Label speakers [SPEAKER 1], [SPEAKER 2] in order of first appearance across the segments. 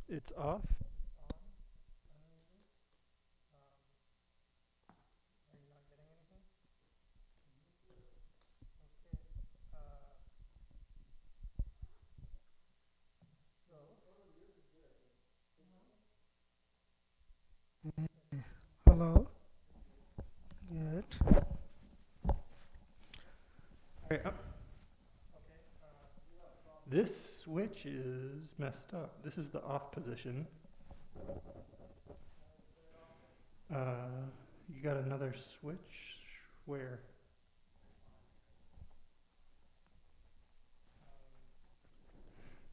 [SPEAKER 1] It's off. Are you not getting anything? Okay. So. Hello. Good. Alright, this switch is messed up. This is the off position. You got another switch? Where?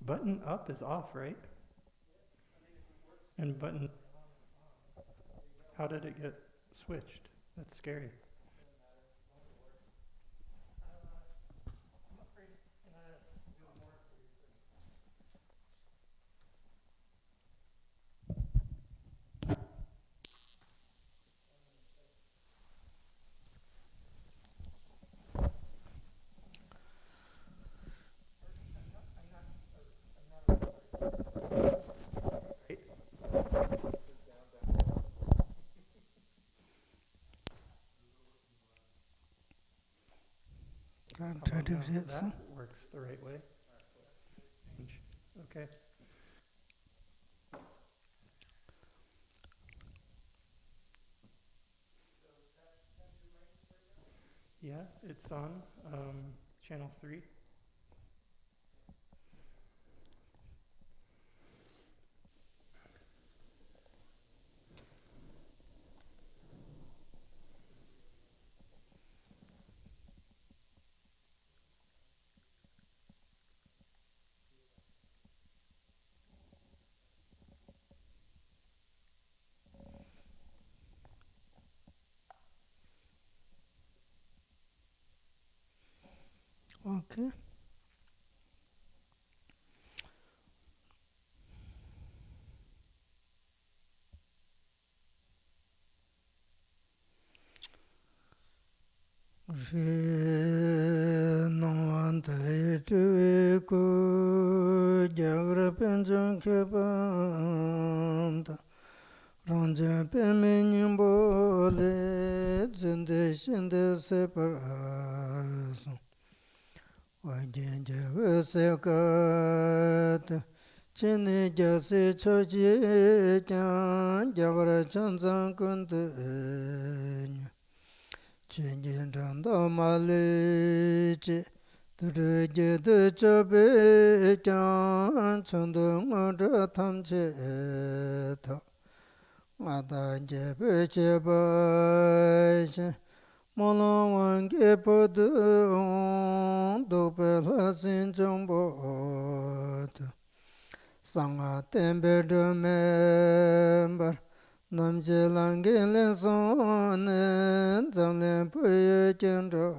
[SPEAKER 1] Button up is off, right? And button, how did it get switched? That's scary.
[SPEAKER 2] I'm trying to get
[SPEAKER 1] that
[SPEAKER 2] some.
[SPEAKER 1] works the right way. Okay. Yeah, it's on channel 3.
[SPEAKER 2] Okay. Nongwante tuwe ku jagra penchang kebanta rangja peme nyimbo le zende shinde separaso wajen jaga sekat chene jase choji kyan jagra chanzang kunde Chenjen chanda mali chi Turu jidu chabi chan Chandu ngudra tam chi ta Ngata jebi chi bai chi Mala wangi pudu Dukpe la sin chambu Sanga tembe dhumembar Namche langi le sone Zamle puye chendro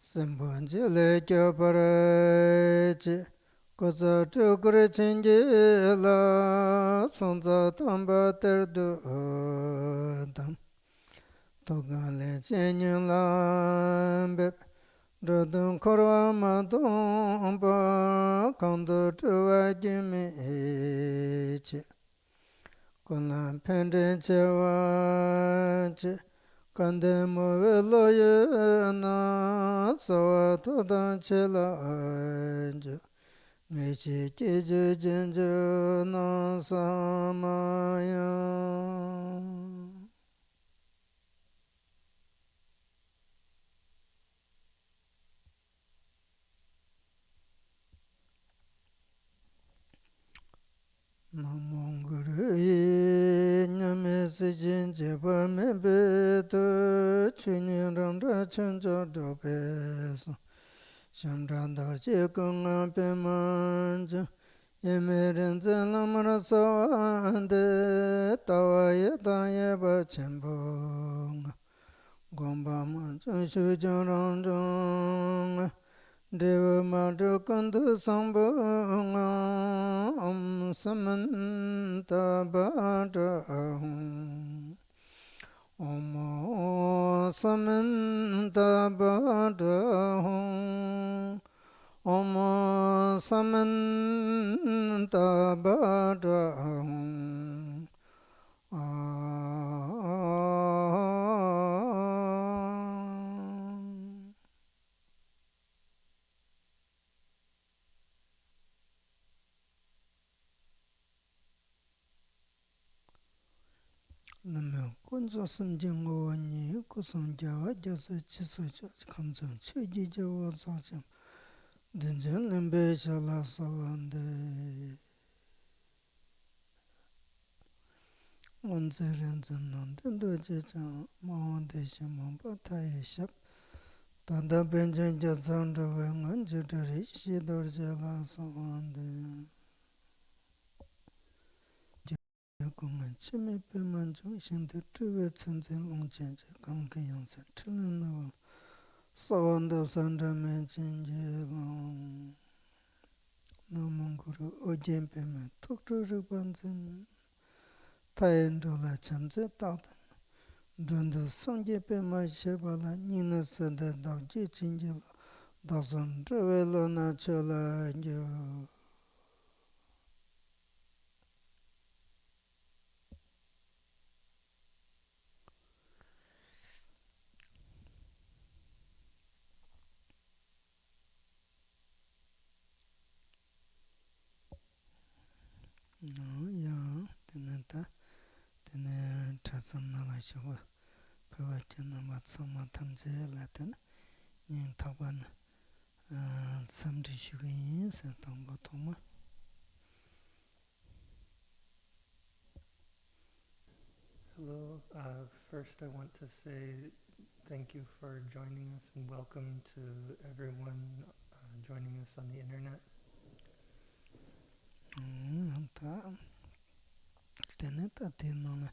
[SPEAKER 2] Sembunji le kyaparechi Kosa chukure chenji la Sonza tamba terdu dam Togan le chenyin lambe Drodun korwa madomba Kandu chuwa jimi Kunan pende chewa che Kande mowe loye na Sawa todan che la anjo Mechi kiju jinju na samaya Namonguru nyame sijin jeba mebe to chuni randa chanjo dobe so shamranda che kunga pe manja yeme renze lamara sawande tawa yeda yeba chembo gomba mancho shujo randa Deva Madhu Kandu Sambhanga Om Samanta Bhadra Om Samanta Bhadra Om samanta bhata Namo kunzo samjing wani kusang jawa jasa chiso kamchang chiji jawa sachang dinjan limbe shala sawande onze rinzan nandan doje chang mawande shimamba taye shab tanda benjan jasang rawa ngan jitari shidor jala sawande kungan chime pe manchung shinda tuwe tsanzin longchen che kanka yangsan chilan nawa sawanda sandra menchin je long namanguru ojen pe me tukru rukbanzin tayin dola chamze takdan dundu sangye pe ma shebala nina sanda dakje chinje la daksan trawe lo na chola jo ya tenenta tene chatsam nala shiwa pewa chana matsama tamze la tena nying takwan samdhi shiwa yin sa tangpa thoma.
[SPEAKER 1] Hello. First, I want to say thank you for joining us and welcome to everyone joining us on the internet.
[SPEAKER 2] Teneta tenona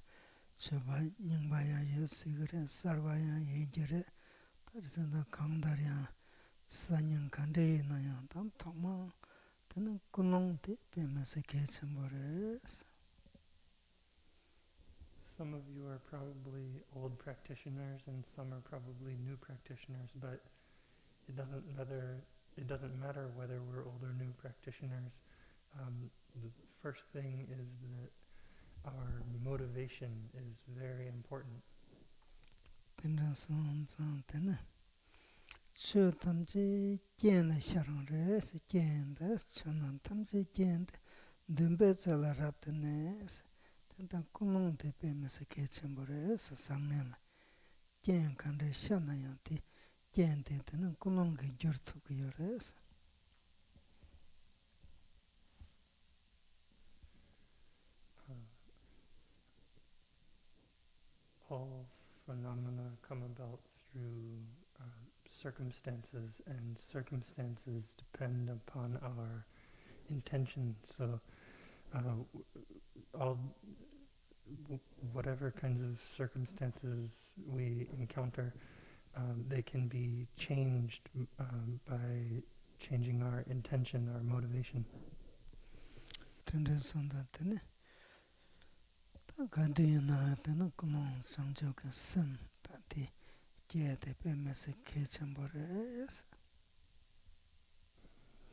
[SPEAKER 2] shiva nyingbaya yu sigire sarvaya yejire tarisana kangdarya sanyang kandre na yang tam thoma tena kunong te pemese kechambores.
[SPEAKER 1] Some of you are probably old practitioners and some are probably new practitioners, but it doesn't matter whether we're old or new practitioners. The first thing is that our motivation is very important.
[SPEAKER 2] Tena son son tena shu tamche jena sharang res jenda chanan tamche jenda dumbe zala raptenes tena kunong te pemese kechambores sangnena jen kandre shana yanti jende tena kunong ke jurtu kuyores.
[SPEAKER 1] All phenomena come about through circumstances, and circumstances depend upon our intention. So whatever kinds of circumstances we encounter, they can be changed by changing our intention, our motivation.
[SPEAKER 2] Tende sonda tene ta gandhi na tene kunong sangjo ke sim ta di jede pemese kechambores.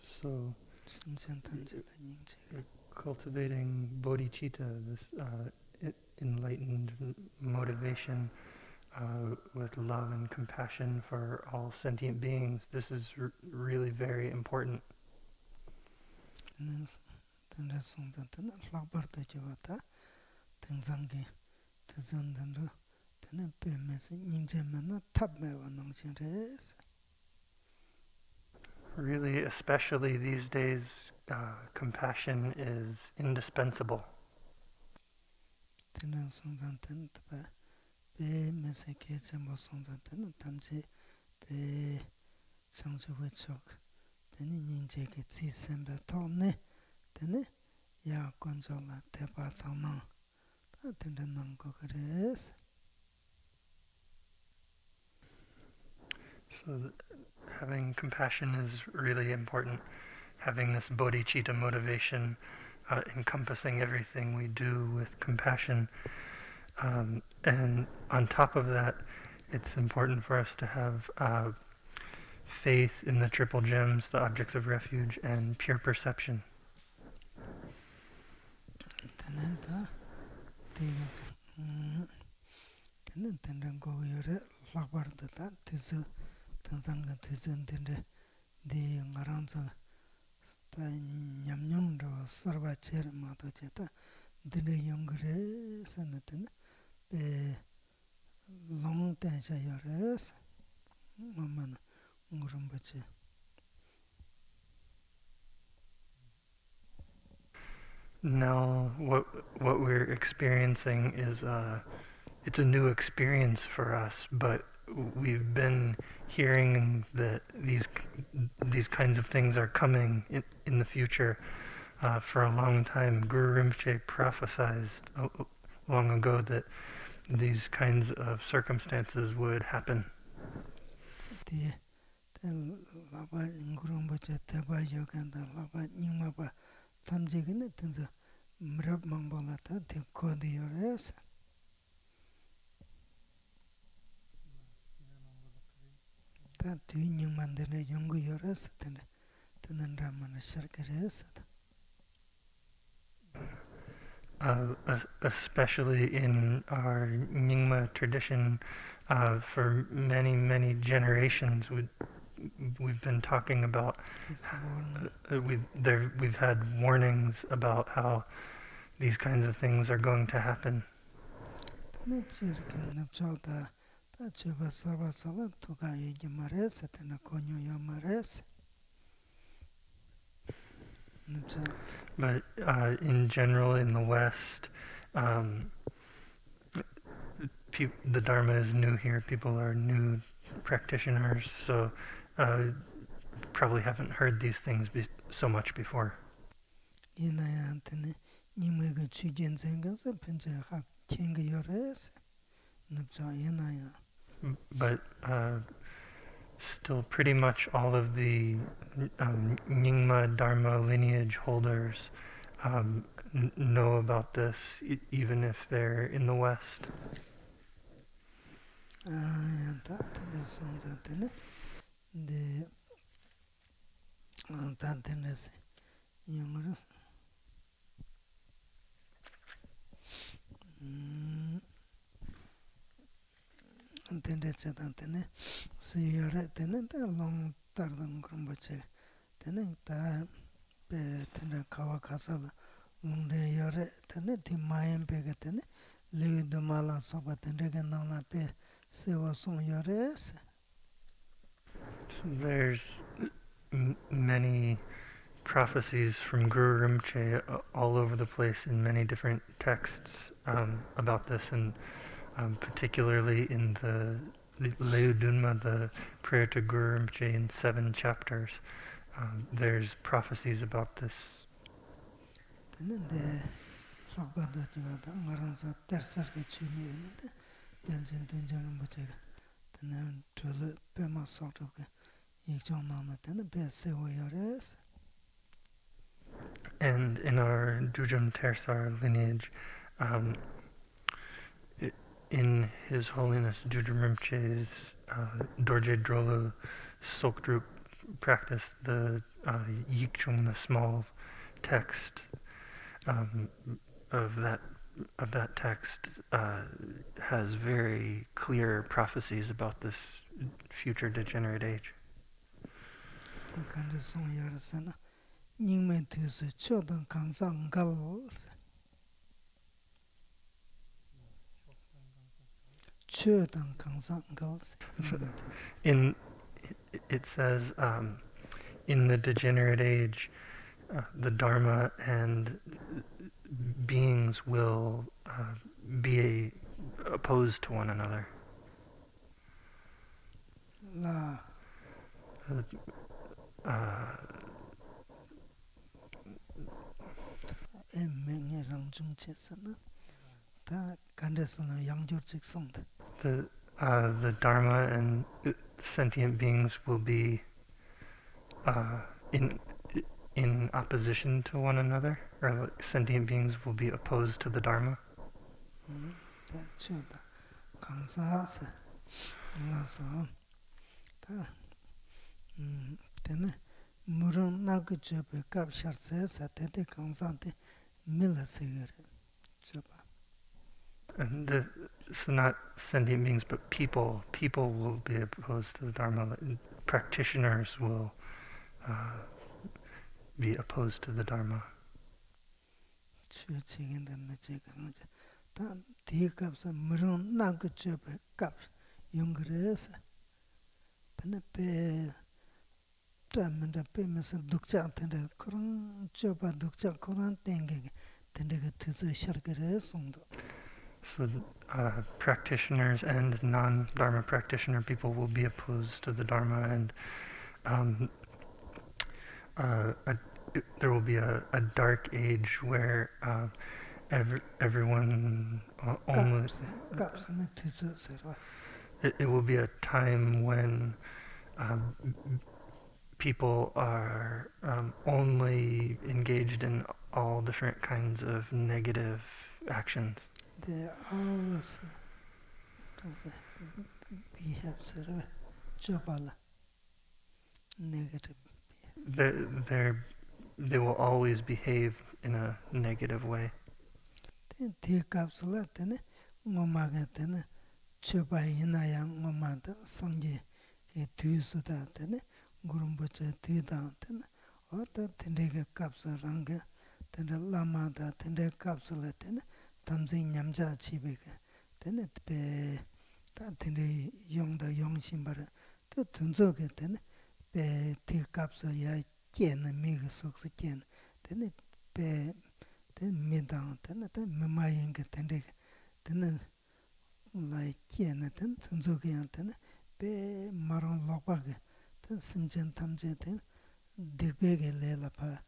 [SPEAKER 1] So
[SPEAKER 2] Simsen tamje la nyingche.
[SPEAKER 1] cultivating bodhicitta, this enlightened motivation with love and compassion for all sentient beings, this is really very important.
[SPEAKER 2] Tende sonda tene lakbar to jiwata tenzangi tenzandandro tene pemese nyingche mena tab mewa nangchenres.
[SPEAKER 1] Really, especially these days, compassion is indispensable.
[SPEAKER 2] Tende sonda tene taba pemese kechambo sonda tene tamje pe changcho wechok tene nyingche ke tsi sembe tone tene ya konjo la tepa tama ta tende nangko kres.
[SPEAKER 1] So having compassion is really important. Having this bodhicitta motivation, encompassing everything we do with compassion. And on top of that, it's important for us to have faith in the triple gems, the objects of refuge, and pure perception. Now, what we're experiencing is it's a new experience for us, but we've been hearing that these kinds of things are coming in the future for a long time. Guru Rinpoche prophesied long ago that these kinds of circumstances would happen. Especially in our Nyingma tradition, for many generations, we've been talking about. We've had warnings about how these kinds of things are going to happen. But in general, in the West, the Dharma is new here. People are new practitioners, so probably haven't heard these things so much before. But still, pretty much all of the Nyingma Dharma lineage holders know about this, even if they're in the West. There's many prophecies from Guru Rinpoche all over the place in many different texts about this, and particularly in the Leudunma, the prayer to Guru Rinpoche in 7 chapters. There's prophecies about this. And in our Dujam Tersar lineage, in His Holiness Dujam Rinpoche's Dorje Drolo Sokdrup practice, the Yikchung, the small text of that text has very clear prophecies about this future degenerate age. It says in the degenerate age, the Dharma and beings will be opposed to one another. The Dharma and sentient beings will be in opposition to one another, or sentient beings will be opposed to the Dharma.
[SPEAKER 2] tene murung naga chepe kap sharse sa tete kangsante mila segere chepa.
[SPEAKER 1] And so not sentient beings, but people will be opposed to the Dharma. Practitioners will be opposed to the Dharma.
[SPEAKER 2] Chue chigenda meche kangaja. Ta di kapsa murung naga chepe kap yungre sa. Pene pe tramenda pe mesa dukcha tende kurang chepa dukcha kurang tenge tende ke tuzu shargere songdo.
[SPEAKER 1] So practitioners and non-Dharma practitioner people will be opposed to the Dharma, and there will be a dark age where everyone only... It will be a time when people are only engaged in all different kinds of negative actions.
[SPEAKER 2] They always behave jobala negative.
[SPEAKER 1] They will always behave in a negative way.
[SPEAKER 2] They capsula tene ngomaga tene choba yinayang ngomada sangye e tuisuda tene gurumbacha tida tene ota tendega capsula ranga tende lama da tende capsula tene tamze nyamja chibega tene pe ta tende yongda yongshimbara to tunzo ge tene pe te capsula ya ken mig sokse ken tene pe ten midang ten ten memayeng tende ten la ken ten tunzo ge ten pe marong lokpa ge ten simjen tamje ten degbe ge lela pa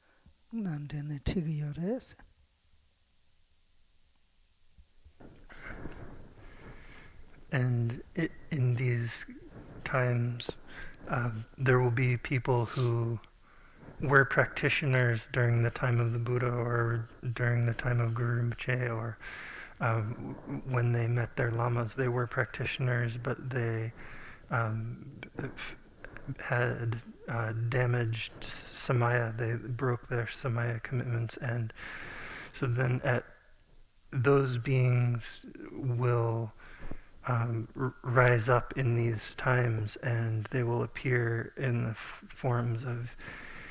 [SPEAKER 2] nan den tig yores.
[SPEAKER 1] And in these times, there will be people who were practitioners during the time of the Buddha or during the time of Guru Rinpoche, or when they met their lamas, they were practitioners, but they had damaged samaya. They broke their samaya commitments, and so then those beings will rise up in these times, and they will appear in the forms of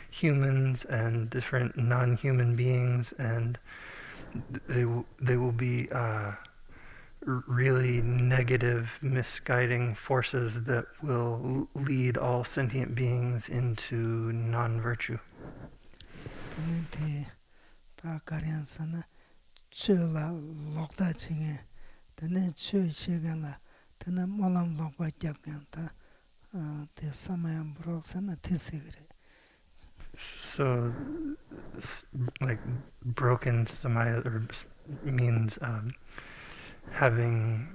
[SPEAKER 1] humans and different non-human beings, and they will be really negative, misguiding forces that will lead all sentient beings into non-virtue.
[SPEAKER 2] Tene chö chegala tene molam lokpa gyapgan ta te samayam broksana tisegre.
[SPEAKER 1] So like broken samaya means having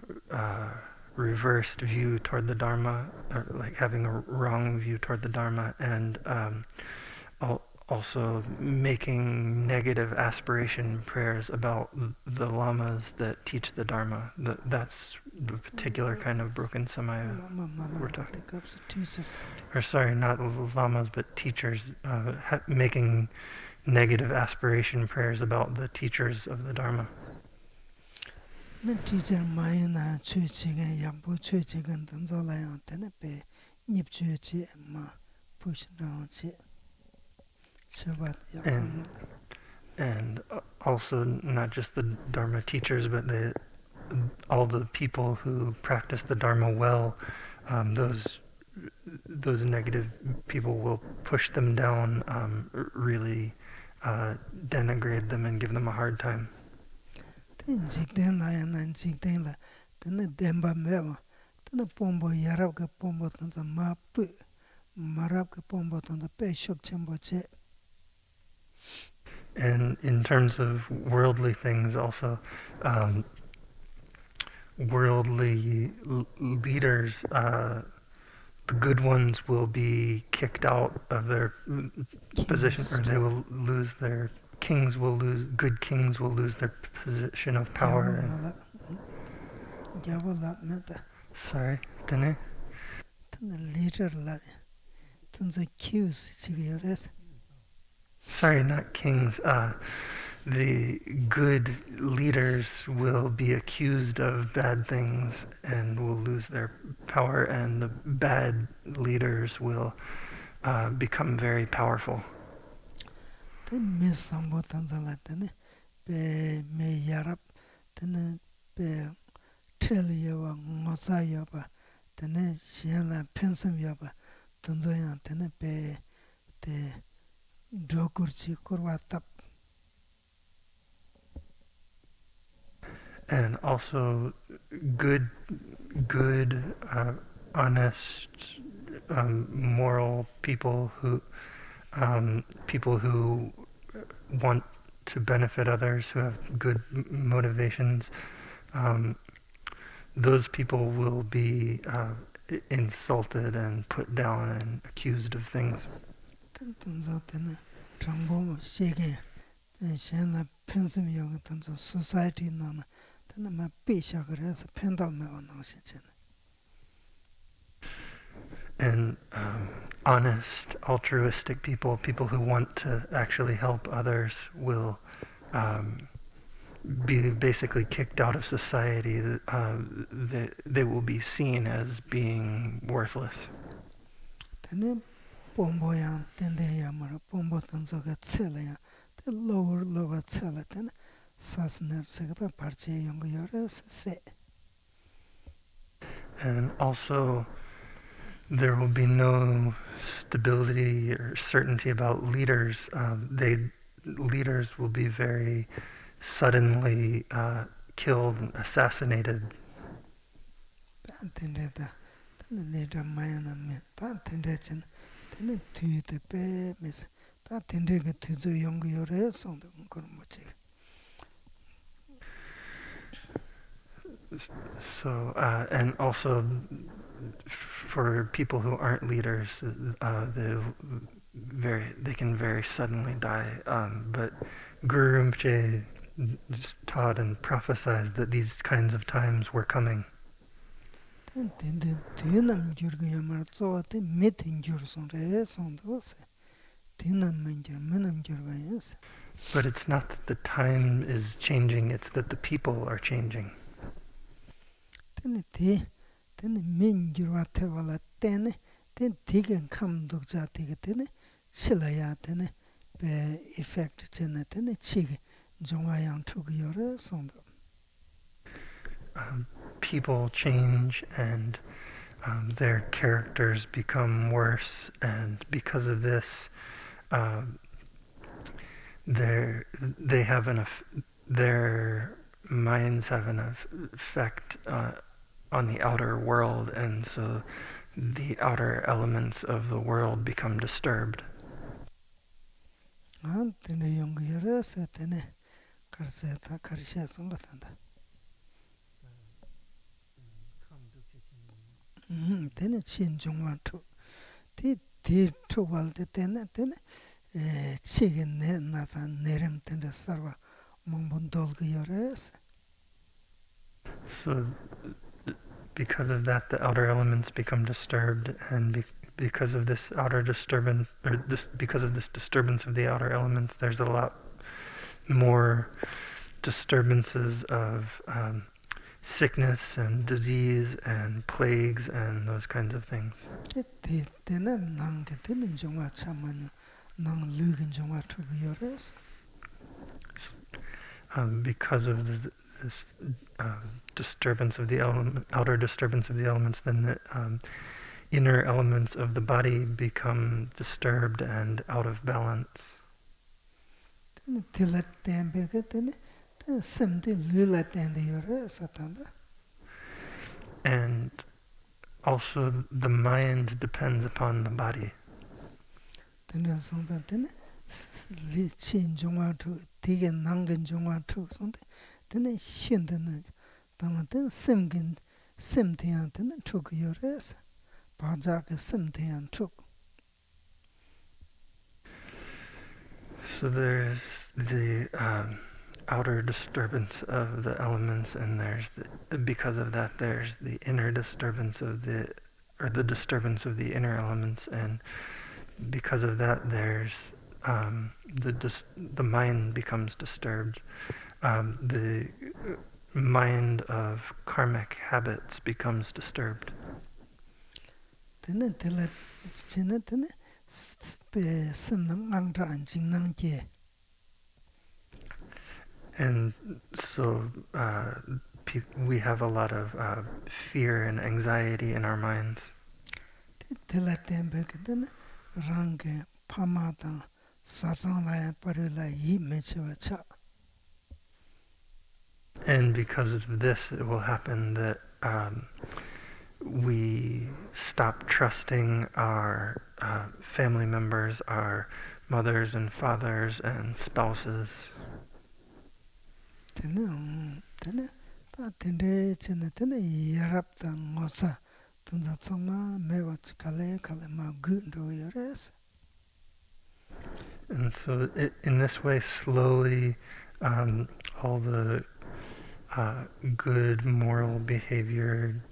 [SPEAKER 1] reversed view toward the Dharma, or like having a wrong view toward the Dharma, and also making negative aspiration prayers about the lamas that teach the Dharma. That's the particular kind of broken samaya we're talking. Or sorry, not lamas, but teachers, making negative aspiration prayers about the teachers of the Dharma.
[SPEAKER 2] Teacher mayana chuchigan yambo chuchigan tanzolayan tenepe nip chuchi ma push down chi.
[SPEAKER 1] And also not just the Dharma teachers, but all the people who practice the Dharma well, those negative people will push them down, really denigrate them and give them a hard time. And in terms of worldly things also, worldly leaders, the good ones will be kicked out of their position, or they will lose their good kings will lose their position of power.
[SPEAKER 2] And
[SPEAKER 1] Sorry, didn't
[SPEAKER 2] leader tanza cues chigayores.
[SPEAKER 1] Sorry, not kings. The good leaders will be accused of bad things and will lose their power, and the bad leaders will become very powerful.
[SPEAKER 2] Then miss sambo tanza latene, be me yarab, then be tell yaba, ngoza yaba, then shiana pensum yaba, tanza yan, then be the drokurchi kurwa tap.
[SPEAKER 1] And also good, honest, moral people who want to benefit others, who have good motivations. Those people will be insulted and put down and accused of things.
[SPEAKER 2] Tanza then trambo shege, shiana pensum yoga tanza society nana, then ma bishagres, pendal me on oxygen.
[SPEAKER 1] And honest, altruistic people, people who want to actually help others, will be basically kicked out of society. They will be seen as being worthless.
[SPEAKER 2] Then pombo yan, then they yamara, pombo tanza get cellia, the lower cella, then sasner segata parche younger yours say.
[SPEAKER 1] And also, there will be no stability or certainty about leaders. Leaders will be very suddenly killed and assassinated.
[SPEAKER 2] Then later Mayana me, that tenderchin, then to the pay miss, that tender get to the younger yours on the Kurmochi.
[SPEAKER 1] So, and also for people who aren't leaders, they can very suddenly die. But Guru Rinpoche just taught and prophesied that these kinds of times were coming.
[SPEAKER 2] Then the Tinam Jurgayamar saw the meeting yours on the ass on those. Tinam Manger, Menam Jurgayas.
[SPEAKER 1] But it's not that the time is changing, it's that the people are changing.
[SPEAKER 2] Then the min Juratavala, then Tigan come Dogja Tigatin, Chilaya, then be effect Chenet and a chig, Jongayan took your ass on the.
[SPEAKER 1] People change, and their characters become worse, and because of this, they have their minds have an effect on the outer world, and so the outer elements of the world become disturbed.
[SPEAKER 2] Then the younger years at any Carseta Carisha Songatanda. Then it chin Jungwan too. Tea too well the ten, chicken Nathan Nerem tender server Mumbun Dolga Yores.
[SPEAKER 1] So because of that, the outer elements become disturbed, and because of this outer disturbance, because of this disturbance of the outer elements, there's a lot more disturbances of sickness and disease and plagues and those kinds of things. Because of this disturbance of the outer disturbance of the elements, then the inner elements of the body become disturbed and out of balance. And also the mind depends upon the body. So there's the outer disturbance of the elements, and because of that, there's the inner disturbance of the disturbance of the inner elements, and because of that, there's the mind becomes disturbed. The mind of karmic habits becomes disturbed.
[SPEAKER 2] Tene tela chene tene pe semnang angdra jingnang je.
[SPEAKER 1] And so we have a lot of fear and anxiety in our minds.
[SPEAKER 2] Tela tembe tene range pamata sazang la parula yi mechewa cha.
[SPEAKER 1] And because of this, it will happen that we stop trusting our family members, our mothers and fathers and spouses.
[SPEAKER 2] Tene ta tende chene tene yarap ta ngosa tunda tsama mewa kale ma gundo yores.
[SPEAKER 1] And so in this way, slowly, all the good moral behavior,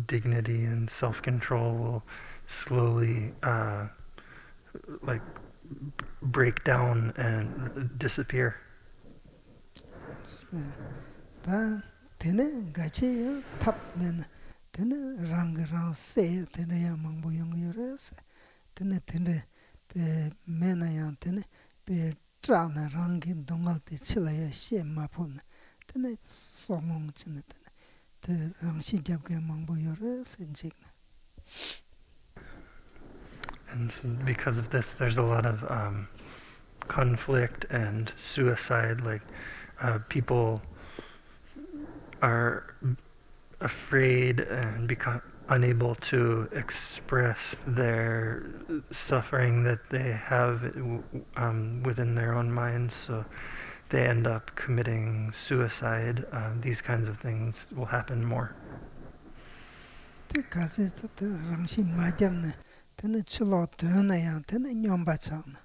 [SPEAKER 1] dignity and self-control will slowly like break down and disappear.
[SPEAKER 2] Ta tene gache ya tap men tene rang se tene ya mangbo yong yores. Tene pe mena ya tene pe tra na rangi dongal te chila ya she mapon. Tene somong chene tene rang shi jab ke mangbo yores enjik.
[SPEAKER 1] And so because of this, there's a lot of conflict and suicide. Like people are afraid and become unable to express their suffering that they have within their own minds, so they end up committing suicide. These kinds of things will happen more.
[SPEAKER 2] Te kasi te rang shi majam ne tene chilo tena ya tene nyomba chana.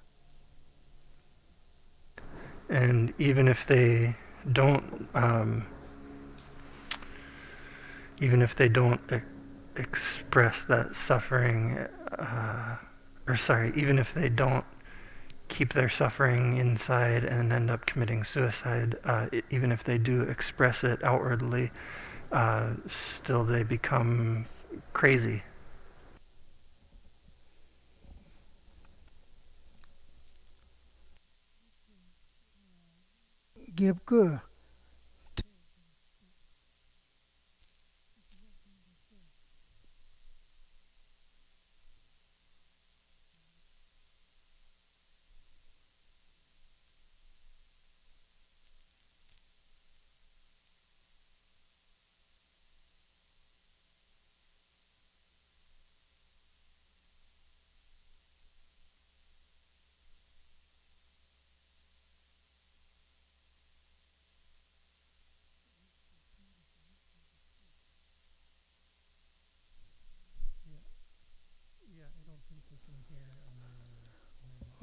[SPEAKER 1] And even if they don't express that suffering, even if they don't keep their suffering inside and end up committing suicide, even if they do express it outwardly, still they become crazy.
[SPEAKER 2] Geb go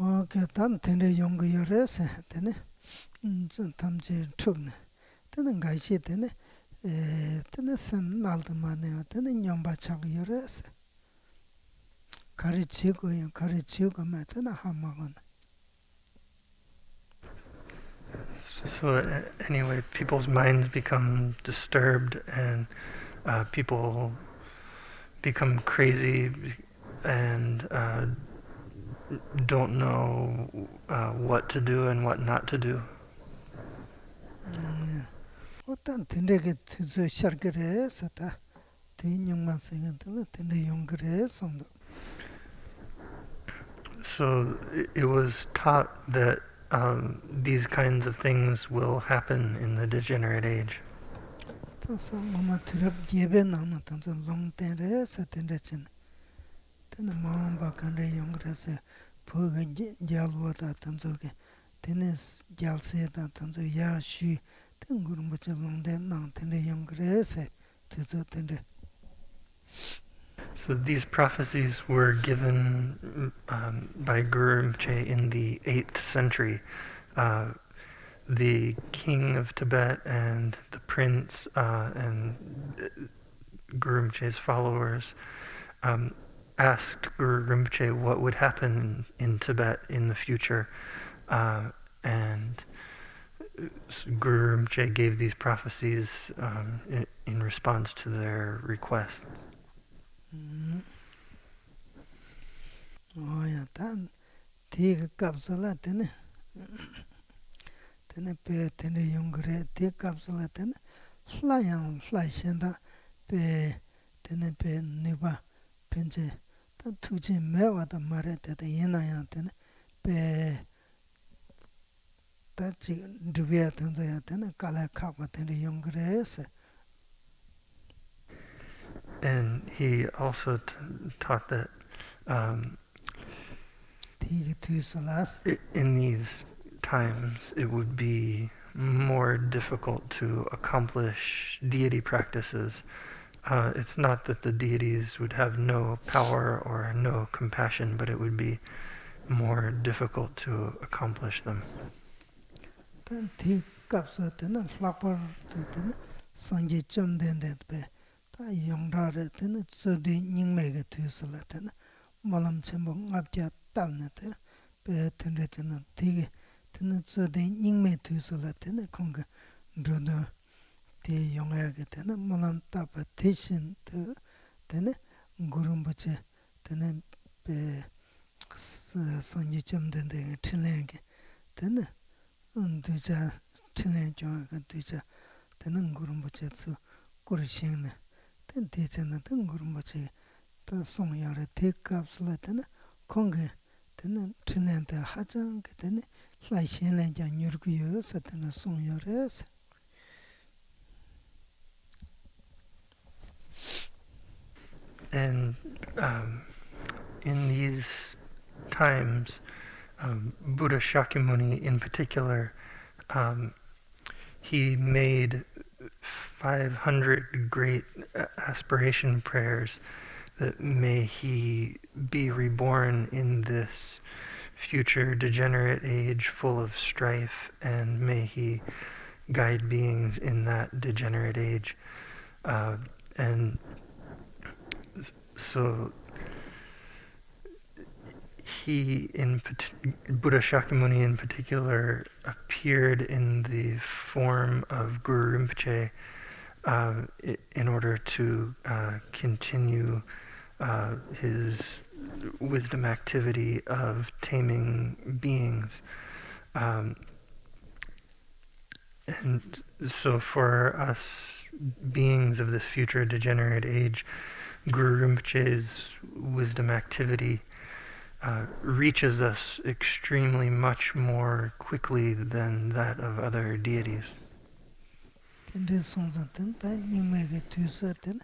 [SPEAKER 2] okay tan tene yong yores tene tamje chukne. Tene gachi tene tene sem nalda mane tene nyomba chak yores. Kari chigo me tene hamagon.
[SPEAKER 1] So anyway, people's minds become disturbed and people become crazy and don't know what to do and what not to do.
[SPEAKER 2] Otan tende ke tuzo shargere sata te nyongma sengen tende yongre sondo.
[SPEAKER 1] So it was taught that these kinds of things will happen in the degenerate age.
[SPEAKER 2] Tansa mama turab jebe nama tansa long tenre sa tende chen. Tene mamba kanre yongre se poga jalwa ta tansa ke tene jalse ta tansa ya shu ten gurumbacha long ten nang tende yongre se tuzo tende.
[SPEAKER 1] So these prophecies were given by Guru Rinpoche in the 8th century. The king of Tibet and the prince and Guru Rinpoche's followers asked Guru Rinpoche what would happen in Tibet in the future, and Guru Rinpoche gave these prophecies in response to their requests.
[SPEAKER 2] 오야 단 티가 갑슬라 되네 되네 배 되네 용그레 티 갑슬라 되네 슬라양 슬라이신다 배 되네 배 네바 벤제 다 투지 매와다 말에 되다 예나야 되네 배 다지 두비야 된다야 되네 칼라 카바 되네 용그레스
[SPEAKER 1] And he also taught that
[SPEAKER 2] 티가 투슬라스
[SPEAKER 1] in these times it would be more difficult to accomplish deity practices. It's not that the deities would have no power or no compassion, but it would be more difficult to accomplish them.
[SPEAKER 2] 단 티 갑서 되네 플라퍼 되네 상지 좀 된데 다 용라를 되네 저디 닝매가 투슬라 되네 말람 첨봉 앞자 땀네들 배트르트는 되게 되는 저디 닝매 투슬라 되네 공가 저도 대 용하게 되네 말람 답아 대신 되네 구름부터 되네 배 상지 좀 된데 틀랭게 되네 두자 틀랭 좀가 두자 되는 구름부터 꾸르시네 된 대전은 구름부터 또 송여를 대값을 때는 공개 되는 틀린데 하장 그때는 슬라이신을 장유르고요 서는 송여래서
[SPEAKER 1] And in these times, Buddha Shakyamuni in particular, he made 500 great aspiration prayers that may he be reborn in this future degenerate age full of strife, and may he guide beings in that degenerate age. And so he, Buddha Shakyamuni in particular, appeared in the form of Guru Rinpoche in order to continue his wisdom activity of taming beings. And so for us beings of this future degenerate age, Guru Rinpoche's wisdom activity reaches us extremely much more quickly than that of other deities.
[SPEAKER 2] 근데 손자든 다 님에게 두서든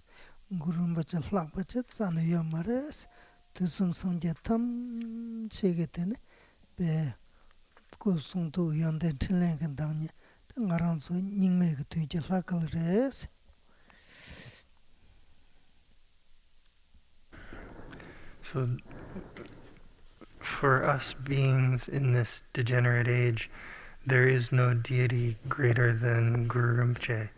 [SPEAKER 2] 구름바자 락바자 산요 말레스 두숨 성제 탐 세게든 배 고송도 연대 틀랭은 당니 나랑서 님에게 두지 락을레스
[SPEAKER 1] So for us beings in this degenerate age, there is no deity greater than Guru Rinpoche.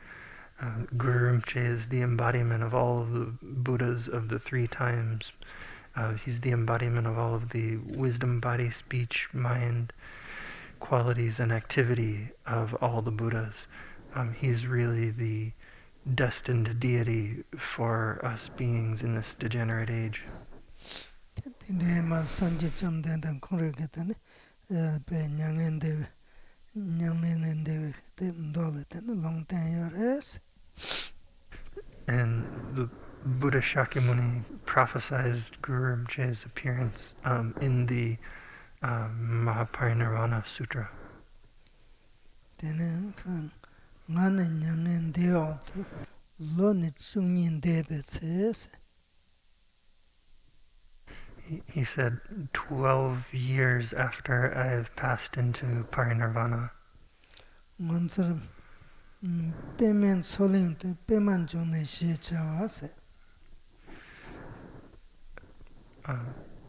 [SPEAKER 1] Guru Rinpoche is the embodiment of all of the Buddhas of the three times. He's the embodiment of all of the wisdom, body, speech, mind, qualities, and activity of all the Buddhas. He's really the destined deity for us beings in this degenerate age.
[SPEAKER 2] 근데 막 산지 좀 된다 그러겠다네 배 냥엔데 냥엔데 돈돌에는 롱땡여레스
[SPEAKER 1] And the Buddha Shakyamuni prophesied Guru Rinpoche's appearance in the Mahaparinirvana Sutra.
[SPEAKER 2] 되는 나는 냥엔데요 로니 중인데베스
[SPEAKER 1] He said, 12 years after I've passed into parinirvana,
[SPEAKER 2] 먼저 빼면 소링도 빼만 존에 시차와서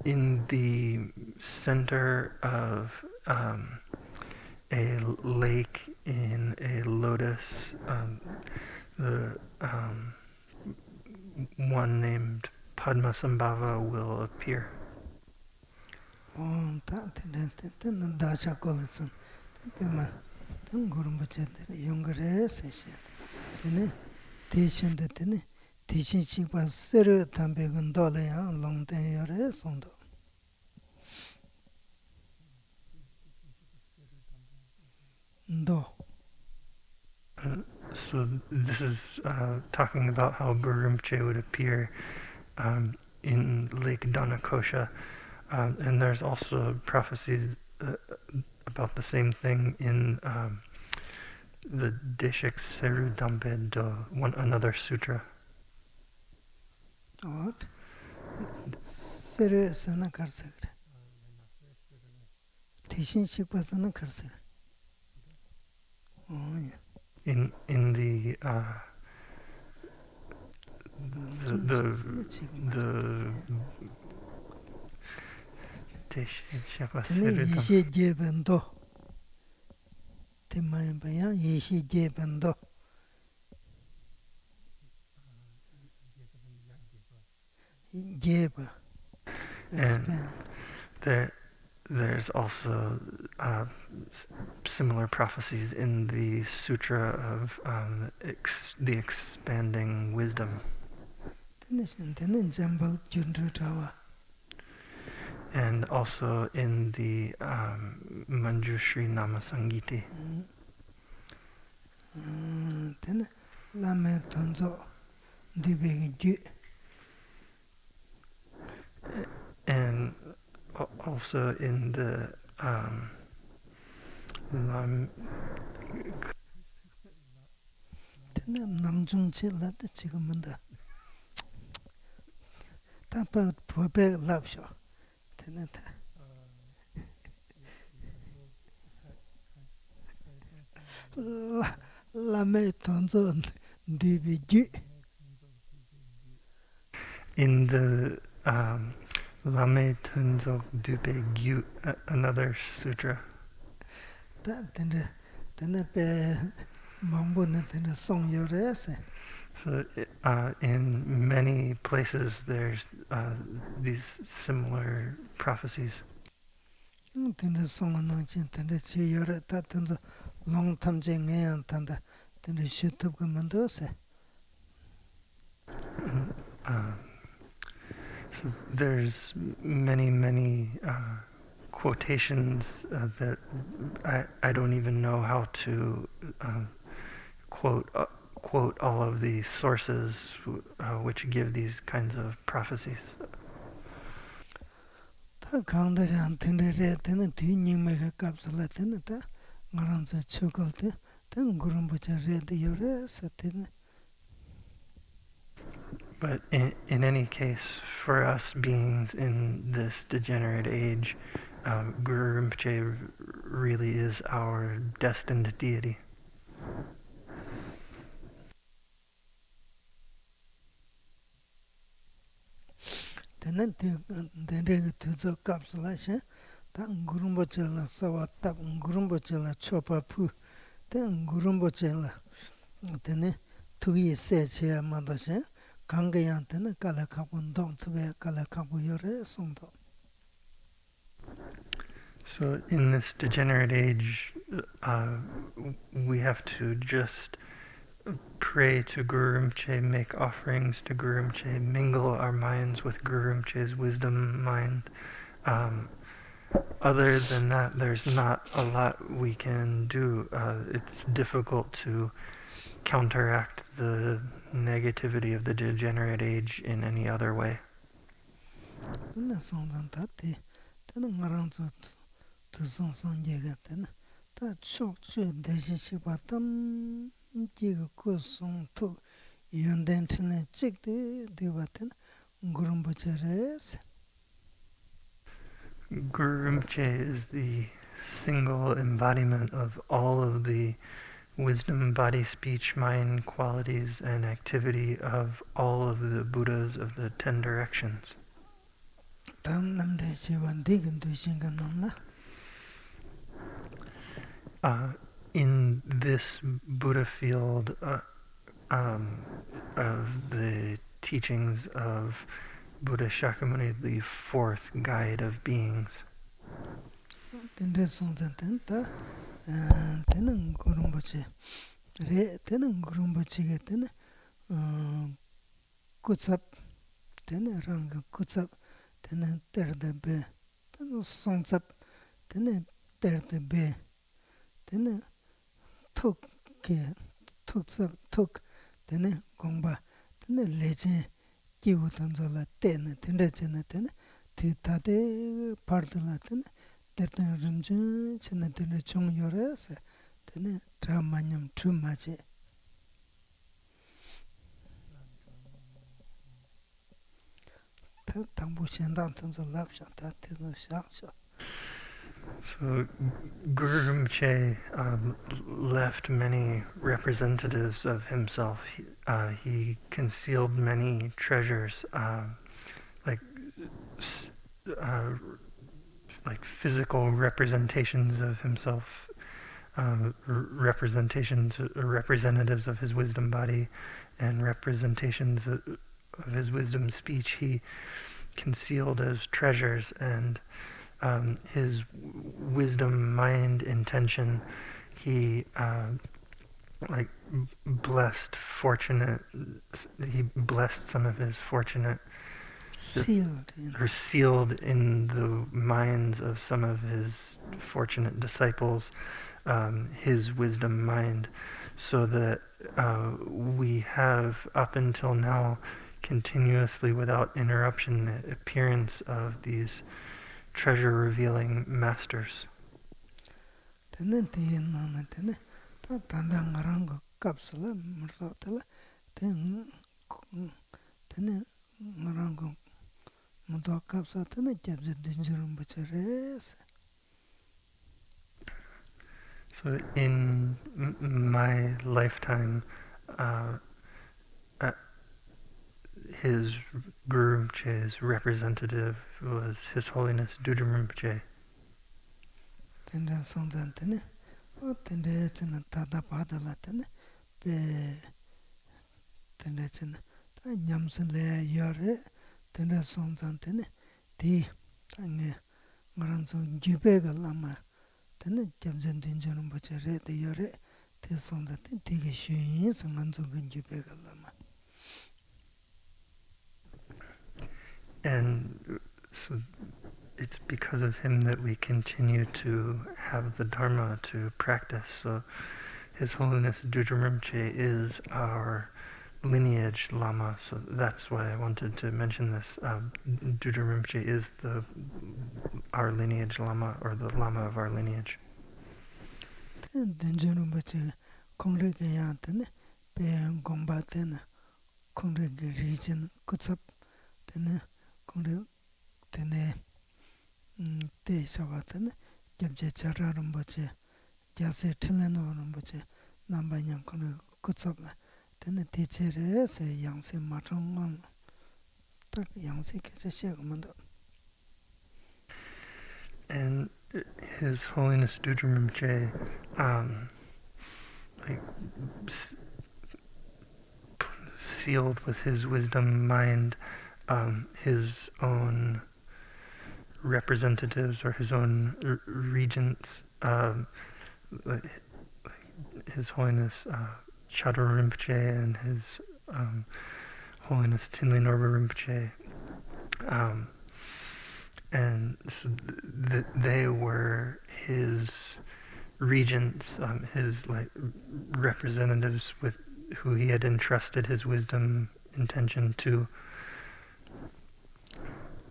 [SPEAKER 1] in the center of a lake in a lotus, the one named Padmasambhava will appear. So this is talking about how Guru Rinpoche would appear in Lake Danakosha, and there's also prophecies about the same thing in the Deshik Seru Dampe Do, another sutra.
[SPEAKER 2] What? Sere sana karsagre. Tishin shikpa sana karsagre. Oh yeah.
[SPEAKER 1] In the
[SPEAKER 2] Yeshe jebendo. Timayambaya yeshe jebendo. Jeba. Expand.
[SPEAKER 1] There's also similar prophecies in the Sutra of the expanding wisdom. And also in the Manjushri Namasangiti.
[SPEAKER 2] Lama Sonam Tsering Rinpoche.
[SPEAKER 1] And also in the
[SPEAKER 2] 남중 칠랍도 지금은다. 다빠 법에 랍셔. 되는다. 라메 던져 디비지.
[SPEAKER 1] In the Lame Tunzok Dupe Gyu, another sutra. So in many places there's these similar prophecies. So there's many quotations that I don't even know how to quote all of the sources which give these kinds of prophecies. But in any case, for us beings in this degenerate age, Guru Rinpoche really is our destined deity. So in this degenerate age, we have to just pray to Guru Rinpoche, make offerings to Guru Rinpoche, mingle our minds with Guru Rinpoche's wisdom mind. Other than that, there's not a lot we can do. It's difficult to counteract the negativity of the degenerate age in any other way. Guru Rinpoche is the single embodiment of all of the wisdom, body, speech, mind qualities and activity of all of the Buddhas of the 10 directions. In this Buddha field of the teachings of Buddha Shakyamuni, the fourth guide of beings.
[SPEAKER 2] Tende songzan ten ta tenen Rinpoche re tenen Rinpoche ge tenen kutsap tenen rang kutsap tenen terde be tenen songzap tenen terde be tenen tuk ke tuk tenen gongba tenen lechen kiwu tanzo la tenen tende chene tenen ti tate pardala tenen terten rimchun chene tene chung yore se tene tra manyam tru mache tangpo shendang tanzo lap shang ta tene shang shang.
[SPEAKER 1] So Guru Rinpoche left many representatives of himself. He concealed many treasures, like like physical representations of himself, representatives of his wisdom body, and representations of his wisdom speech. He concealed as treasures, and his wisdom mind intention, he blessed some of his fortunate, sealed in the minds of some of his fortunate disciples his wisdom mind, so that we have up until now continuously without interruption the appearance of these treasure revealing masters.
[SPEAKER 2] Tene tiyen nana tene ta tanda ngarango kapsula murso tala tene ngarango mudo kapsa tene jabze dinjurum bachares.
[SPEAKER 1] So in my lifetime, his Guru Rinpoche's representative was His Holiness Dudrum Rinpoche.
[SPEAKER 2] Tende songzan tene, tende chene tada padala tene, pe tende chene ta nyamsen le yore, tende songzan tene, di ta ngaranzo gyubega lama, tene jabzen dinjurum bachare de yore, te songzan tene tige shuyin sanganzo gyubega lama.
[SPEAKER 1] And so it's because of him that we continue to have the Dharma to practice. So His Holiness Dudrum Rinpoche is our lineage Lama. So that's why I wanted to mention this. Dudrum Rinpoche is our lineage Lama, or the Lama of our lineage.
[SPEAKER 2] Dinjurum bache kongrege yantene, pe gomba tene, kongrege region kutsap tene, kongre tene te shawa tene, jabje chara rumbache, jase tileno rumbache, nambanyam kongre kutsap la, tene te chere se yangse matrongon, tak yangse kese shegamando.
[SPEAKER 1] And His Holiness Dudrum Rinpoche, sealed with his wisdom mind his own representatives or his own regents, His Holiness Chadra Rinpoche and His Holiness Tinley Norba Rinpoche. And so they were his regents, his representatives with who he had entrusted his wisdom intention to.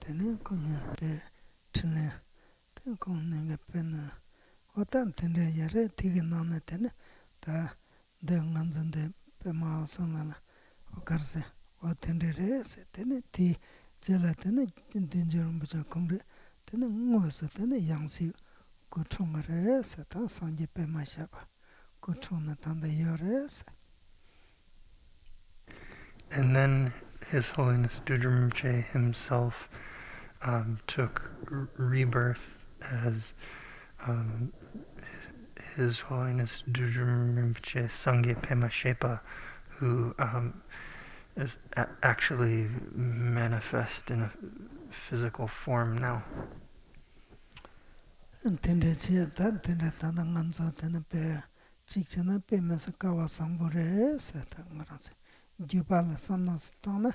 [SPEAKER 2] Tene konya pe tene, tene konya pe na, otan tene yare tiki nana tene, ta de nganzan de pe maa sona la, okarse, o tene re se tene ti jela tene dinjurum bacha kongre, tene ngosa tene yangsi kuchunga re se ta sanje pe maa shaba, kuchunga tanda yore se.
[SPEAKER 1] And then His Holiness Dudrum Rinpoche himself took rebirth as His Holiness Dudrum Rinpoche Sangye Pema Shepa, who is actually manifest in a physical form now.
[SPEAKER 2] Tende che ta tende ta na nganzo tende pe chikchana pe mesa kawa sangbore sa ta ngaranse jubala samna stana.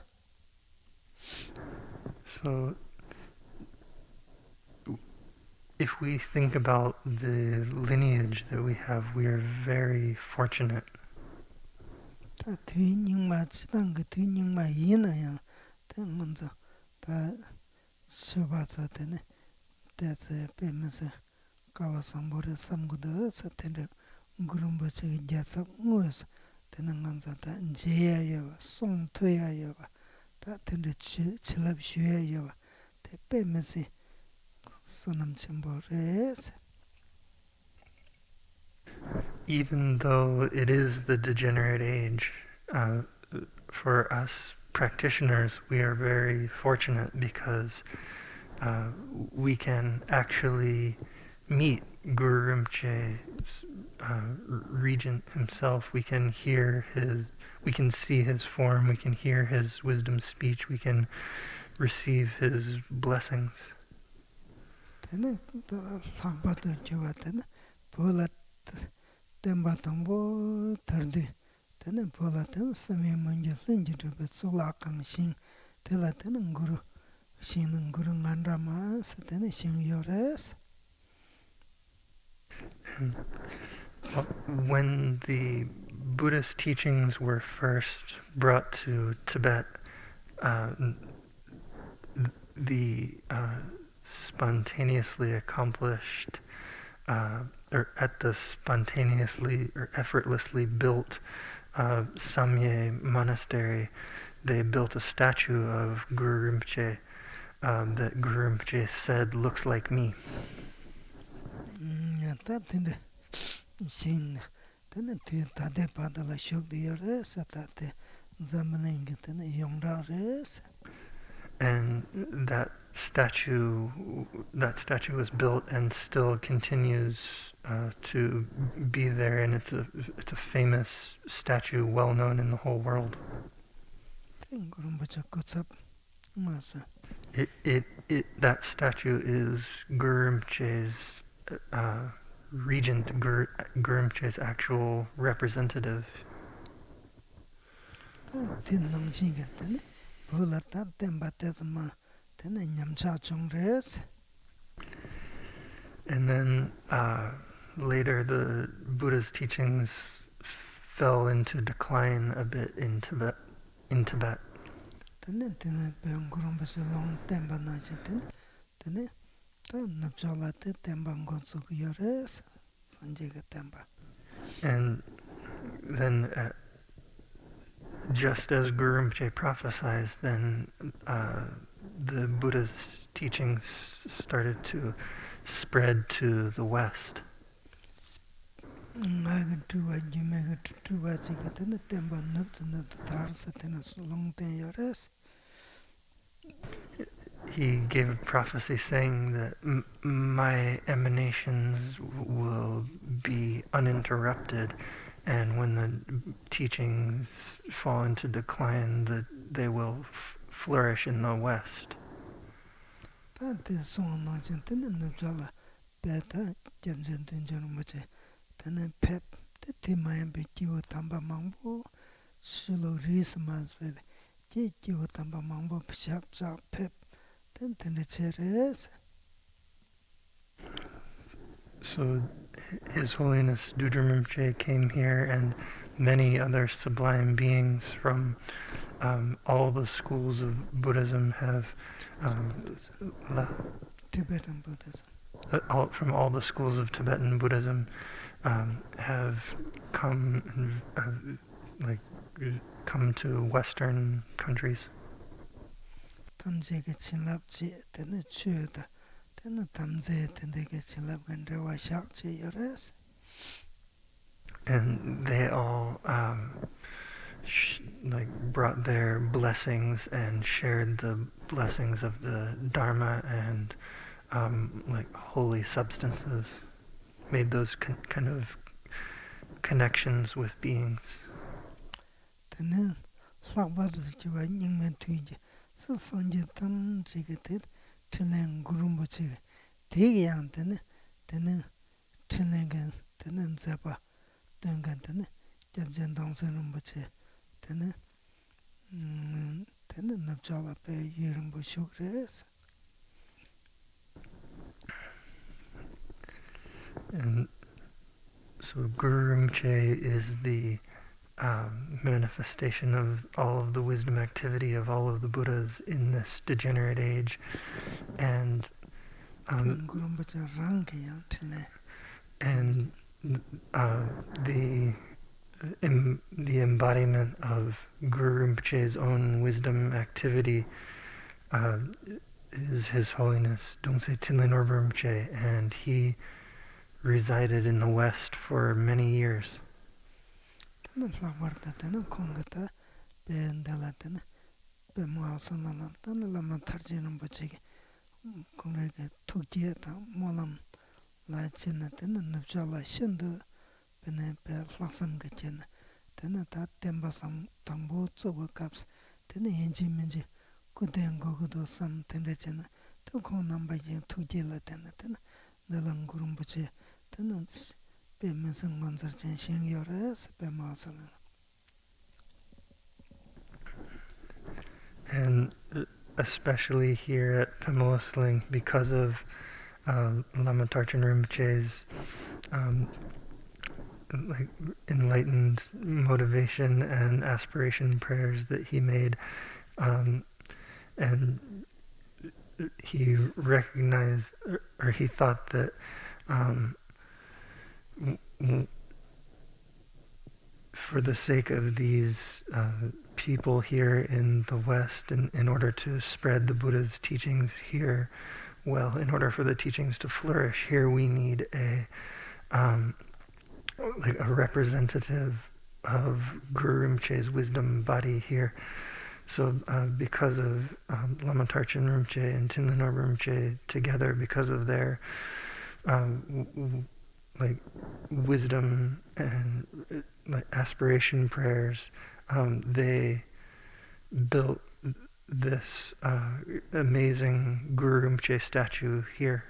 [SPEAKER 1] So if we think about the lineage that we have, we are very fortunate.
[SPEAKER 2] Ta tui nyingma chidang tui nyingma yina yang ta nganzo ta shubha sa tende ta se pe mesa kawa sangbore samgudo sa tende gurumba chigi jatsa nguwa sa tende nganzo ta jeya yawa song tuya yawa ta tende chilab shuya yawa ta pe mesa sonam tsering.
[SPEAKER 1] Even though it is the degenerate age, for us practitioners, we are very fortunate because we can actually meet Guru Rinpoche, regent himself. We can we can see his form, we can hear his wisdom speech, we can receive his blessings.
[SPEAKER 2] Tene lakpa tu jiwa tene pola tenpa tangpo tardi tene pola tene samye mungye sunji dhubi tsula kang shing tela tene nguru shing nguru ngandra maas tene shing yores.
[SPEAKER 1] When the Buddhist teachings were first brought to Tibet, the spontaneously accomplished, or at the spontaneously or effortlessly built Samye monastery, they built a statue of Guru Rinpoche that Guru Rinpoche said looks like me.
[SPEAKER 2] Ta tene shing tene tuyo tate padala shokdi yores tate zamlingi tene yongda res.
[SPEAKER 1] And that statue was built and still continues to be there, and it's a famous statue, well known in the whole world. That statue is Guru Rinpoche's regent, Guru Rinpoche's actual representative. And then later the Buddha's teachings fell into decline a bit in Tibet. And then just as Guru Rinpoche prophesied, then the Buddha's teachings started to spread to the West. He gave a prophecy saying that my emanations will be uninterrupted, and when the teachings fall into decline, that they will flourish in the West. So His Holiness Dudra Rinpoche came here, and many other sublime beings from all the schools of Buddhism have
[SPEAKER 2] Tibetan Buddhism.
[SPEAKER 1] From all the schools of Tibetan Buddhism have come come to Western countries. And they all brought their blessings and shared the blessings of the Dharma and holy substances, made those kind of connections with beings.
[SPEAKER 2] lakbar jiwa nyingmen tuji sa sanje tam jiga ted tenen gurumbu jiga degi yang tenen tenen zaba tengan jabjan dongsa rumbu jiga tenen nabjala pe yirumbu shukres.
[SPEAKER 1] And so Guru Rinpoche is the manifestation of all of the wisdom activity of all of the Buddhas in this degenerate age, and the embodiment of Guru Rinpoche's own wisdom activity is His Holiness Dongse Tinlin Orba Rinpoche, and he resided in the West for many years. And especially here at Pimolosling, because of Lama Tarchin Rinpoche's like enlightened motivation and aspiration prayers that he made, and he recognized, or he thought that for the sake of these people here in the West, and in order to spread the Buddha's teachings here, well, in order for the teachings to flourish here, we need like a representative of Guru Rinpoche's wisdom body here. So because of Lama Tarchin Rinpoche and Tinlin Orba Rinpoche together, because of their like wisdom and like aspiration prayers, they built this amazing Guru Rinpoche statue here.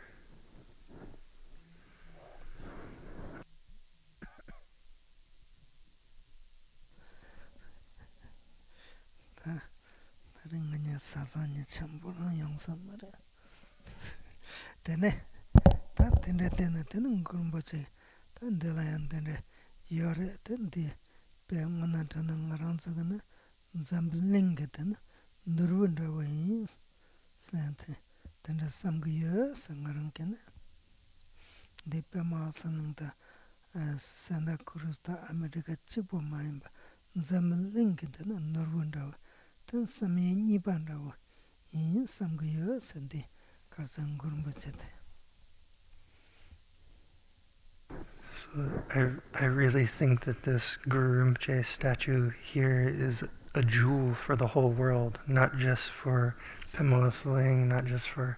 [SPEAKER 1] I really think that this Guru Rinpoche statue here is a jewel for the whole world, not just for Pimolosling, not just for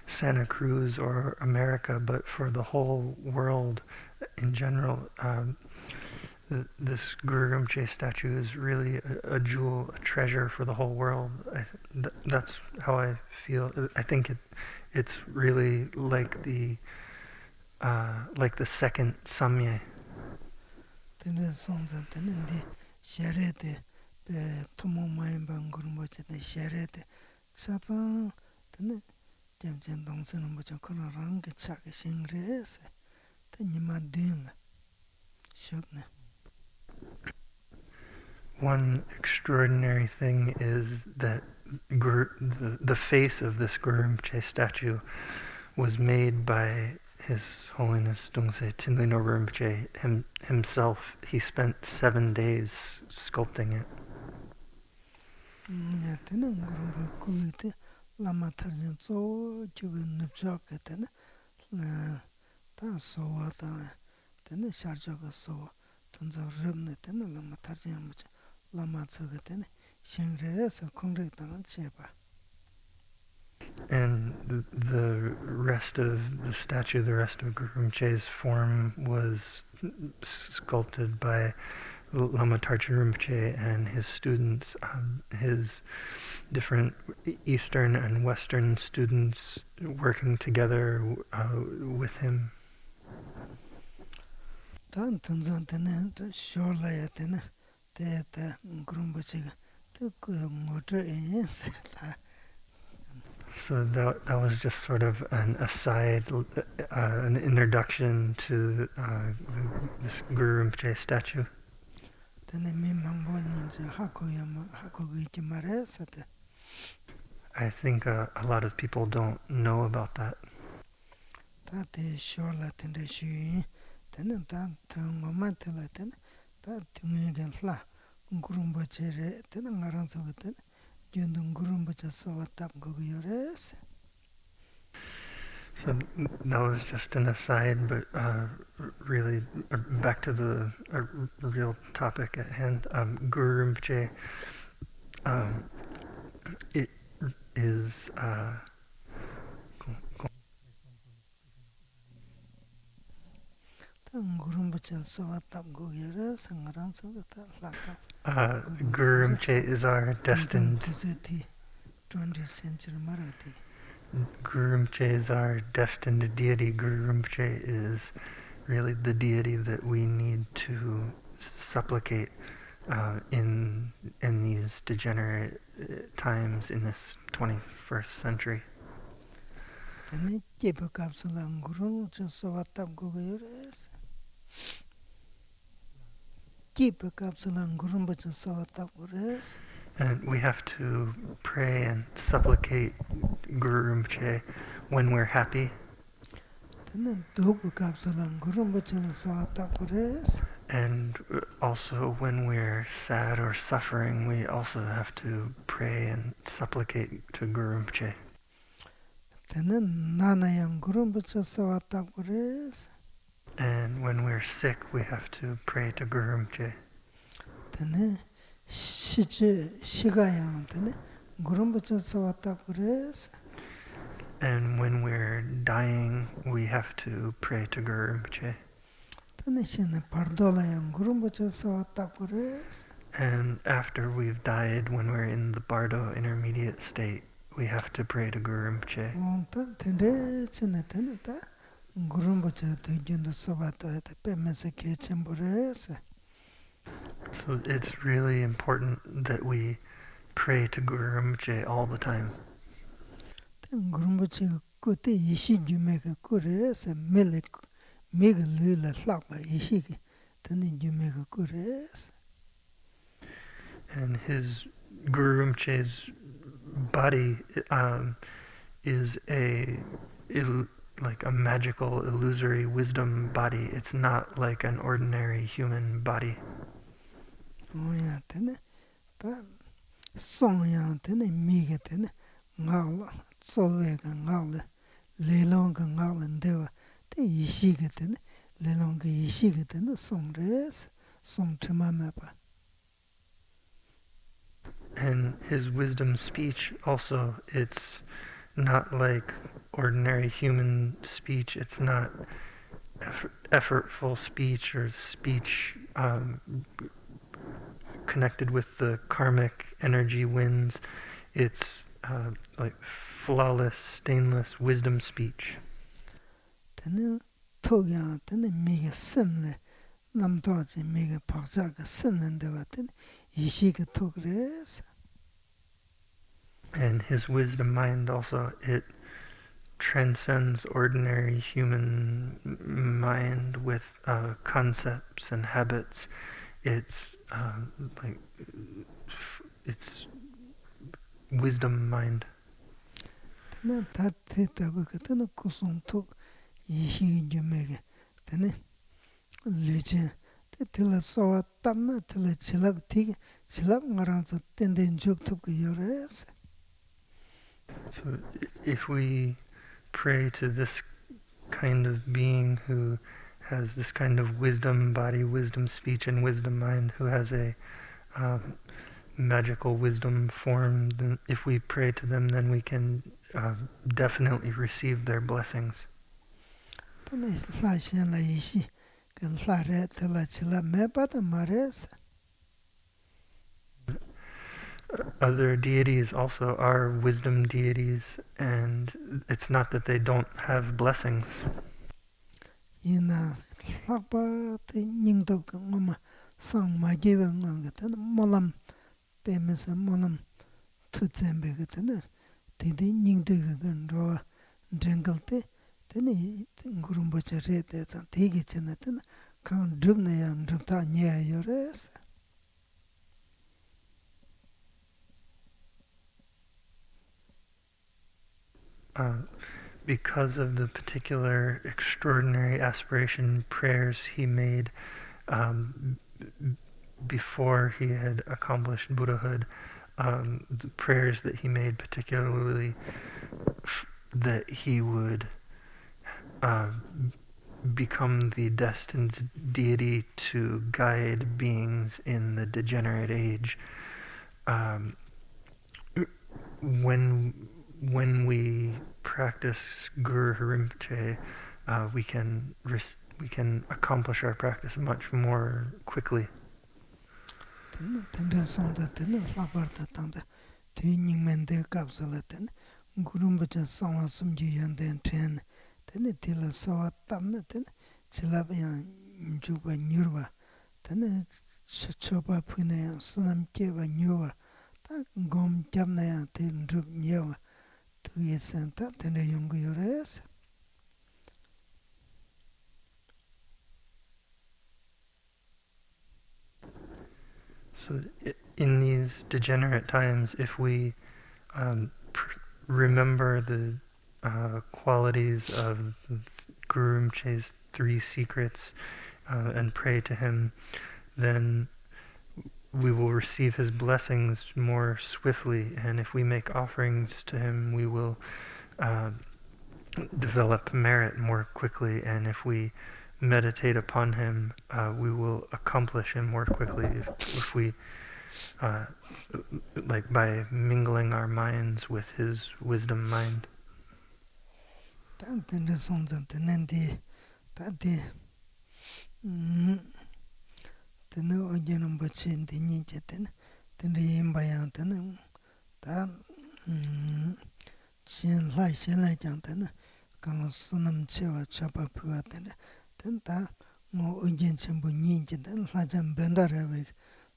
[SPEAKER 1] Santa Cruz or America, but for the whole world in general. This Guru Rinpoche statue is really a jewel, a treasure for the whole world. That's how I feel. I think it's really like the second Samye. One extraordinary thing is that the face of this Guru Rinpoche statue was made by His Holiness Dongse Tinlin Orba Rinpoche himself. He spent 7 days sculpting it. And the rest of the statue, the rest of Guru Rinpoche's form was sculpted by Lama Rinpoche and his students, his different Eastern and Western students working together with him.
[SPEAKER 2] Tan tunzan tene to shola ya tene te ta grumbachiga to motor is
[SPEAKER 1] So that was just sort of an aside, an introduction to this Guru Rinpoche statue.
[SPEAKER 2] tene mi mambo ninja hakogi kimare sate
[SPEAKER 1] I think a lot of people don't know about that.
[SPEAKER 2] ta te shola tende shui tene ta tungo matela tene ta tungi gensla grumbachere tene ngaran so tene jundung grumbacha so tap go yores.
[SPEAKER 1] So that was just an aside, but really back to the real topic at hand. Guru Rinpoche, it is Guru Rinpoche is our destined.
[SPEAKER 2] 20th century Marathi.
[SPEAKER 1] Guru Rinpoche is our destined deity. Guru Rinpoche is really the deity that we need to supplicate in these degenerate times in this 21st century. And we have to pray and supplicate Guru Rinpoche when we're happy. And also when we're sad or suffering, we also have to pray and supplicate to Guru Rinpoche. And when we're sick, we have to pray to Guru Rinpoche. And when we're dying, we have to pray to Guru Rinpoche. And after we've died, when we're in the Bardo intermediate state, we have to pray to Guru Rinpoche. So it's really important that we pray to Guru Rinpoche all the time. And his Guru Rinpoche's body is like a magical, illusory wisdom body. It's not like an ordinary human body. And his wisdom speech also, it's not like ordinary human speech. It's not effortful speech or speech connected with the karmic energy winds. It's like flawless, stainless wisdom speech. And his wisdom mind also, it transcends ordinary human mind with concepts and habits. It's it's wisdom mind. So if we pray to this kind of being who has this kind of wisdom body, wisdom speech, and wisdom mind, who has a magical wisdom form, then if we pray to them, then we can definitely receive their blessings. other deities also are wisdom deities, and it's not that they don't have blessings.
[SPEAKER 2] Ina lakpa te nyingdo ka ngoma sang ma gewe nga tena molam pe mesa molam tu tsembe ka tena te nyingdo ka kan rowa drengal te tena Guru Rinpoche re te zang te ki chena tena kang drup na ya drup ta nye yo res.
[SPEAKER 1] Because of the particular extraordinary aspiration prayers he made before he had accomplished Buddhahood, the prayers that he made particularly that he would become the destined deity to guide beings in the degenerate age. When we practice Guru Rinpoche, we can accomplish our practice much more quickly.
[SPEAKER 2] Tenda sonda tena lakpa ta tanda te nyingmen de kapsala tena Guru Rinpoche sangwa sumji yanden tren tena tila sawa tamna tena chilab yang njukwa nyurwa tena chopa puna yang sunam kyewa nyurwa ta gom gyabna yang te ndrup nyewa tu yesen ta tena yungu yores.
[SPEAKER 1] So in these degenerate times, if we remember the qualities of Guru Rinpoche's 3 secrets and pray to him, then we will receive his blessings more swiftly, and if we make offerings to him, we will develop merit more quickly, and if we meditate upon him, we will accomplish him more quickly if we like by mingling our minds with his wisdom mind.
[SPEAKER 2] Lama Sonam Tsering Rinpoche ngo ujin chenpo nyin chen ten la chan benda rewe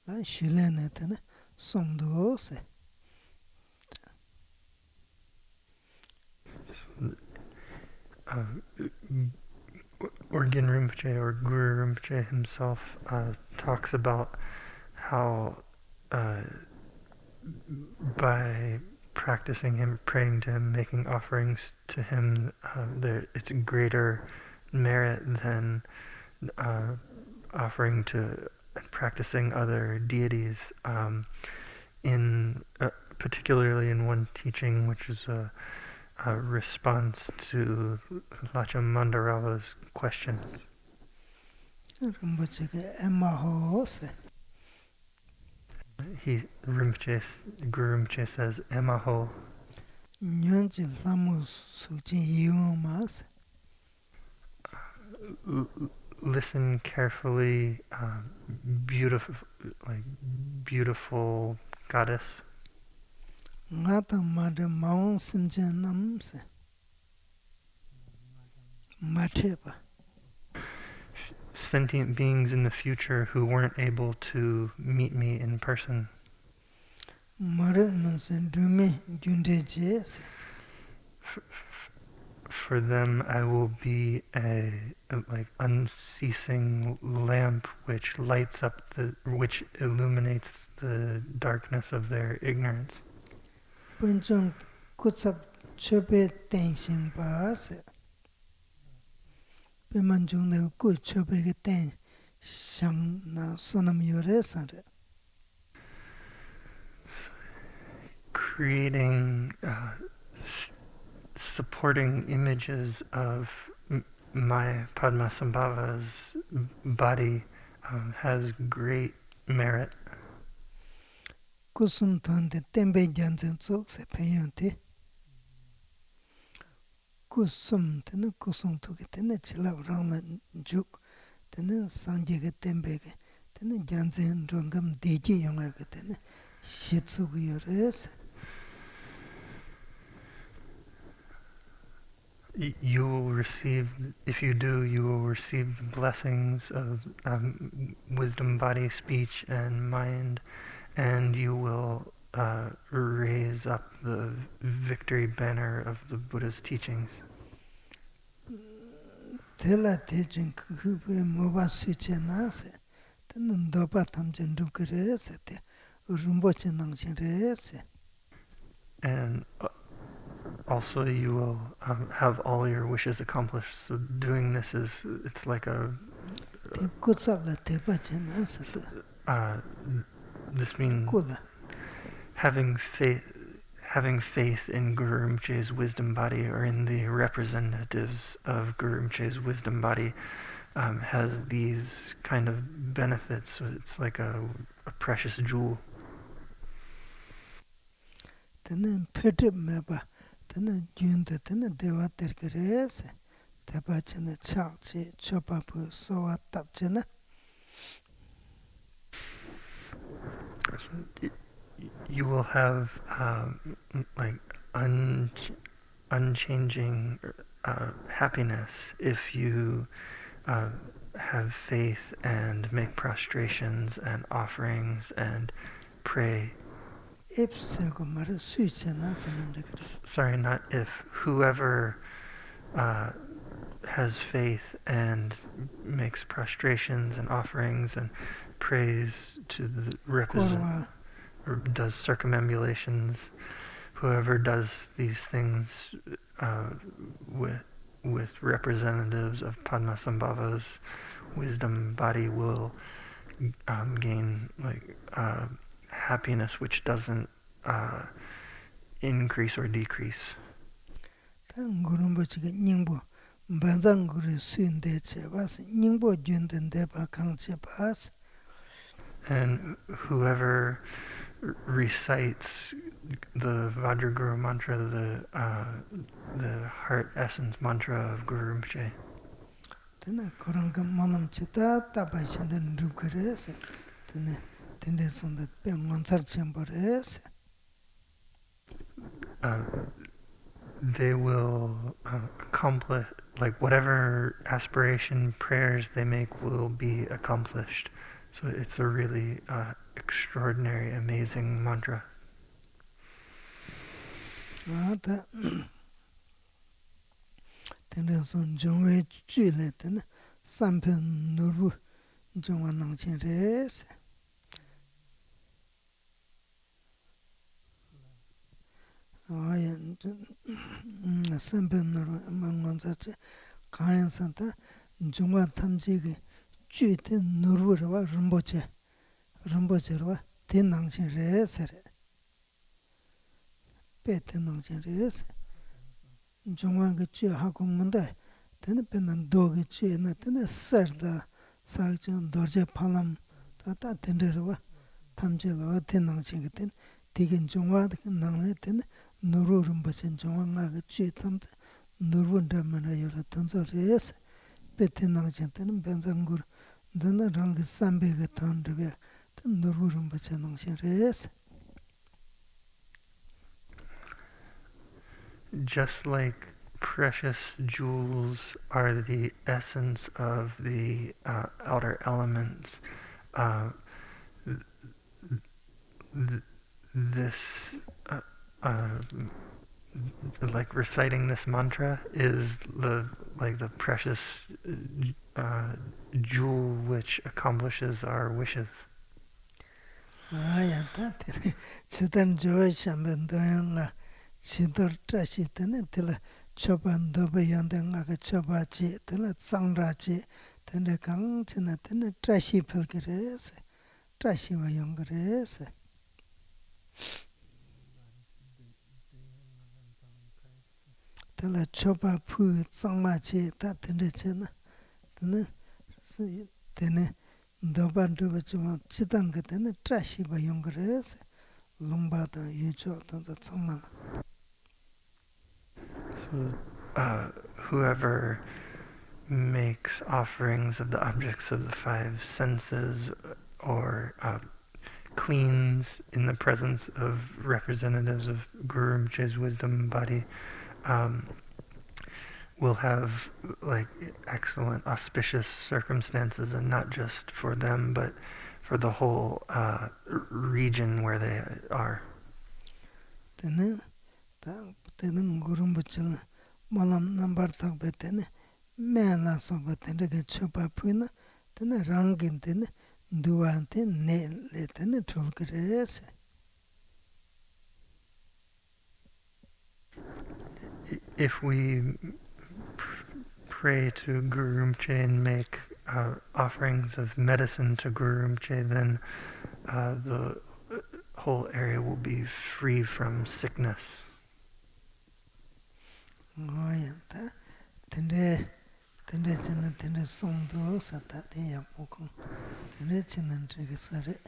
[SPEAKER 2] la shile ne ten songdo se.
[SPEAKER 1] Orgyen Rinpoche, or Guru Rinpoche himself, talks about how by practicing him, praying to him, making offerings to him, it's a greater merit than offering to practicing other deities. Particularly in one teaching, which is a response to Lacha Mandarava's question.
[SPEAKER 2] Rinpoche ke emma ho se.
[SPEAKER 1] Guru Rinpoche says, Emma ho.
[SPEAKER 2] Nyon chi lamu su chi yiyo ma se.
[SPEAKER 1] Listen carefully, beautiful goddess.
[SPEAKER 2] Nga ta ma de maung sim chen nam se. Ma te pa.
[SPEAKER 1] Sentient beings in the future who weren't able to meet me in person. For them, I will be a unceasing lamp which lights up which illuminates the darkness of their ignorance.
[SPEAKER 2] Punchung kutsap chope tenshin pa se. Pimanjung de ku chope ke ten shang na sonam yore sare.
[SPEAKER 1] Creating supporting images of my Padmasambhava's body has great merit.
[SPEAKER 2] Kusum tante tembe jansen tsok se peyante. Kusum tene kusum tuke tene chilab rangla juk tene sanje ke tembe ke tene jansen rongam deji yonga ke tene shitsugu yores.
[SPEAKER 1] You will receive, if you do, you will receive the blessings of wisdom, body, speech, and mind, and you will raise up the victory banner of the Buddha's teachings.
[SPEAKER 2] Tela tejin kukuwe moba suche nase, tena ndoba tamchen dukere se te, Rinpoche nangshin re se.
[SPEAKER 1] And also you will have all your wishes accomplished. So doing this it's like a...
[SPEAKER 2] Te kutsab la tepa che nase te.
[SPEAKER 1] This means
[SPEAKER 2] Kula.
[SPEAKER 1] having faith in Guru Rinpoche's wisdom body, or in the representatives of Guru Rinpoche's wisdom body, has these kind of benefits. So it's like a precious jewel.
[SPEAKER 2] Tena petib meba, tena gyunde, tena dewa terkere se. Tepa chene chak che, chopa pu sowa tap chene.
[SPEAKER 1] You will have like unchanging happiness if you have faith and make prostrations and offerings and pray. Sorry, not if. Whoever has faith and makes prostrations and offerings and prays to the representative, or does circumambulations, whoever does these things with representatives of Padmasambhava's wisdom body will gain happiness which doesn't increase or decrease. And whoever recites the Vajraguru mantra, the heart essence mantra of Guru Rinpoche, they will accomplish, like whatever aspiration prayers they make will be accomplished. So it's a really extraordinary, amazing mantra.
[SPEAKER 2] Rinpoche ten nangshin re sere. Pe ten nangshin re sere. Jungwan ge chue hakung manda, tena penan do ge chue na tena sarda sak chung dorje palam ta tenre rwa tamche lawa ten nangshin ge ten digin jungwa nangle tena nuru Rinpoche jungwa nga ge chue tamte nuru ndamana yora tanzo re sere. Pe ten nangshin tena benzangur dana rangi sambe ge tandribya.
[SPEAKER 1] Just like precious jewels are the essence of the outer elements, this like reciting this mantra is the precious jewel which accomplishes our wishes.
[SPEAKER 2] Chidan joy shamben doyang chidor trashi tene tila choban dobe yondeng aga chobachi tila tsangrachi tene kang china tene trashi pilgirese trashi wa yongirese. Tila choba pu tsangmachi ta tene china tene doban doba chima chidanga tene trashi wa yongirese lomba da yucho da tsangma.
[SPEAKER 1] So whoever makes offerings of the objects of the five senses, or cleans in the presence of representatives of Guru Rinpoche's wisdom body will have like excellent auspicious circumstances, and not just for them but for the whole region where they are.
[SPEAKER 2] Tene tene Guru Rinpoche malam number takbe tene mena soba tene ke chopa puina tene rangin tene duante ne le tene trolkres.
[SPEAKER 1] If we pray to Guru Rinpoche and make offerings of medicine to Guru Rinpoche, then the whole area will be free from sickness.
[SPEAKER 2] Ngoyanta tende chene tende songdo sata te yapoko tende chene trigesare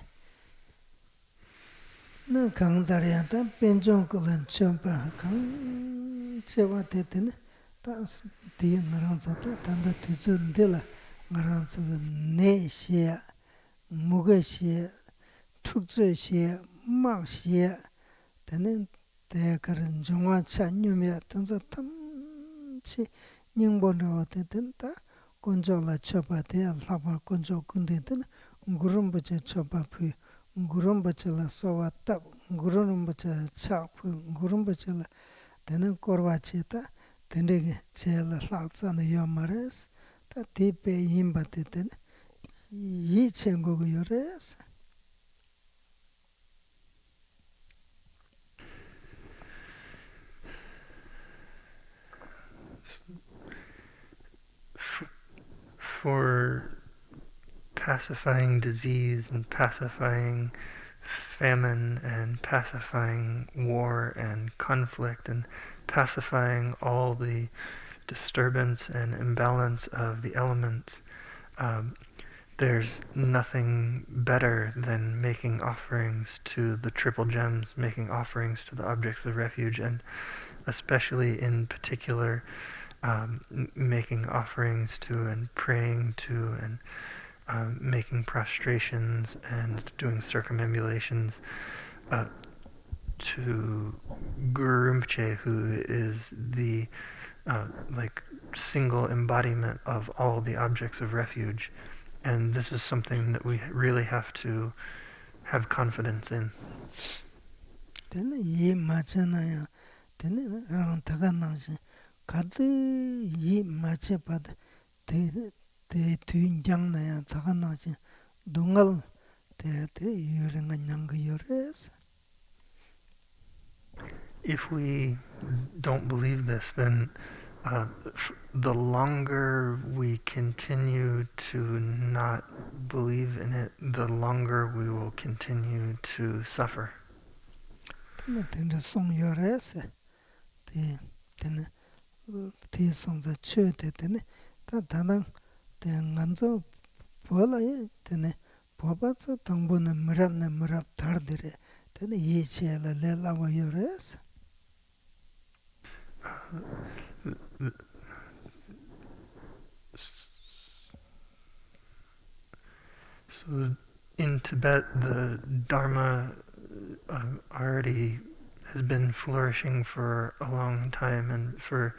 [SPEAKER 2] na kang dariyanta penjong kulan chompa kang chewa te tene ta ti ngarang sota tanda tizu ndela ngarang soga ne xie muge xie tukze xie mak xie tene te karan jongwa cha nyumya tanza tam chi nyingbo rawa te tene ta konjo la chopa te lapa konjo kunde tene Guru Rinpoche chopa pu Guru Rinpoche la sowa tab Guru Rinpoche chak pu Guru Rinpoche la tene korwa che ta tene che la laksa na yomares ta te pe yimba te tene yi chengo go yores.
[SPEAKER 1] For pacifying disease and pacifying famine and pacifying war and conflict and pacifying all the disturbance and imbalance of the elements, there's nothing better than making offerings to the triple gems, making offerings to the objects of refuge, and especially in particular making offerings to and praying to and making prostrations and doing circumambulations to Guru Rinpoche, who is the like single embodiment of all the objects of refuge. And this is something that we really have to have confidence in.
[SPEAKER 2] Tene yi macha na ya tene rang taga nangshi kadu yi macha pad te tuyin jang na ya taga nangshi dungal te yuri nga nyanga yores.
[SPEAKER 1] If we don't believe this, then the longer we continue to not believe in it, the longer we will continue to suffer.
[SPEAKER 2] Tene song yores te song za chö te tene ta tanang te nganzo pola ye tene popa tso tangbo na mirab tar dire tene ye che la le lawa yores.
[SPEAKER 1] So in Tibet, the Dharma already has been flourishing for a long time, and for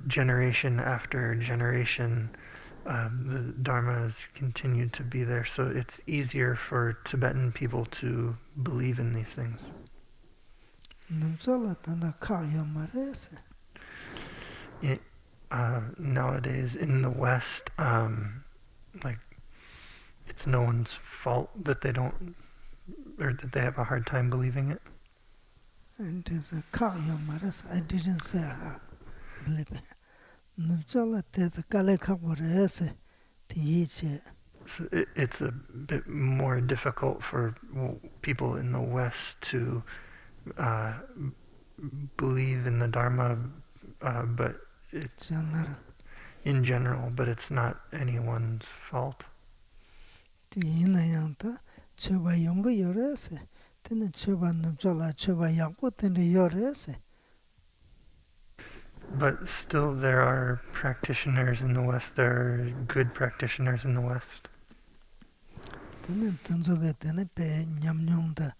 [SPEAKER 1] generation after generation, the Dharma has continued to be there. So it's easier for Tibetan people to believe in these things. Nowadays in the West, like it's no one's fault that they don't, or that they have a hard time believing it.
[SPEAKER 2] And there's a car yomaras. I didn't say I believe it. Nubzola there's a kale kaborese tiiche.
[SPEAKER 1] So it's a bit more difficult for people in the West to believe in the Dharma, but it's in general, but it's not anyone's fault.
[SPEAKER 2] Choba yonga yorese, tene choba nubzola choba yakbo tene yorese.
[SPEAKER 1] But still there are practitioners in the West, there are good practitioners in the West.
[SPEAKER 2] Tene tunzuge tene pe nyamnyongda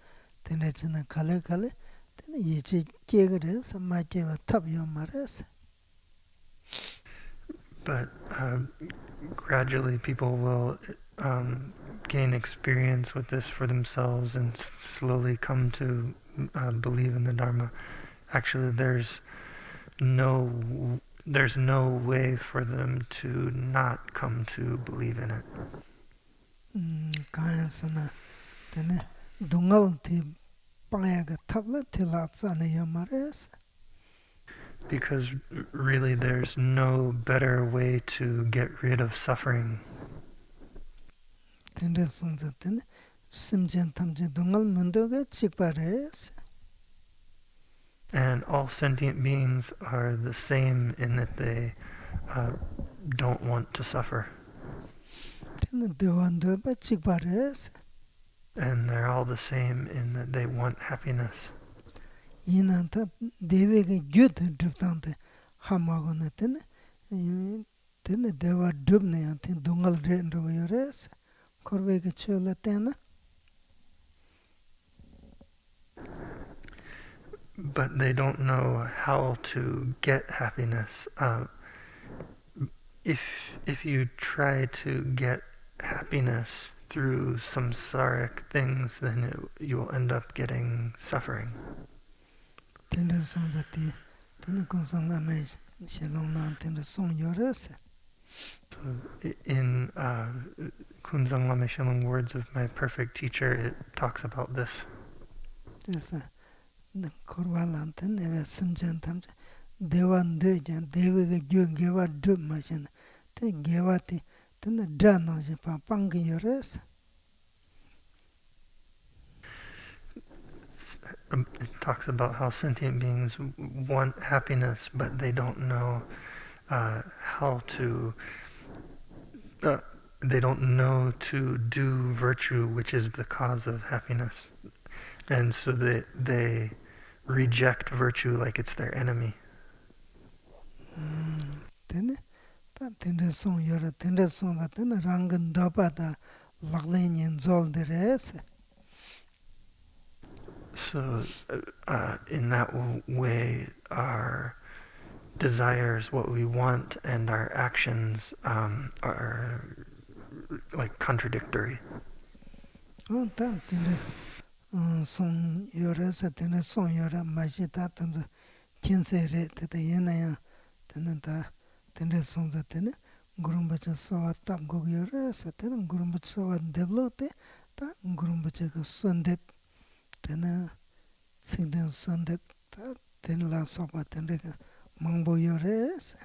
[SPEAKER 2] tene china kale kale tene yeche kegres machewa tab yomares.
[SPEAKER 1] But gradually people will gain experience with this for themselves and slowly come to believe in the Dharma. Actually, there's no way for them to not come to believe in it.
[SPEAKER 2] Kaya sana tene dungal ti pangayaga tabla ti latsana yomares.
[SPEAKER 1] Because really there's no better way to get rid of suffering.
[SPEAKER 2] Tende sungza tene simchen tamche dungal mundoga chikpares.
[SPEAKER 1] And all sentient beings are the same in that they don't want to suffer.
[SPEAKER 2] Tene dewandoba chikpares.
[SPEAKER 1] And they're all the same in that they want happiness.
[SPEAKER 2] Inanta devege gyut druptante hamagona tene dewa dubne ante dungal rendo yores korvege chola tena.
[SPEAKER 1] But they don't know how to get happiness. If you try to get happiness through samsaric things, then you will end up getting suffering.
[SPEAKER 2] Tende sonzati tene konsang lame shelong nan tende song yores.
[SPEAKER 1] In Kunzang Lama Shalom Words of My Perfect Teacher, it talks about this.
[SPEAKER 2] Esa korwalan tene eve simchen tamche dewan dejan devege gyut gewa dub machina tene gewati tene drano je pa pang yores.
[SPEAKER 1] It talks about how sentient beings want happiness, but they don't know how to. They don't know to do virtue, which is the cause of happiness, and so they reject virtue like it's their enemy.
[SPEAKER 2] Tene ta tende song yore tende song da tene rangan dopa da laglen yen zol de res.
[SPEAKER 1] So, in that way, our desires, what we want, and our actions are like contradictory.
[SPEAKER 2] Oh, ta tende song yore sa tende song yore mashi ta tende kinse re tete yena ya tene ta tende song da tene gurumbacha sawa tab gog yore sa tene gurumbacha sawa deblo te ta gurumbacha ka sondep tene singden sondep ta tene la sopa tende ka mangbo yore sa.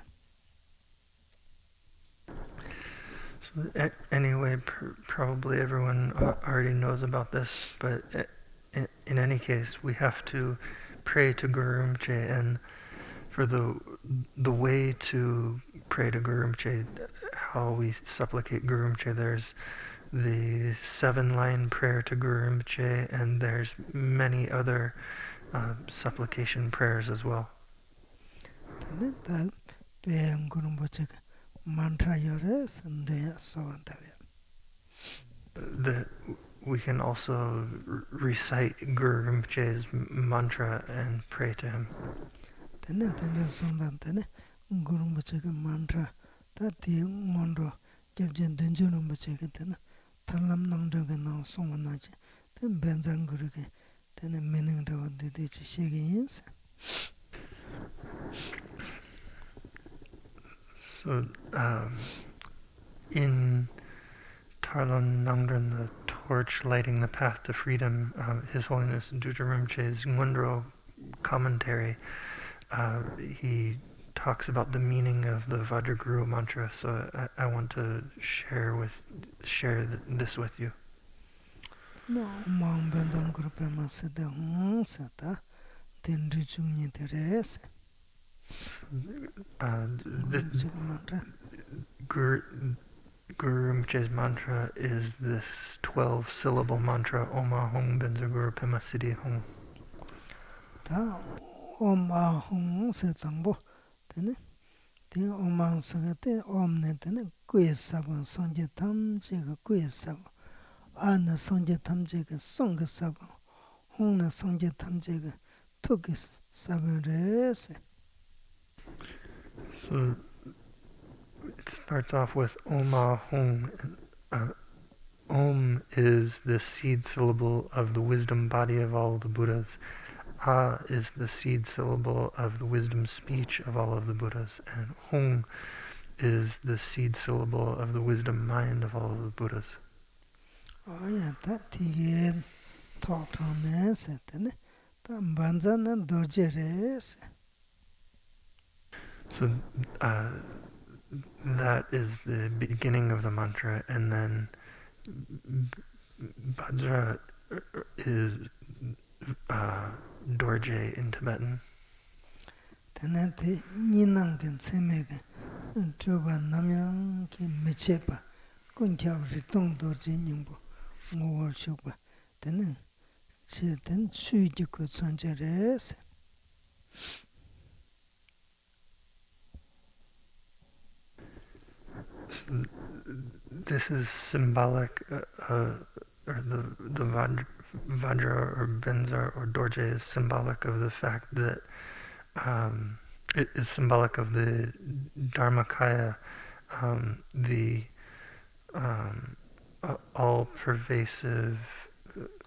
[SPEAKER 1] So, anyway, probably everyone already knows about this, but in any case, we have to pray to Guru Rinpoche, and for the way to pray to Guru Rinpoche, how we supplicate Guru Rinpoche, there's the 7-line prayer to Guru Rinpoche, and there's many other supplication prayers as well.
[SPEAKER 2] Tene ta pe gurumbacha ka mantra yore sa ndeya sowa tabe.
[SPEAKER 1] We can also recite Guru Rinpoche's mantra and pray to him.
[SPEAKER 2] Tene sondan tene gurumbacha ka mantra ta ti ngondo jebjen denjo rumbacha ka tene tarlam nangdo ka nang songa na che tene benzang guru ka tene mening rawa dede che shege yinsa.
[SPEAKER 1] So, in Tarlon Nangdran, the torch lighting the path to freedom, His Holiness Dudra Rinpoche's Ngundro commentary, he talks about the meaning of the Vajraguru mantra. So I want to share this with you.
[SPEAKER 2] No, mang benzang guru pe ma se de sa ta dendri chungni teres.
[SPEAKER 1] Guru Rinpoche's mantra is this 12-syllable mantra, Om Ahong Benzo Guru Pema Siddhi Hong.
[SPEAKER 2] Ta Om Ahong se tangbo tene te Om Ahong se te Om ne tene kuye sabo sanje tam che ga kuye sabo 아나 성제 탐제가 송가 사바 홍나 성제 탐제가 토기 사바레스
[SPEAKER 1] So it starts off with Oma Hong. Om is the seed syllable of the wisdom body of all the Buddhas. A is the seed syllable of the wisdom speech of all of the Buddhas. And Hong is the seed syllable of the wisdom mind of all of the Buddhas.
[SPEAKER 2] 아야 다티게 토토네스 때네 담반자는 도제레스
[SPEAKER 1] So that is the beginning of the mantra, and then Vajra is Dorje in Tibetan.
[SPEAKER 2] 때네티 니낭겐 세메게 트로바 남양기 미체바 군캬브리 동도지닝보 모월쇼바 때네 지든 수이지고 선제레스
[SPEAKER 1] This is symbolic, or the Vajra or Benza or Dorje is symbolic of the fact that it is symbolic of the Dharmakaya, the all-pervasive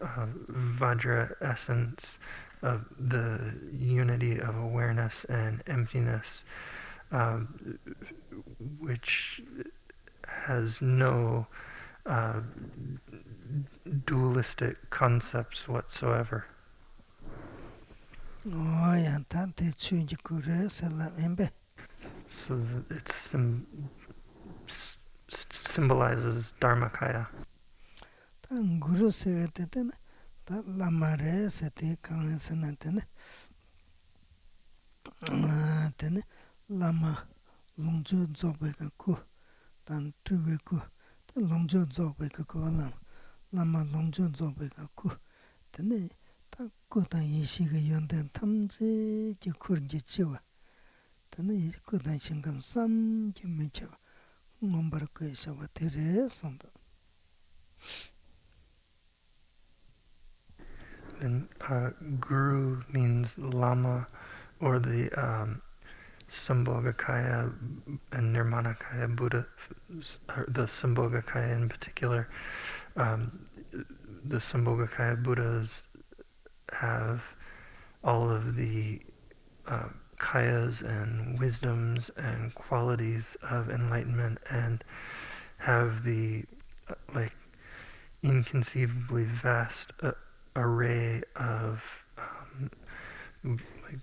[SPEAKER 1] Vajra essence of the unity of awareness and emptiness, which has no dualistic concepts whatsoever.
[SPEAKER 2] 오야 다티 수이지고레스 라엠베
[SPEAKER 1] So it symbolizes Dharmakaya.
[SPEAKER 2] 단 구르스가 때는 다 라마레스 때 강선한테는 때는 라마 롱조 조베고 단 트베고 롱조 조베고 라마 롱조 조베고 때는 딱 고단 이시가 연된 탐지 그런지 치와 때는 이 고단 신감 삼기 미쳐 nombarkoisa vatere sonda.
[SPEAKER 1] And Guru means Lama, or the Sambhogakaya and Nirmanakaya Buddha, the Sambhogakaya in particular. The Sambhogakaya Buddhas have all of the kayas and wisdoms and qualities of enlightenment, and have the inconceivably vast array of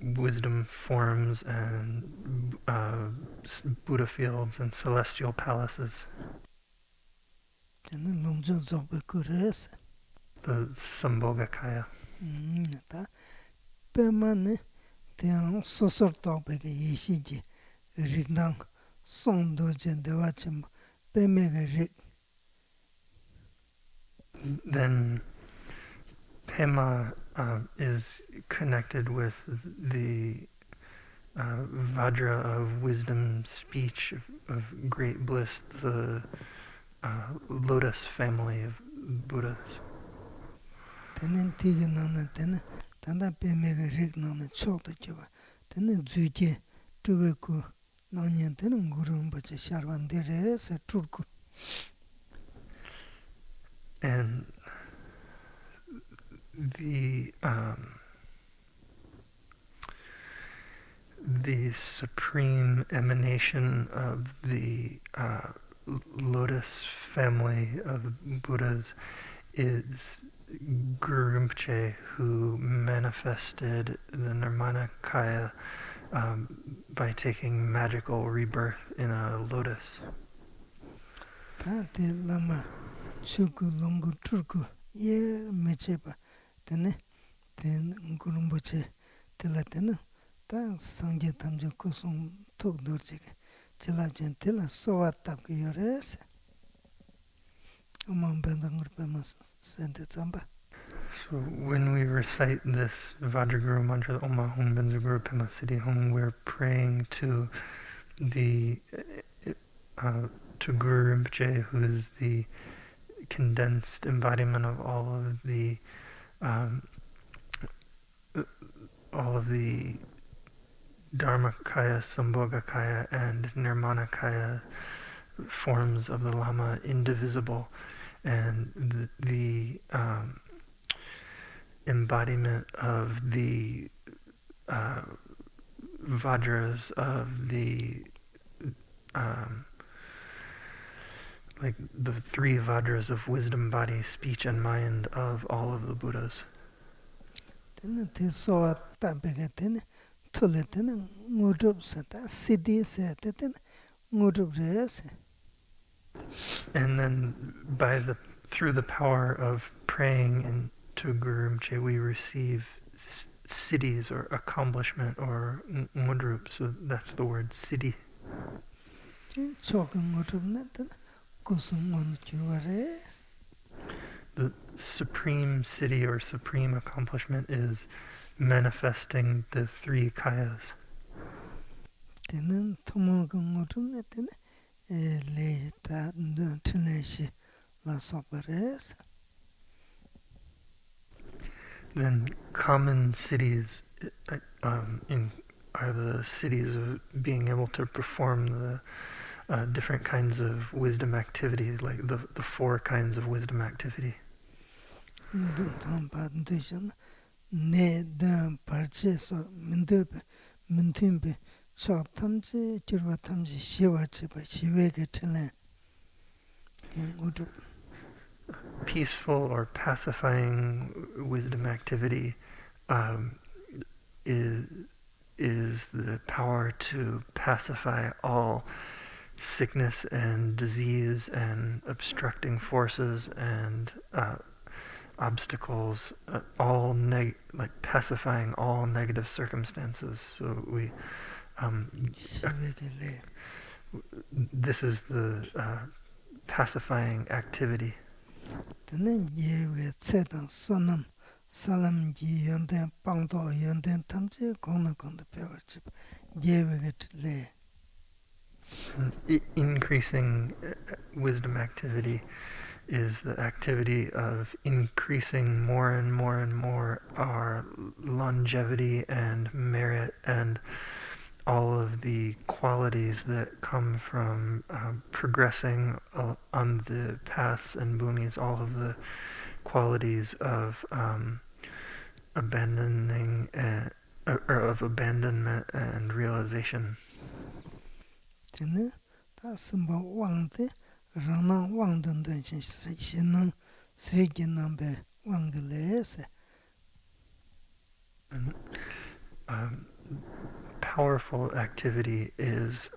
[SPEAKER 1] wisdom forms and Buddha fields and celestial palaces. The Sambhogakaya.
[SPEAKER 2] Tiang sosor topeke yeshiji rinang sondo jendewa chimbo pemega rik.
[SPEAKER 1] Then Pema is connected with the Vajra of wisdom speech of great bliss, the lotus family of Buddhas.
[SPEAKER 2] Tenen tige nana tenen tanda pemega rik nana chokto chiwa. Tenen zuije tuweku nanyan tenen gurumbacha sharvandere se turku.
[SPEAKER 1] And the supreme emanation of the lotus family of Buddhas is Guru Rinpoche, who manifested the Nirmanakaya by taking magical rebirth in a lotus.
[SPEAKER 2] Tate lama chuku longu turku ye mechepa tene ten gurumbacha tela tene ta sangye tamje kusum tok dorjige chilab jen tela sowa tapke yores amam bendangur pemas sente tsamba.
[SPEAKER 1] So when we recite this Vajraguru mantra, Om Ahum Benzaguru Pema Siddhi Hum, we're praying to the to Guru Rinpoche, who is the condensed embodiment of um, all of the Dharmakaya, Sambhogakaya, and Nirmanakaya forms of the Lama indivisible, and the embodiment of the Vajras of the like the three Vajras of wisdom, body, speech, and mind of all of the Buddhas.
[SPEAKER 2] Tene te soa tampega tene tole tene ngudrup sata siddhi se tene ngudrup reyase.
[SPEAKER 1] And then through the power of praying into Guru Rinpoche, we receive siddhis or accomplishment or mudrup. So that's the word siddhi.
[SPEAKER 2] Choka ngudrup na tene kusum ngonu churwa reyase.
[SPEAKER 1] The supreme siddhi or supreme accomplishment is manifesting the three kayas.
[SPEAKER 2] Tene tomoga ngudrup na tene le ta tene shi la sopa reyase.
[SPEAKER 1] Then common cities are the cities of being able to perform the different kinds of wisdom activity, like the four kinds of wisdom activity.
[SPEAKER 2] Ne dam parche so mindope mintimbe chok tamje jirwa tamje shiwa chiba shiwege tene ngudrup.
[SPEAKER 1] Peaceful or pacifying wisdom activity is the power to pacify all sickness and disease and obstructing forces and obstacles, like pacifying all negative circumstances. So we this is the pacifying activity.
[SPEAKER 2] Tene yewe tsedang sonam salam ji yonden pangdo yonden tamje gongna gongda pewa chib yewe get le.
[SPEAKER 1] Increasing wisdom activity is the activity of increasing more and more and more our longevity and merit and all of the qualities that come from progressing on the paths and bhumis, all of the qualities of abandoning or of abandonment and realization.
[SPEAKER 2] Tene ta simba wangde rana wangden den shinam sregi nambe wangele se.
[SPEAKER 1] Powerful activity is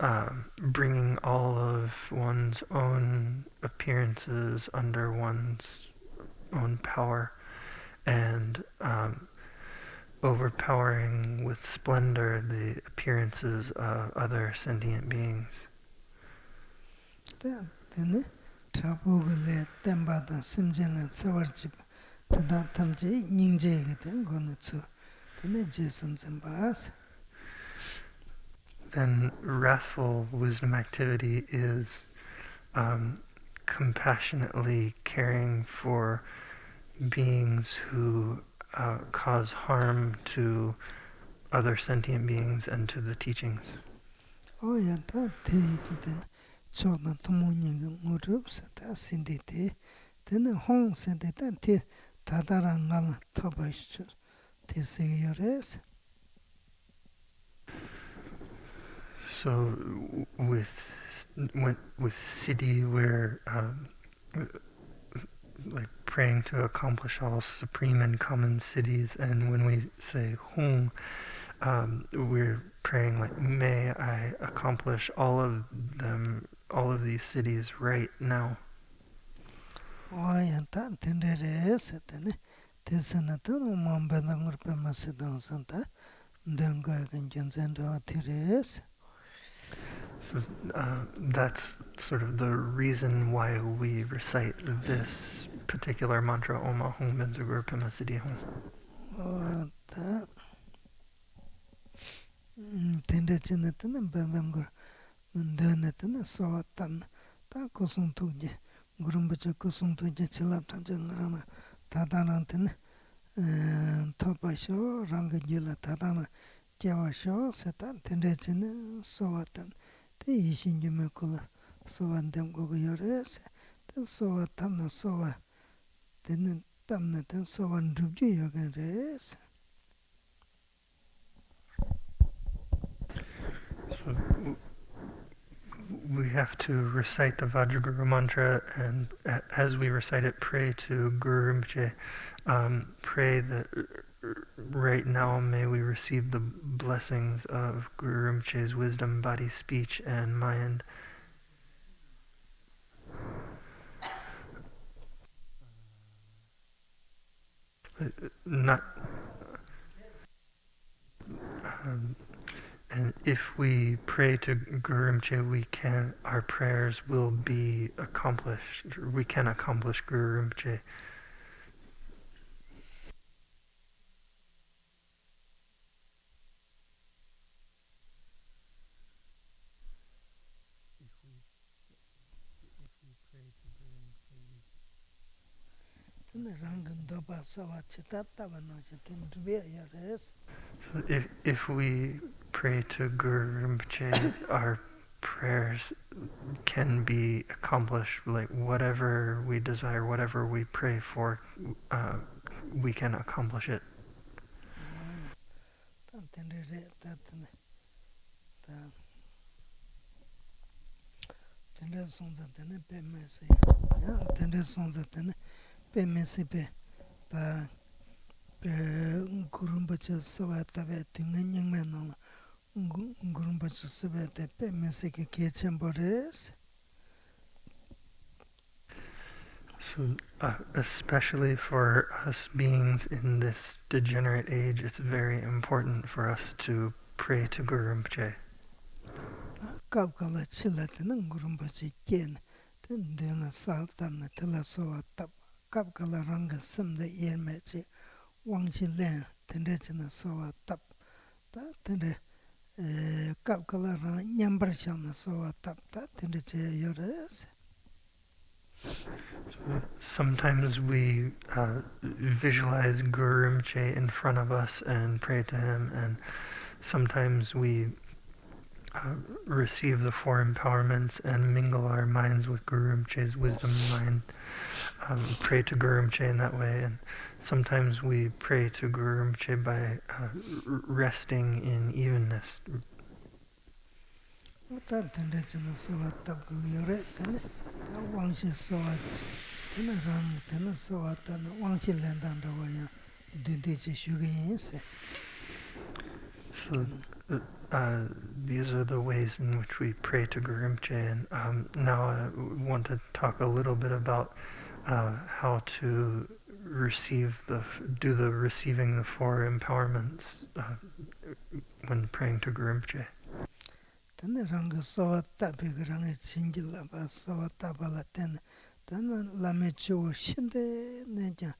[SPEAKER 1] bringing all of one's own appearances under one's own power and overpowering with splendor the appearances of other sentient beings.
[SPEAKER 2] Tene trapugale tembada simjena sawarchib tada tamje ningje geten gonu tsu tene jesun zembas.
[SPEAKER 1] Then wrathful wisdom activity is compassionately caring for beings who cause harm to other sentient beings and to the teachings.
[SPEAKER 2] Oh yeah, that then chokna tomunying ngudrups ta sindite then hong sindite te tadarangal tobash te sigures.
[SPEAKER 1] So with siddhi, we're like praying to accomplish all supreme and common siddhis, and when we say hung, we're praying like, may I accomplish all of them, all of these siddhis right now.
[SPEAKER 2] Oh yeah, that tenderes then tesanatan mambelangur pemasidang santa denga ganjenzendo tires.
[SPEAKER 1] So that's sort of the reason why we recite this particular mantra, Om Ahum Benzugur Pema Siddhi Hum.
[SPEAKER 2] Oh, that. Tendecinatin and Belangur, and then at an assault, ta kusum tuji, Gurumbacha kusung tunja chilap tamja ngarana tadana tene topa sho ranga jila tadana jawa sho setan tenre chene sowa tam te ishin jume kula sowa ndem gogo yore se ten sowa tamna sowa tene tamna ten sowa ndrubju yogan re se.
[SPEAKER 1] So we have to recite the Vajraguru mantra, and as we recite it, pray to Guru Rinpoche. Pray that right now may we receive the blessings of Guru Rinpoche's wisdom, body, speech, and mind. Not, and if we pray to Guru Rinpoche, our prayers will be accomplished. We can accomplish Guru Rinpoche.
[SPEAKER 2] Tene ranga ndoba sowa chita taba no che ten ndrubya yore se.
[SPEAKER 1] So if we pray to Guru Rinpoche, our prayers can be accomplished. Like whatever we desire, whatever we pray for, we can accomplish it.
[SPEAKER 2] Tenre re ta tene ta tenre sonza tene pe me se ya tenre sonza tene pe me se pe ta pe Gurumbacha sowa tabe tunga nyingme no Gurumbacha sowa te pe me se ke kechenpo re se.
[SPEAKER 1] So, especially for us beings in this degenerate age, it's very important for us to pray to Guru Rinpoche.
[SPEAKER 2] Kapkala chila tene Gurumbacha kien ten dena sal tamna tila sowa tab kapkala ranga simda yerme che wangchi len tenre china sowa tab ta tenre kapkala ranga nyambar shana sowa tab ta tenre che yore se.
[SPEAKER 1] Sometimes we visualize Guru Rinpoche in front of us and pray to him, and sometimes we receive the four empowerments and mingle our minds with Guru Rinpoche's wisdom mind, pray to Guru Rinpoche in that way, and sometimes we pray to Guru Rinpoche by resting in evenness.
[SPEAKER 2] Ta tenre china sowa tab gu yore tene ta wangshi sowa tene rang tene sowa tene wangshi lendan rawa ya dindi che shugayin se.
[SPEAKER 1] So these are the ways in which we pray to Guru Rinpoche, and now I want to talk a little bit about how to do the receiving the four empowerments when praying to Guru Rinpoche.
[SPEAKER 2] Tene ranga sowa tabi ga ranga chingila ba sowa tabala tene tene lame chiwa shinde ne jan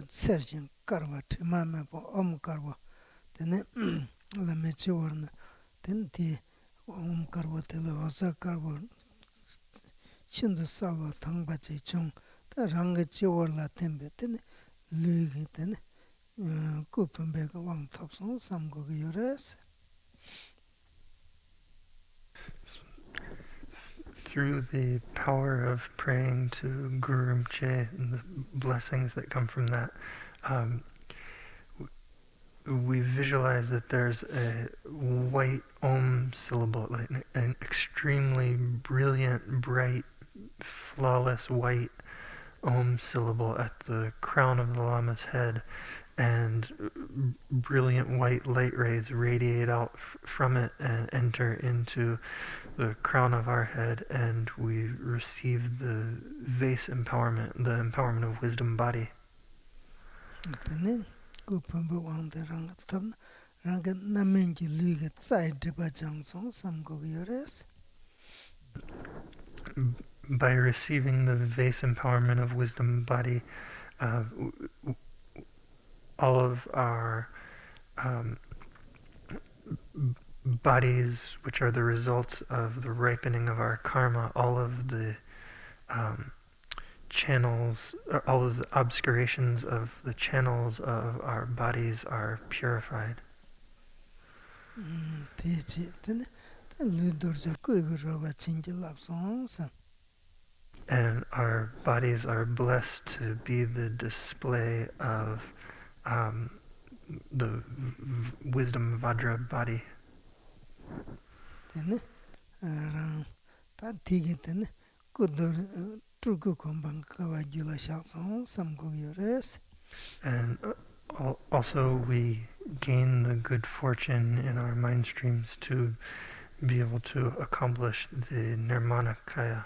[SPEAKER 2] serjin karwa tima me po om karwa tene lame chiwa na tene ti om karwa tele wasa karwa shinda salwa thangba che chung ta ranga chiwa la tembe tene ligi tene kupambe ga wang thapsong samgo ga yores.
[SPEAKER 1] Through the power of praying to Guru Rinpoche and the blessings that come from that, we visualize that there's a white Om syllable, like an extremely brilliant, bright, flawless white Om syllable at the crown of the Lama's head, and brilliant white light rays radiate out from it and enter into the crown of our head, and we receive the vase empowerment, the empowerment of wisdom body. By receiving the vase empowerment of wisdom body, all of our bodies, which are the results of the ripening of our karma, all of the channels, all of the obscurations of the channels of our bodies are purified. And our bodies are blessed to be the display of the wisdom Vajra body. And also we gain the good fortune in our mind streams to be able to accomplish the Nirmanakaya.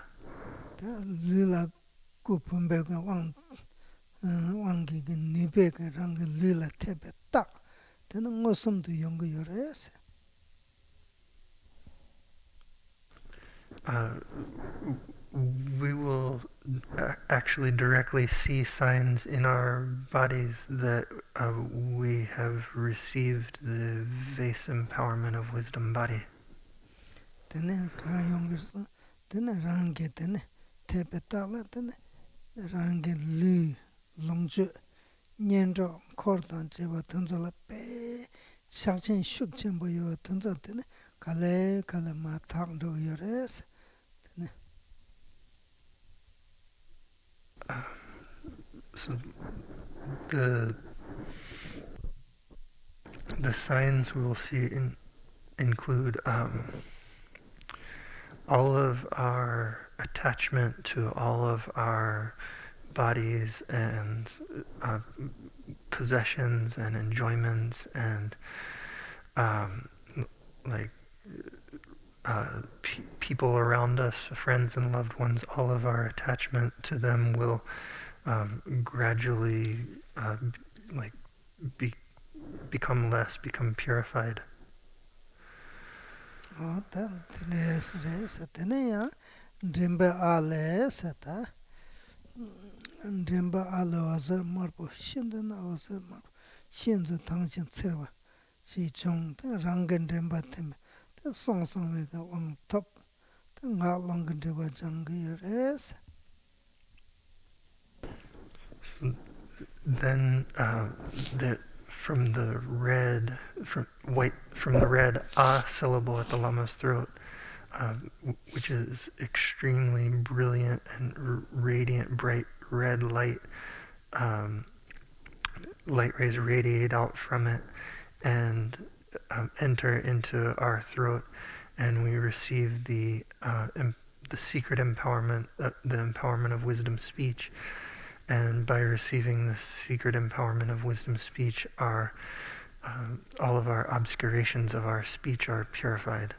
[SPEAKER 1] We will actually directly see signs in our bodies that we have received the vase empowerment of wisdom body. So the signs we will see include all of our attachment to all of our bodies and possessions and enjoyments and people around us, friends and loved ones, all of our attachment to them will gradually become less, become purified. Then from the red syllable at the Lama's throat, which is extremely brilliant and radiant, bright red light, light rays radiate out from it and enter into our throat, and we receive the secret empowerment, the empowerment of wisdom speech. And by receiving the secret empowerment of wisdom speech, all of our obscurations of our speech are purified.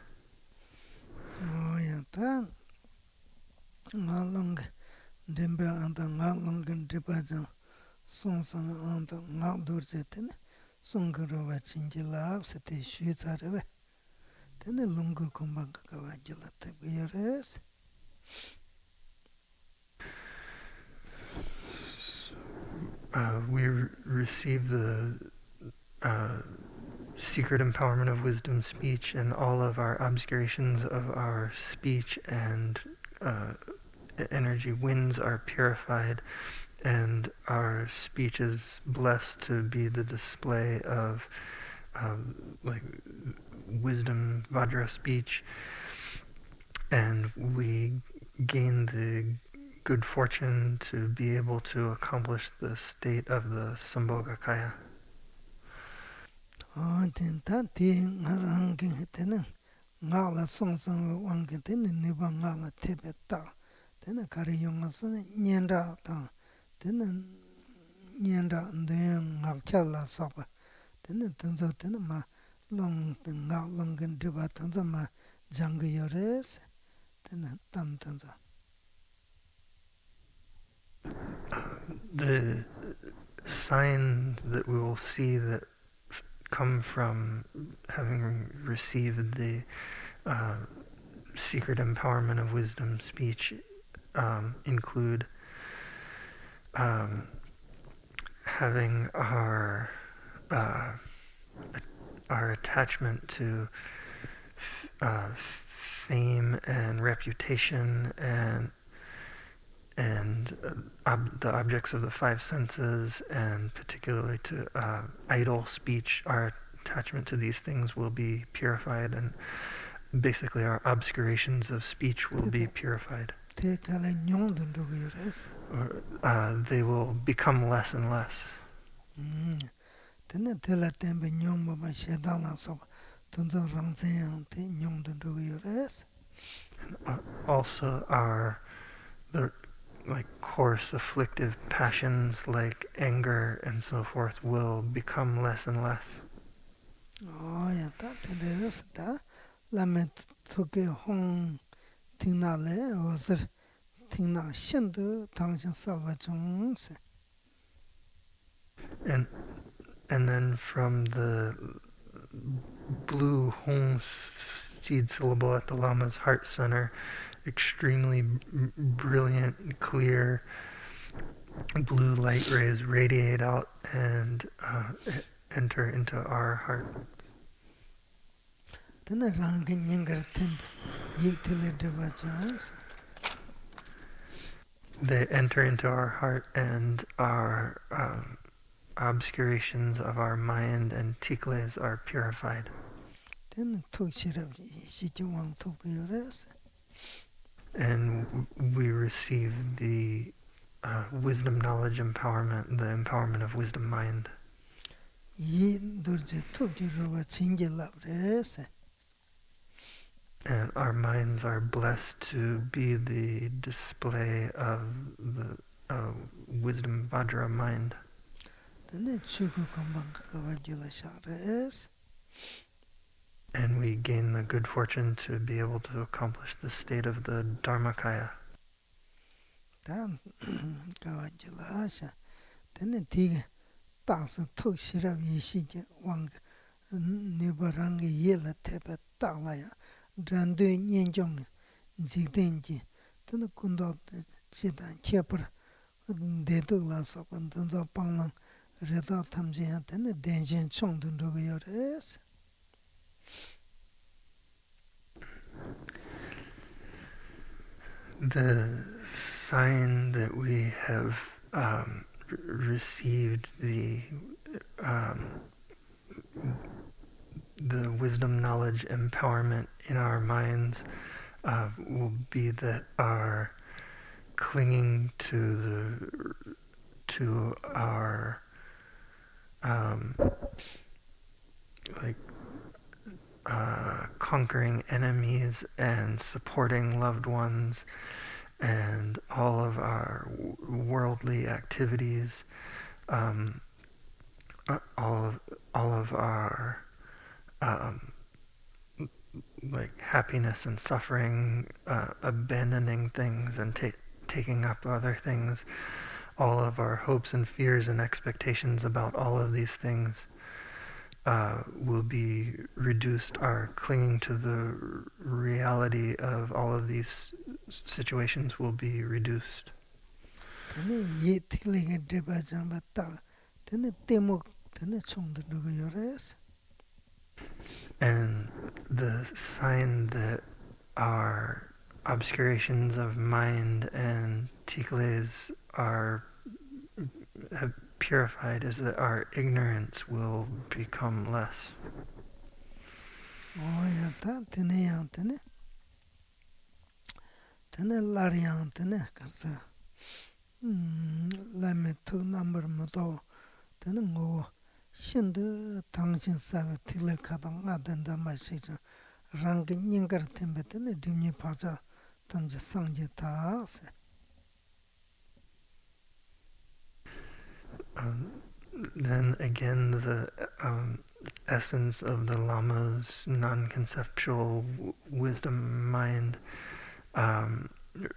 [SPEAKER 1] We receive the secret empowerment of wisdom speech, and all of our obscurations of our speech and energy winds are purified, and our speech is blessed to be the display of wisdom Vajra speech, and we gain the good fortune to be able to accomplish the state of the Sambhogakaya. The signs that we will see that come from having received the secret empowerment of wisdom speech include having our attachment to fame and reputation and and the objects of the five senses, and particularly to idle speech, our attachment to these things will be purified, and basically our obscurations of speech will be purified. Or they will become less and less. Also the coarse afflictive passions like anger and so forth will become less and less. And then from the blue Hong seed syllable at the Lama's heart center, extremely brilliant, clear blue light rays radiate out and enter into our heart. They enter into our heart, and our obscurations of our mind and tikles are purified. And we receive the wisdom, knowledge, empowerment, the empowerment of wisdom mind. And our minds are blessed to be the display of the wisdom Vajra mind. And we gain the good fortune to be able to accomplish the state of the Dharmakaya. The sign that we have received the wisdom, knowledge, empowerment in our minds will be that our clinging to our conquering enemies and supporting loved ones and all of our worldly activities, all of our happiness and suffering, abandoning things and taking up other things, all of our hopes and fears and expectations about all of these things will be reduced. Our clinging to the reality of all of these situations will be reduced. And the sign that our obscurations of mind and tikles have purified is that our ignorance will become less. Then again, the essence of the Lama's non-conceptual wisdom mind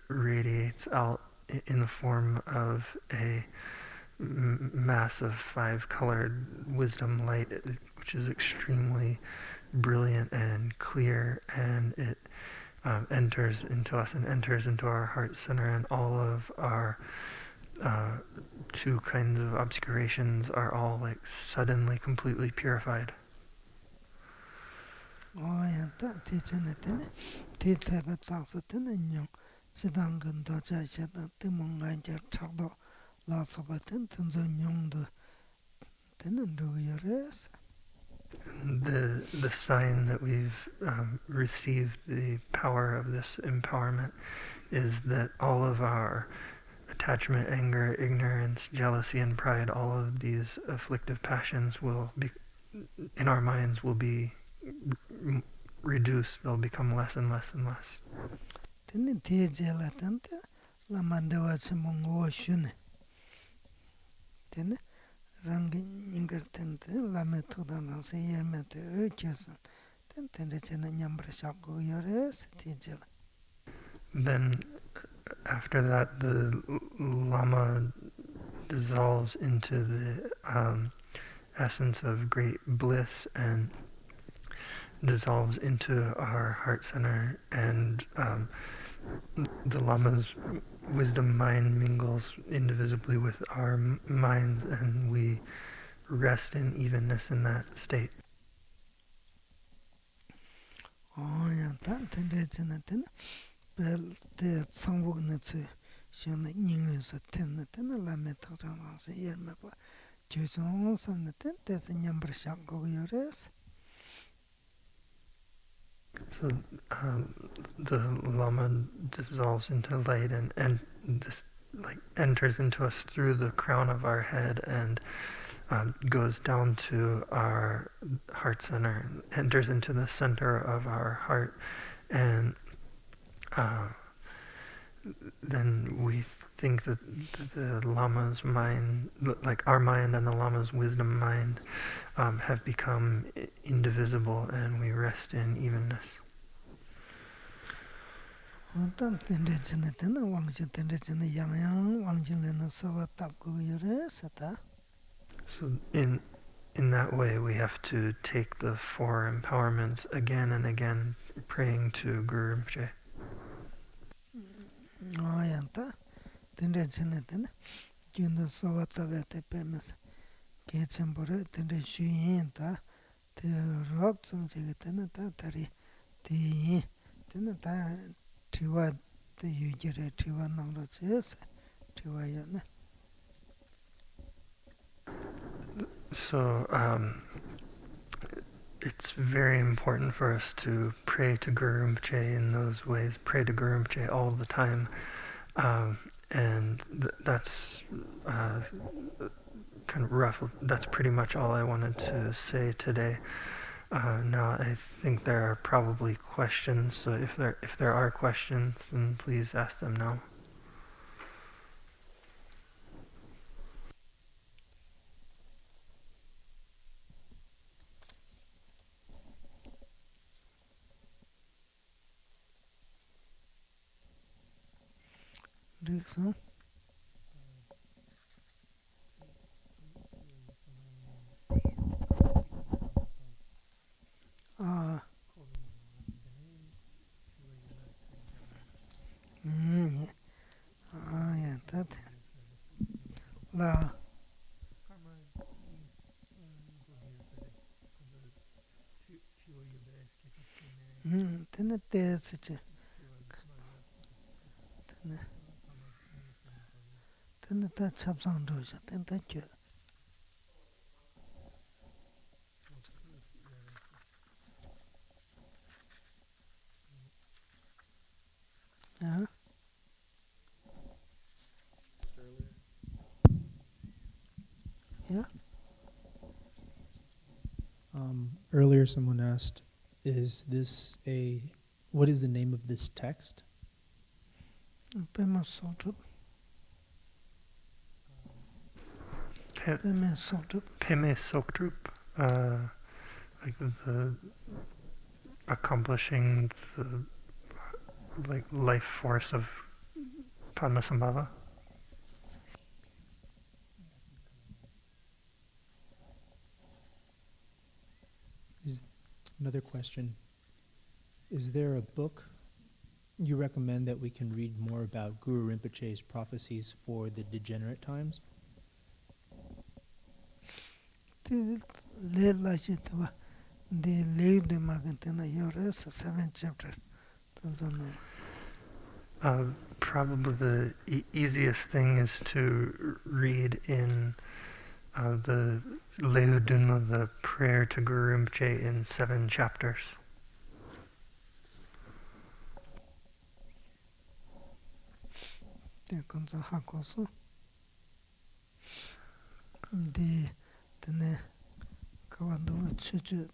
[SPEAKER 1] radiates out in the form of a massive five-colored wisdom light, which is extremely brilliant and clear, and it enters into us and enters into our heart center, and all of our two kinds of obscurations are all suddenly completely purified.
[SPEAKER 2] 지당근 도자시다 때문간자 착도 라서바든 tunzo 되는 루여레스.
[SPEAKER 1] The sign that we've received the power of this empowerment is that all of our attachment, anger, ignorance, jealousy, and pride, all of these afflictive passions will be in our minds will be reduced. They'll become less and less and less.
[SPEAKER 2] 되는 대제라던데 라만데와치 몽고슈네. 되는 랑기 닝거텐데 라메토다나세 예메데 어쩌선 텐텐데체나 냠브르샤고 요레스 대제.
[SPEAKER 1] Then after that, the Lama dissolves into the essence of great bliss and dissolves into our heart center, and the Lama's wisdom mind mingles indivisibly with our minds, and we rest in evenness in that state.
[SPEAKER 2] Oh, yeah, that tendency, well, the songbookness, she news a ten, lametodans, yermapa, Jusons and the tent, there's a number shango yores.
[SPEAKER 1] So the Lama dissolves into light and this enters into us through the crown of our head and goes down to our heart center, enters into the center of our heart, and then we think that the Lama's mind, like our mind and the Lama's wisdom mind, have become indivisible, and we rest in evenness. So in that way, we have to take the four empowerments again and again, praying to Guru Rinpoche. So it's very important for us to pray to Guru Rinpoche in those ways, pray to Guru Rinpoche all the time, and that's kind of rough. That's pretty much all I wanted to say today. Now I think there are probably questions, so if there are questions, then please ask them now.
[SPEAKER 2] Yeah.
[SPEAKER 3] Earlier someone asked, what is the name of this text?
[SPEAKER 1] Peme Soktrup, like the accomplishing the life force of Padmasambhava.
[SPEAKER 3] Another question. Is there a book you recommend that we can read more about Guru Rinpoche's prophecies for the degenerate times?
[SPEAKER 2] The 7th chapter.
[SPEAKER 1] Probably the easiest thing is to read in the Lehudunma, the prayer to Guru Rinpoche, in 7 chapters.
[SPEAKER 2] 데 건자 하고서 데 드네 가만도 추주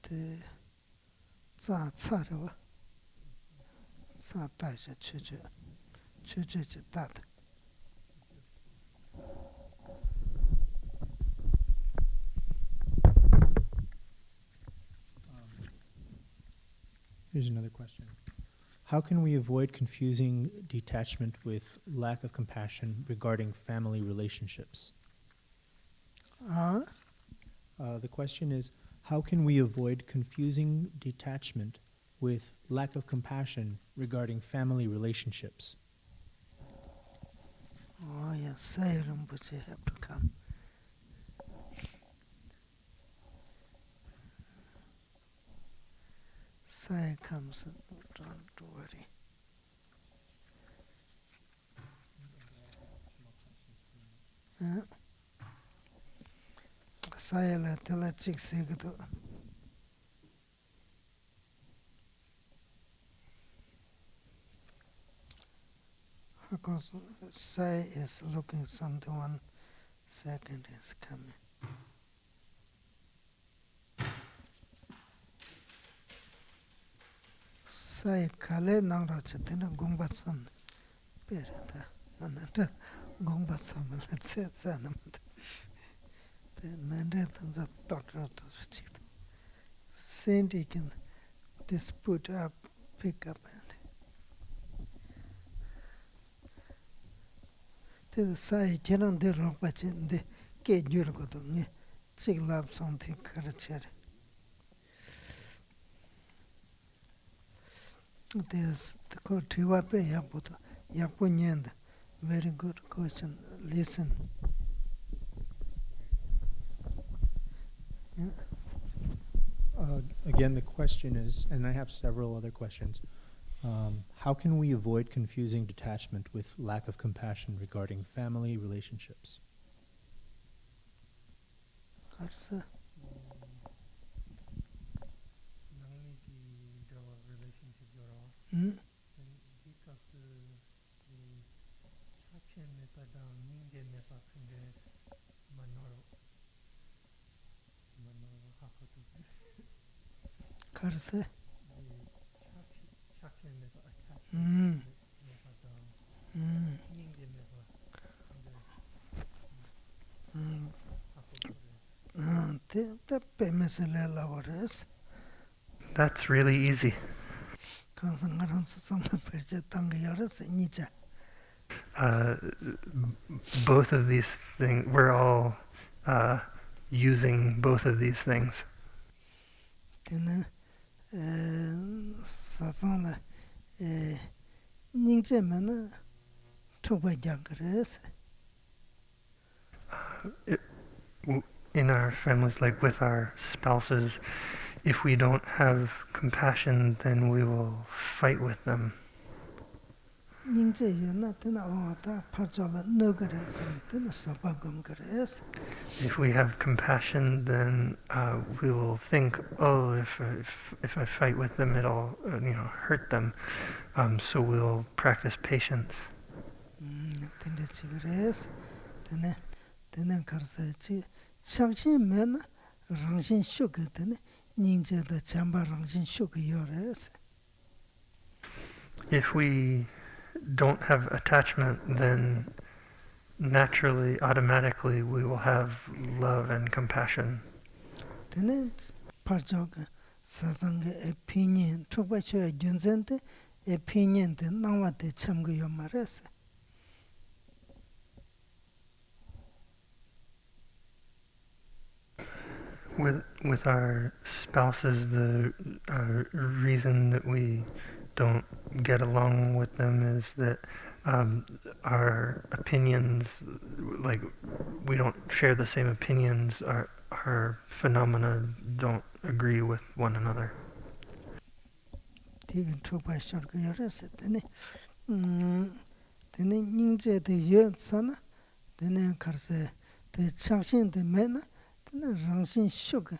[SPEAKER 2] 데 자차려와 사다시 추주지 다다
[SPEAKER 3] Here's another question. How can we avoid confusing detachment with lack of compassion regarding family relationships?
[SPEAKER 2] 아
[SPEAKER 3] The question is, how can we avoid confusing detachment with lack of compassion regarding family relationships?
[SPEAKER 2] Oh, yes, Tsering Rinpoche have to come. Sai comes, don't worry. Sai la tela chik sigdo. Because Sai is looking something, 1 second is coming. Sai kale nangro chetena gongba sam pereta manata gongba sam la tsetsa namata pe mendre tanza doctor to chikta Sandy can this put up pick up and the sai kenan de roba chen de ke jur ko to nge chik lab something karachere there's the code Tiwape Yaputo, Yapunyenda. Very good question. Listen. Yeah.
[SPEAKER 3] Again, the question is, and I have several other questions, how can we avoid confusing detachment with lack of compassion regarding family relationships?
[SPEAKER 2] That's Karse.
[SPEAKER 1] That's really easy. Both of these things, we're all using both of these things. In our families, like with our spouses, if we don't have compassion, then we will fight with them. If we have compassion, then we will think, oh, if I fight with them, it'll hurt them. So we'll practice patience. If we don't have attachment, then naturally, automatically, we will have love and compassion. With our spouses, the reason that we don't get along with them is that our opinions, like we don't share the same opinions, our phenomena don't agree with one another.
[SPEAKER 2] Tigan Trupa Sharka Yoris, then Ninja the Yurt Sana, then Karse, the Changshin the Mena, then Rangshin Sugar,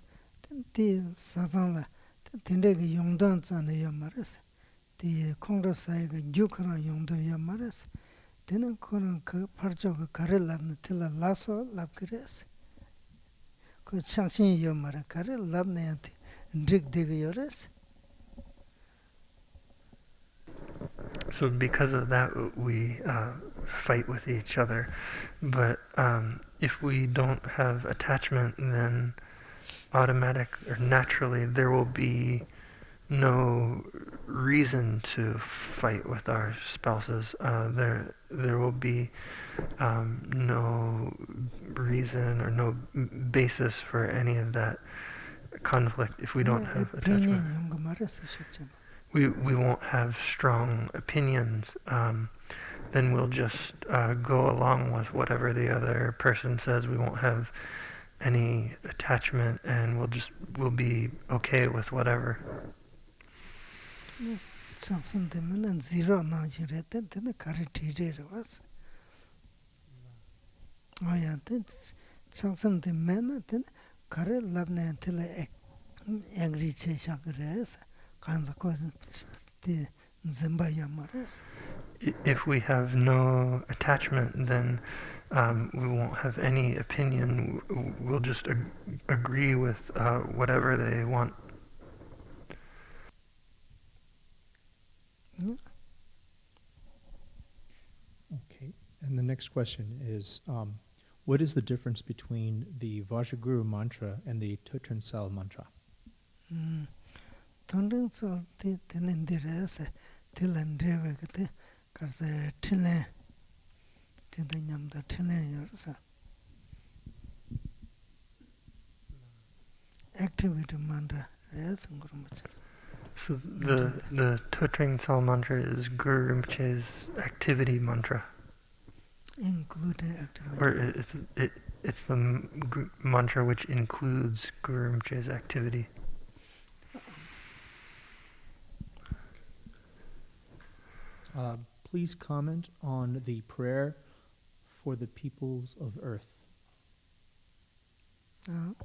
[SPEAKER 2] then the Sazanla, the Tindega Yongdans and the Yamaris, the Congress Jukara Yongdo Yamaris, then Koran Parjoga Karelab till a lasso labkires. Could Changshin Yomara Karel Labnant, Drink Dig Yoris.
[SPEAKER 1] So because of that, we fight with each other. But if we don't have attachment, then automatic or naturally there will be no reason to fight with our spouses. There will be no reason or no basis for any of that conflict if we don't have attachment. We won't have strong opinions. Then we'll just go along with whatever the other person says. We won't have any attachment, and we'll be okay with whatever.
[SPEAKER 2] Zero then was. Oh yeah, that's some the men then Karel Labne until angry Cheshakres, consequence the Zimbaya Maras.
[SPEAKER 1] If we have no attachment, then we won't have any opinion. We'll just agree with whatever they want.
[SPEAKER 2] Yeah.
[SPEAKER 3] Okay, and the next question is, what is the difference between the Vajraguru mantra and the Tutrensal mantra?
[SPEAKER 2] Tutrensal Tinendiras, Tilandrevate, because Tilan, Tidanyam the Tilan yours. Activity mantra, yes, and Grumach.
[SPEAKER 1] So the Tutrensal mantra is Guru Rinpoche's activity mantra.
[SPEAKER 2] Including activity.
[SPEAKER 1] Or it's the mantra which includes Guru Rinpoche's activity.
[SPEAKER 3] Please comment on the prayer for the peoples of earth.
[SPEAKER 2] You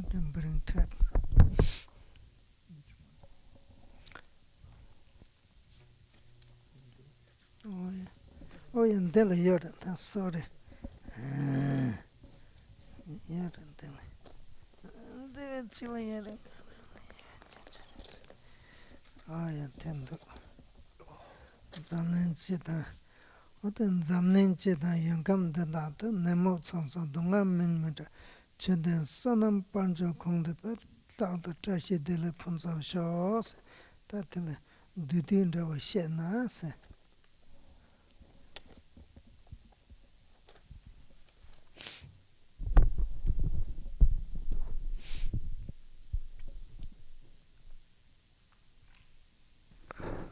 [SPEAKER 2] can bring text. Oh, yeah, Della Jordan, that's sorry. Jordan, Della. David Chile Jordan. Oh, yeah, Tendo. Zamlin Chita. What in Zamlin Chita, Yankam the Data, Nemo Sonson, Dunga Minmata, Chede Sonam Panjo Kong the Pet, Data Trashi de la Punzo Shaws, that Dudin was Shenas.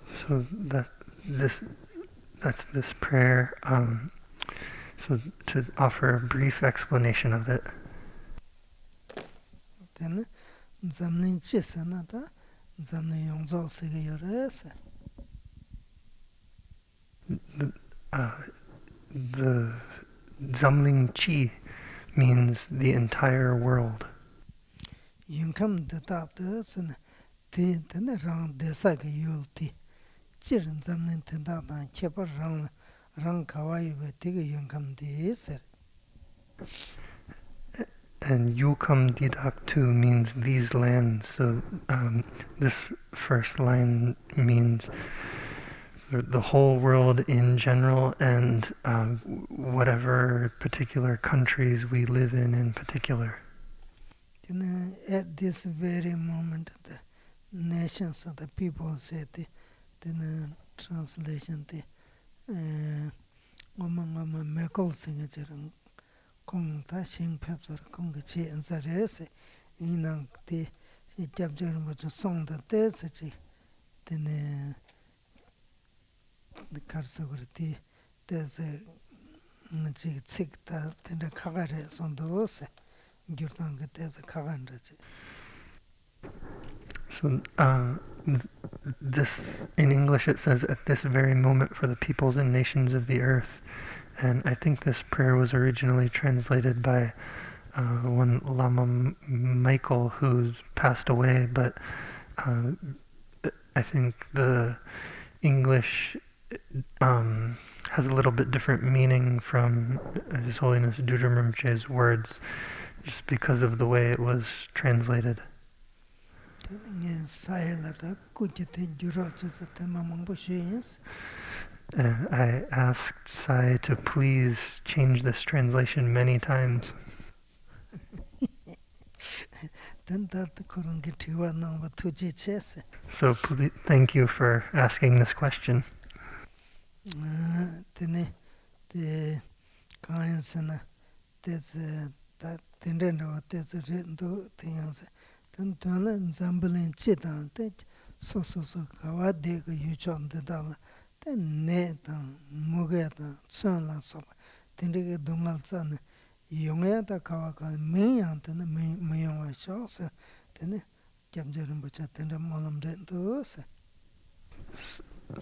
[SPEAKER 1] So that's this prayer. So to offer a brief explanation of it.
[SPEAKER 2] Then Zamlin Chisanata, Zamlin Yongzo Sigayores.
[SPEAKER 1] The Zamling Chi means the entire world.
[SPEAKER 2] Yunkam the doctors and the rang desag yulti. Chirin Zamlin Tendata, Chepa rang Kawaii with Tiga Yunkam de.
[SPEAKER 1] And Yukam Didak too means these lands. So this first line means the whole world in general, and whatever particular countries we live in particular.
[SPEAKER 2] At this very moment, the nations of the people said the translation the Mekol signature Kong Tashing Pepper Kong Chi and Sarese in the Jabjan was a song that there's then the Karsagurti, there's a Chikta, then the Kagares on those, Gurtanga, there's a Kagandaji.
[SPEAKER 1] So this in English it says at this very moment for the peoples and nations of the earth, and I think this prayer was originally translated by one Lama Michael who's passed away, but I think the English has a little bit different meaning from His Holiness Dudra Rinpoche's words, just because of the way it was translated. And I asked Sai to please change this translation many times. So please, thank you for asking this question.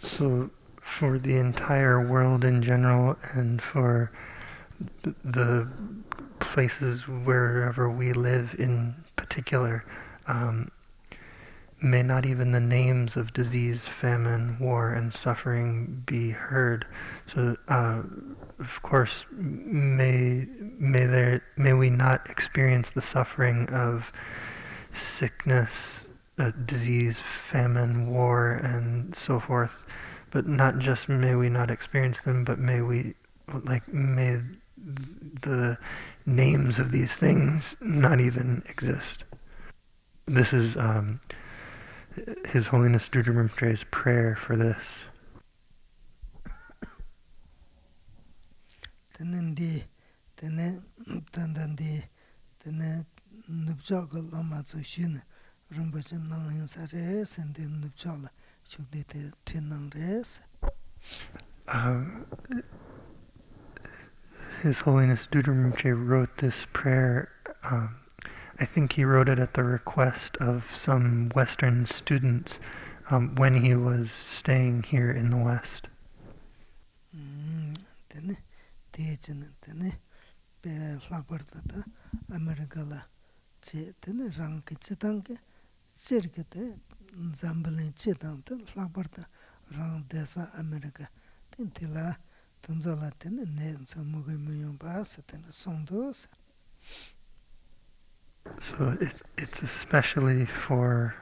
[SPEAKER 1] So for the entire world in general and for the places wherever we live in particular, may not even the names of disease, famine, war, and suffering be heard. So, of course, may we not experience the suffering of sickness, disease, famine, war, and so forth. But not just may we not experience them, but may the names of these things not even exist. This is His Holiness Dudra Rinpoche's prayer for this. His Holiness Dudra Rinpoche wrote this prayer. I think he wrote it at the request of some Western students when he was staying here in the West. So it's especially for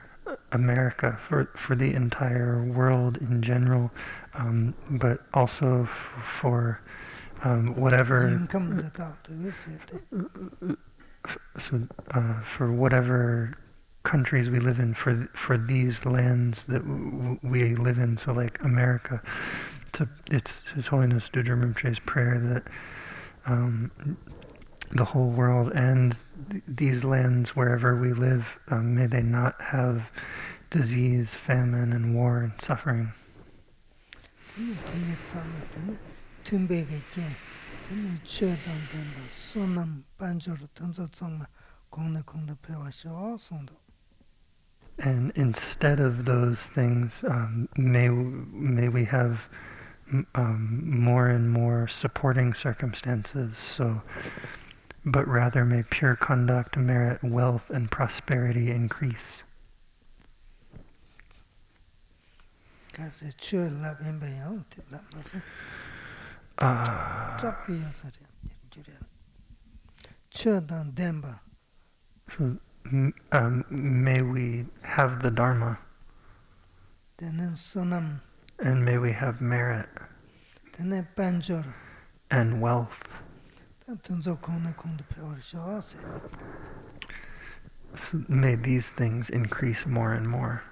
[SPEAKER 1] America, for the entire world in general, but also for whatever. For whatever countries we live in, for these lands that we live in, so like America. So it's His Holiness Dudra Rinpoche's prayer that the whole world and these lands wherever we live, may they not have disease, famine, and war and suffering. And instead of those things, may we have more and more supporting circumstances. So, but rather may pure conduct, merit, wealth, and prosperity increase. So, may we have the Dharma, and may we have merit and wealth. So may these things increase more and more.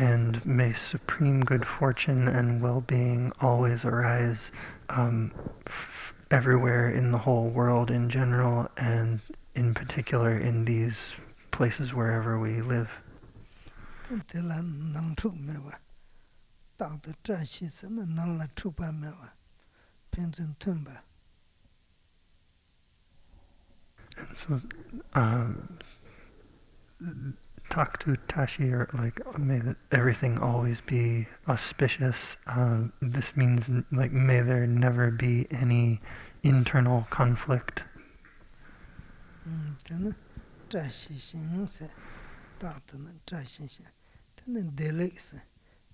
[SPEAKER 1] and may supreme good fortune and well-being always arise everywhere in the whole world in general, and in particular in these places wherever we live.
[SPEAKER 2] Tila nang chuk mewa, tang tu cha shi sa na nang la chukpa mewa, penchun tunba.
[SPEAKER 1] And so, Taktu Tashi, or like, may everything always be auspicious. This means, like, may there never be any internal conflict.
[SPEAKER 2] Tena cha shi shing sa, tang tu na cha shi shing. Tena delik sa,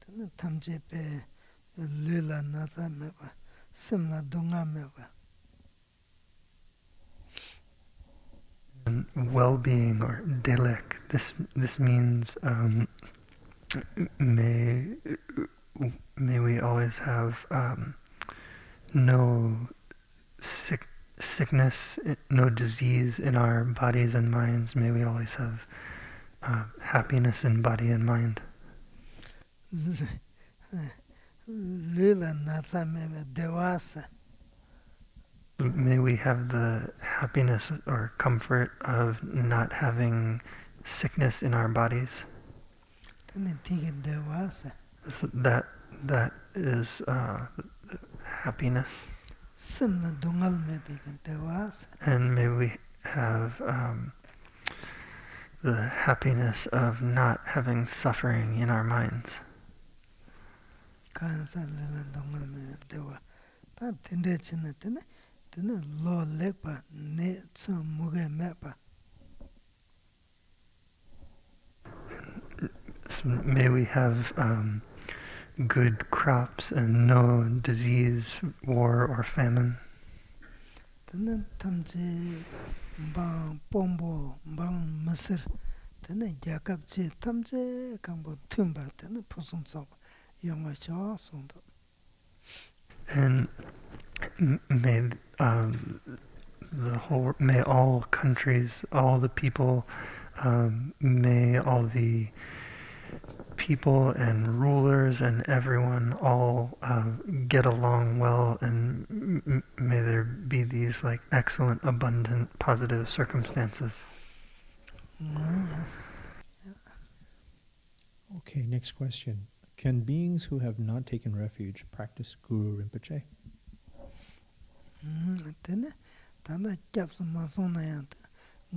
[SPEAKER 2] tena tamche pe lila naza mewa, simla dunga mewa.
[SPEAKER 1] And well-being, or delek, this means may we always have no sickness, no disease in our bodies and minds. May we always have happiness in body and mind.
[SPEAKER 2] Lila naza mewa devasa.
[SPEAKER 1] May we have the happiness or comfort of not having sickness in our bodies.
[SPEAKER 2] Tena tiki devasa.
[SPEAKER 1] So that is happiness.
[SPEAKER 2] Simla dungal me bika devasa.
[SPEAKER 1] And may we have the happiness of not having suffering in our minds.
[SPEAKER 2] Kansa lila dungal me dewa. Ta tende china tena lo lekpa ne tsu muge mepa.
[SPEAKER 1] So may we have good crops and no disease, war, or famine.
[SPEAKER 2] Tena tamche mbang pombo, mbang masir. Tena jakab che tamche kambo tumba tena pusum soba. Yonga shaa sondo.
[SPEAKER 1] And may may all countries, all the people, may all the people and rulers and everyone all get along well, and may there be these like excellent, abundant, positive circumstances.
[SPEAKER 3] Okay, next question. Can beings who have not taken refuge practice Guru Rinpoche?
[SPEAKER 2] Tena tanda kyapsa maso na yanta.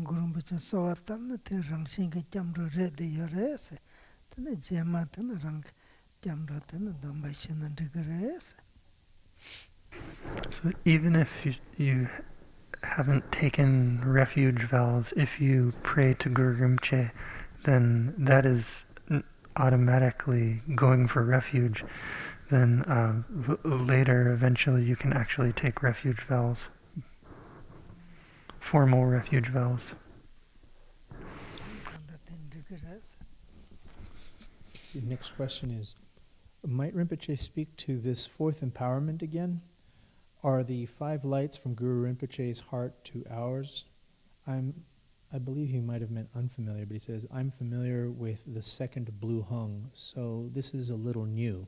[SPEAKER 2] Guru Rinpoche sowa tamna te rangshin ka kyamro re de yore se. Tena jema tena rang kyamro tena damba shina diga re se.
[SPEAKER 1] So even if you haven't taken refuge vows, if you pray to Guru Rinpoche, then that is automatically going for refuge. Then later, eventually, you can actually take refuge vows, formal refuge vows.
[SPEAKER 3] The next question is, might Rinpoche speak to this fourth empowerment again? Are the 5 lights from Guru Rinpoche's heart to ours? I believe he might have meant unfamiliar, but he says, I'm familiar with the second blue hung, so this is a little new.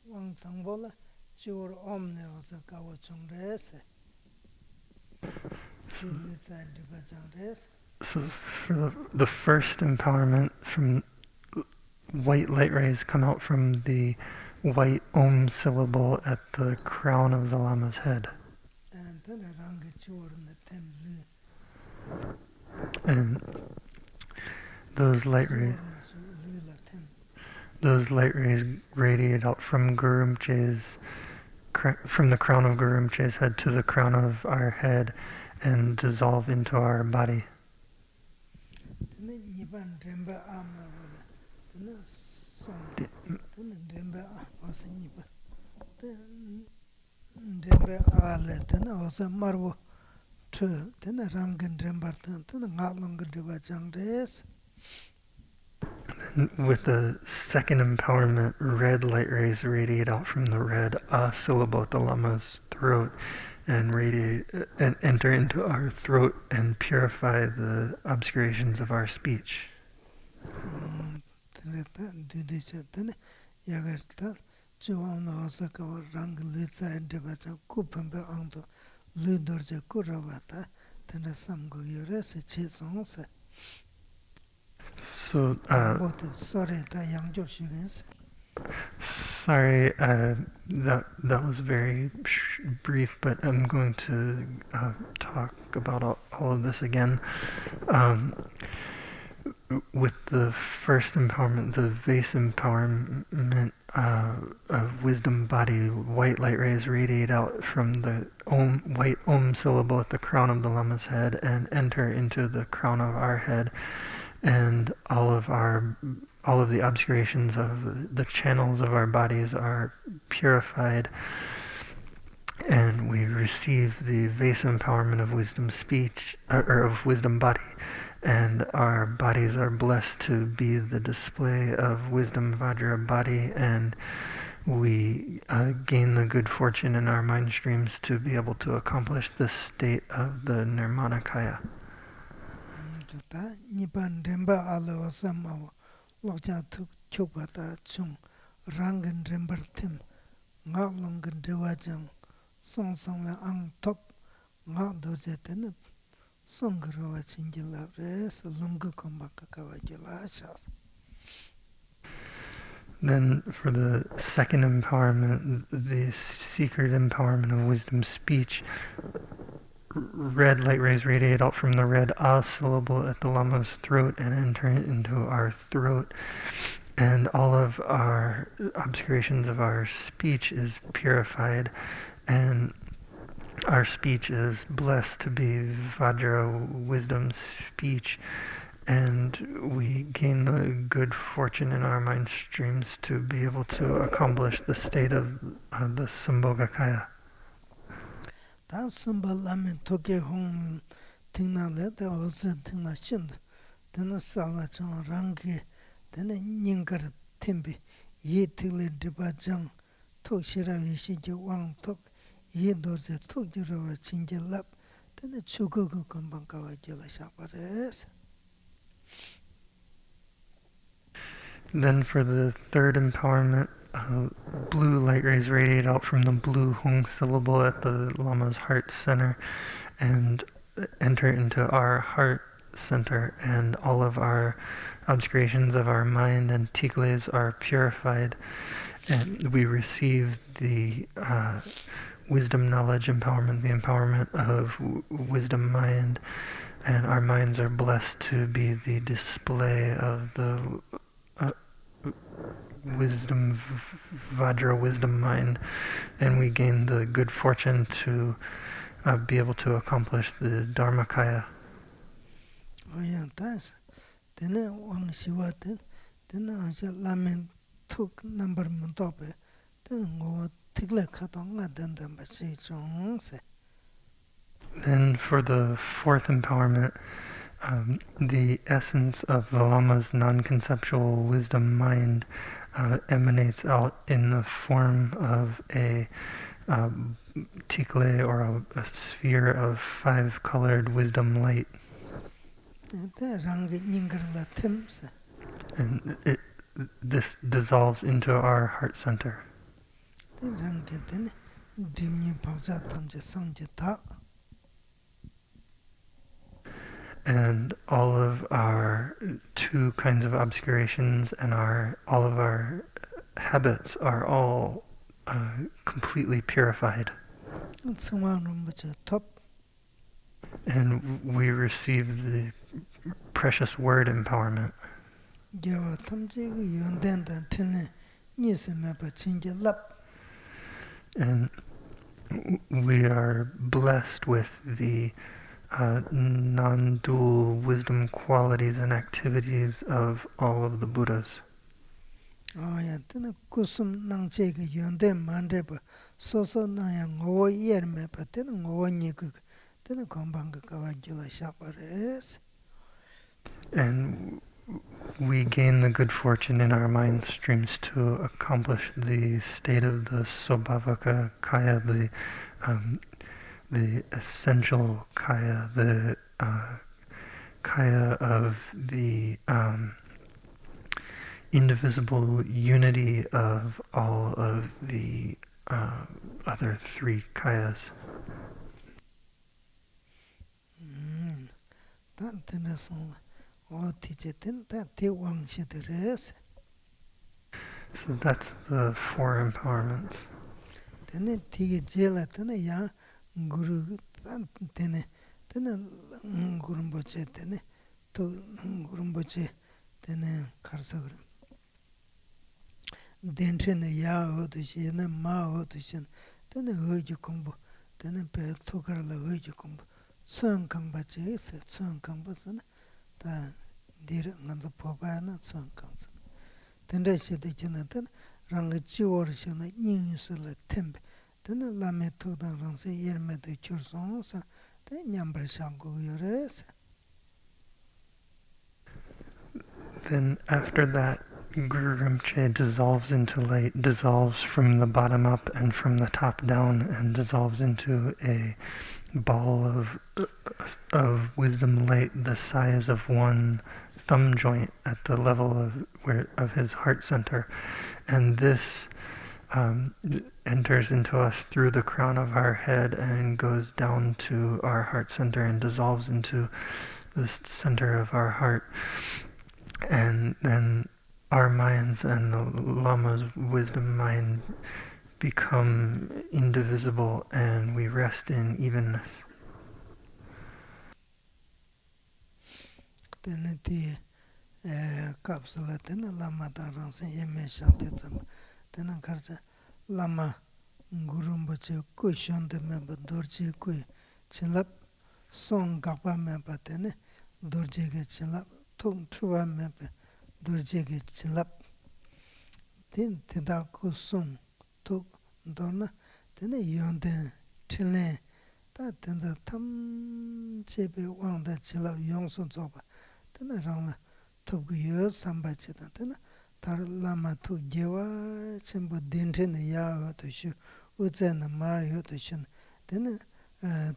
[SPEAKER 2] Wang tangbola chiwar omne wasa kawa chung rese.
[SPEAKER 1] So for the first empowerment, from white light rays come out from the white Om syllable at the crown of the Lama's head. And those light rays radiate out from from the crown of Guru Rinpoche's head to the crown of our head and dissolve into our body. With the second empowerment, red light rays radiate out from the red syllable at the Lama's throat and radiate and enter into our throat and purify the obscurations of our speech. So, sorry, that was very brief, but I'm going to talk about all of this again. With the first empowerment, the vase empowerment of wisdom body, white light rays radiate out from the white Om syllable at the crown of the Lama's head and enter into the crown of our head, and all of the obscurations of the channels of our bodies are purified, and we receive the vase empowerment of wisdom speech, or of wisdom body, and our bodies are blessed to be the display of wisdom Vajra body, and we gain the good fortune in our mind streams to be able to accomplish this state of the Nirmanakaya. Then for the second empowerment, the secret empowerment of wisdom speech, red light rays radiate out from the red A syllable at the Lama's throat and enter into our throat, and all of our obscurations of our speech is purified, and our speech is blessed to be Vajra wisdom speech, and we gain the good fortune in our mind streams to be able to accomplish the state of the Sambhogakaya. Then for the third empowerment, blue light rays radiate out from the blue Hung syllable at the Lama's heart center and enter into our heart center, and all of our obscurations of our mind and tikles are purified, and we receive the wisdom knowledge empowerment, the empowerment of wisdom mind, and our minds are blessed to be the display of the wisdom Vajra wisdom mind, and we gain the good fortune to be able to accomplish the Dharmakaya. Then for the fourth empowerment, the essence of the Lama's non-conceptual wisdom mind emanates out in the form of a tikle, or a sphere of five-colored wisdom light. And this dissolves into our heart center. And all of our two kinds of obscurations and all of our habits are all completely purified. And we receive the precious word empowerment. And we are blessed with the non-dual wisdom qualities and activities of all of the Buddhas. And we gain the good fortune in our mind streams to accomplish the state of the Sobhavaka Kaya, the essential Kaya, the Kaya of the indivisible unity of all of the other three Kayas. So that's the four empowerments. Then after that, Guru Rinpoche dissolves into light, dissolves from the bottom up and from the top down, and dissolves into a ball of wisdom light the size of one thumb joint at the level of his heart center. And this enters into us through the crown of our head and goes down to our heart center and dissolves into the center of our heart. And then our minds and the Lama's wisdom mind become indivisible, and we rest in evenness.
[SPEAKER 2] Lama Gurumbache Kushanda member Dorje Kui Chinlap Song Gapa member Tene Dorjege Chinlap Tung Truva member Dorjege Chinlap Tin Tidaku Song Tuk Donna Tene Yonde Chile Ta Tenza Tam Chebe Wanda Chilap Yongsun Zoba Tena Rangla Tugu Sambachita Tena Tar Lama tu Jewa Chimbo Dintin Ya to Shu Uzen Ma Yotushin then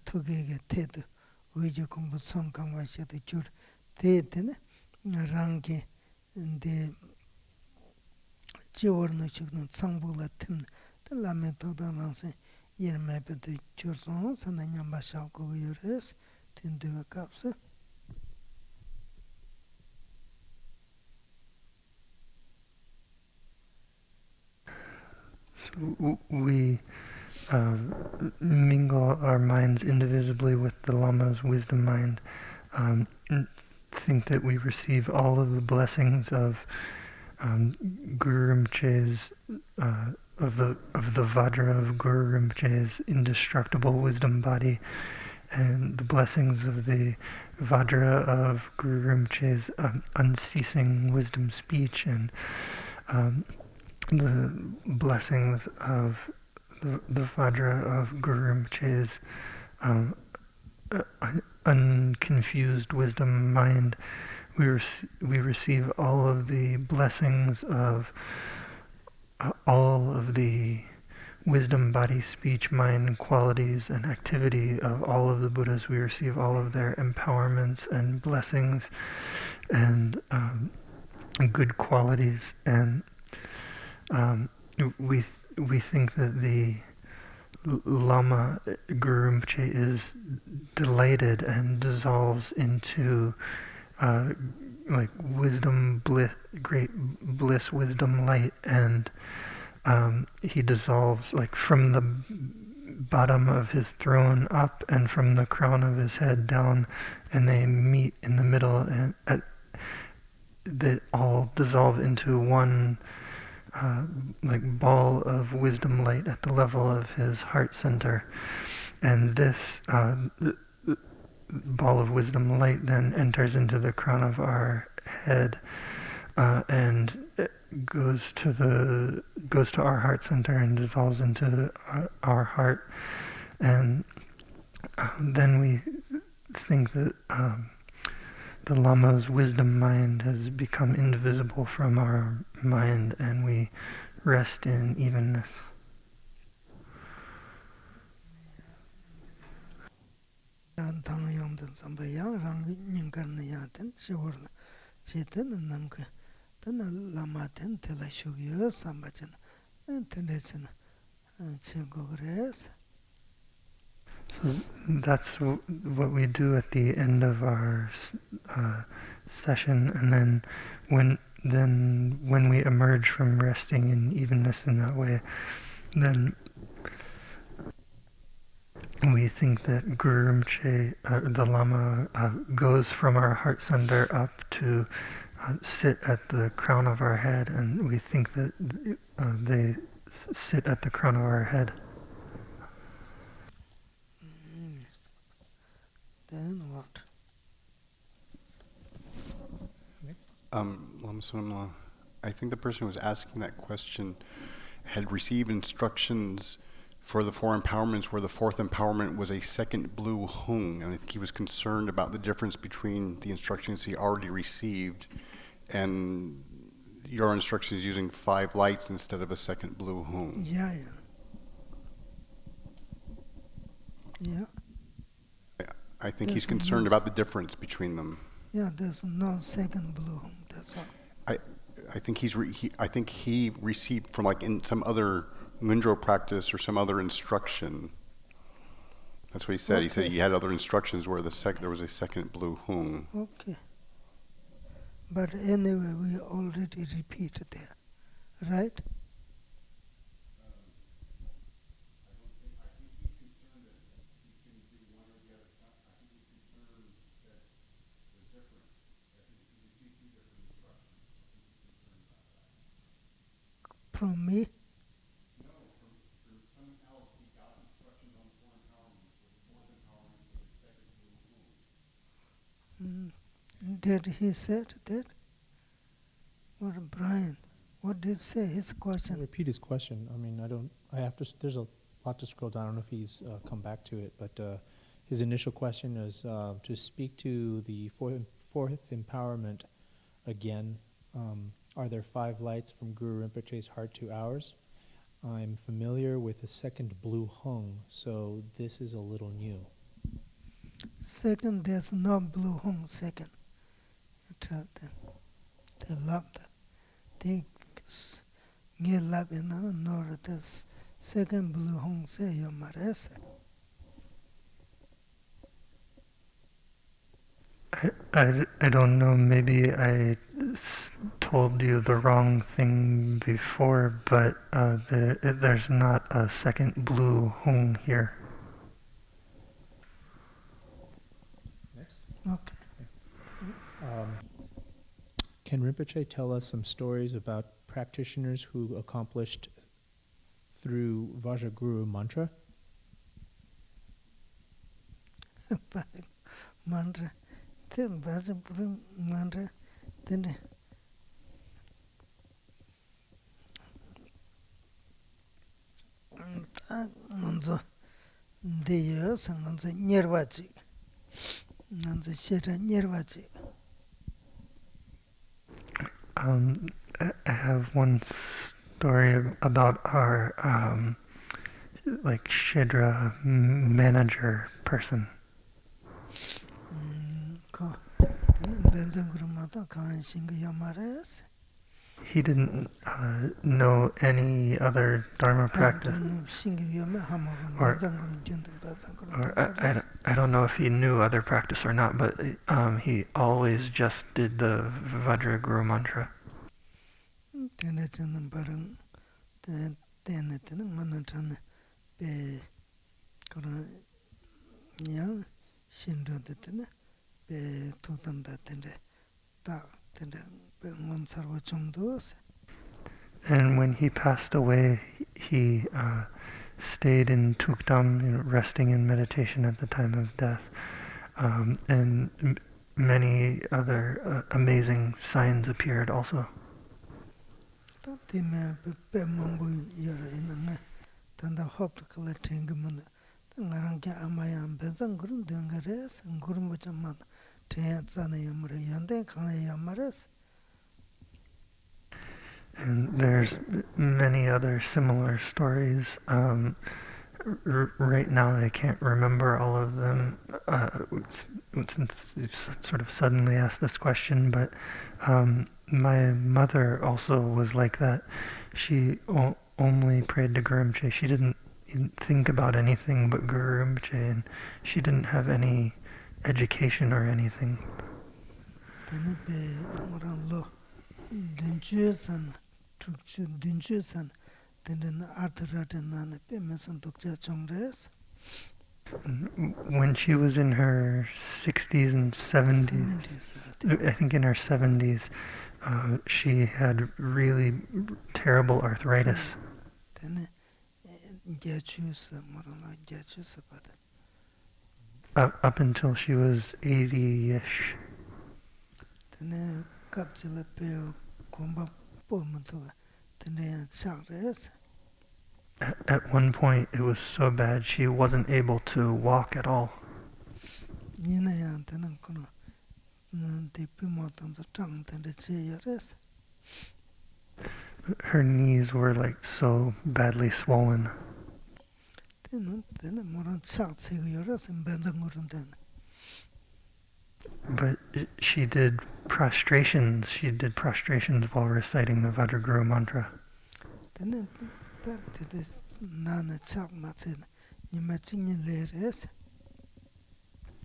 [SPEAKER 2] Tugege Ted Uju Kumbu Song Kangwasha to Jur Ted Rangi the Jiwarno Chukno Sangbula Tim the Lame Todanse Yen Mapin to Chursons and Yamba Shako Yores Tindu a capsa.
[SPEAKER 1] So we mingle our minds indivisibly with the Lama's wisdom mind, think that we receive all of the blessings of Guru Rinpoche's, of the Vajra of Guru Rinpoche's indestructible wisdom body, and the blessings of the Vajra of Guru Rinpoche's unceasing wisdom speech, and the blessings of the Vajra of Guru Rinpoche's unconfused wisdom mind. We receive all of the blessings of all of the wisdom, body, speech, mind, qualities, and activity of all of the Buddhas. We receive all of their empowerments and blessings and good qualities, and we think that the Lama Guru Rinpoche is delighted and dissolves into like wisdom, bliss, great bliss, wisdom, light, and he dissolves like from the bottom of his throne up and from the crown of his head down, and they meet in the middle, and they all dissolve into one like ball of wisdom light at the level of his heart center. And this ball of wisdom light then enters into the crown of our head and goes to our heart center and dissolves into our heart. And then we think that the Lama's wisdom mind has become indivisible from our mind, and we rest in evenness. So that's what we do at the end of our session, and then when we emerge from resting in evenness in that way, then we think that Guru Rinpoche, the Lama, goes from our heart center up to sit at the crown of our head, and we think that they sit at the crown of our head.
[SPEAKER 2] Then what?
[SPEAKER 3] Next.
[SPEAKER 4] Lama Sonam, I think the person who was asking that question had received instructions for the four empowerments where the fourth empowerment was a second blue hung, and I think he was concerned about the difference between the instructions he already received and your instructions using 5 lights instead of a second blue hung.
[SPEAKER 2] Yeah.
[SPEAKER 4] I think
[SPEAKER 2] There's
[SPEAKER 4] he's concerned
[SPEAKER 2] no
[SPEAKER 4] about the difference between them.
[SPEAKER 2] Yeah, there's no second blue home, that's all.
[SPEAKER 4] I think I think he received from like in some other Lindro practice or some other instruction. That's what he said.
[SPEAKER 2] Okay.
[SPEAKER 4] He said he had other instructions where there was a second blue hung.
[SPEAKER 2] Okay. But anyway, we already repeated there, right? From me? Did he say that? Or Brian? What did he say? His
[SPEAKER 3] I'll
[SPEAKER 2] question.
[SPEAKER 3] repeat his question. I mean, there's a lot to scroll down. I don't know if he's come back to it, but his initial question is to speak to the fourth empowerment again. Are there 5 lights from Guru Rinpoche's heart to ours? I'm familiar with the second blue hung, so this is a little new.
[SPEAKER 2] Second, there's no blue home second. They love that. They get love in nor the second blue home say your mares.
[SPEAKER 1] I don't know, maybe I told you the wrong thing before, but there's not a second blue hung here.
[SPEAKER 3] Next.
[SPEAKER 2] Okay.
[SPEAKER 3] Can Rinpoche tell us some stories about practitioners who accomplished through Vajraguru mantra?
[SPEAKER 2] Mantra. Then mantra. Then nganzo deyo sanganzo nyerwachi. Nganzo shera nyerwachi.
[SPEAKER 1] I have one story about our like Shidra manager person. He didn't know any other Dharma practice. I don't know if he knew other practice or not, but he always just did the Vajraguru mantra. And when he passed away, he stayed in Tukdam, resting in meditation at the time of death. And many other amazing signs appeared also. And there's many other similar stories. Right now, I can't remember all of them since you sort of suddenly asked this question, but my mother also was like that. She only prayed to Guru Rinpoche. She didn't think about anything but Guru Rinpoche, and she didn't have any education or anything. When she was in her 60s and 70s, I think in her 70s, she had really terrible arthritis. Up until she was 80-ish. At one point, it was so bad she wasn't able to walk at all. Her knees were like so badly swollen. But she did prostrations. She did prostrations while reciting the Vajraguru mantra.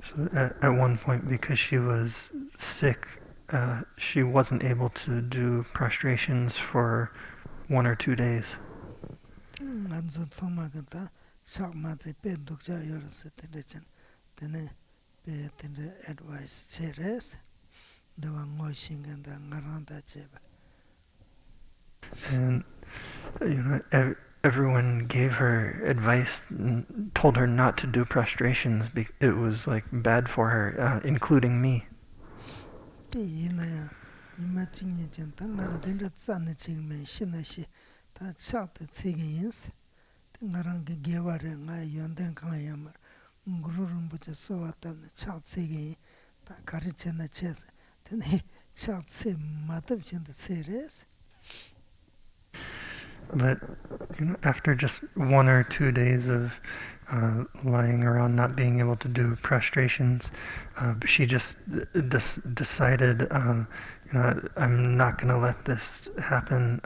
[SPEAKER 1] So at one point, because she was sick, she wasn't able to do prostrations for 1 or 2 days. And everyone gave her advice and told her not to do prostrations. It was like bad for her, including me. But after just 1 or 2 days of lying around not being able to do prostrations, she just decided, I'm not going to let this happen.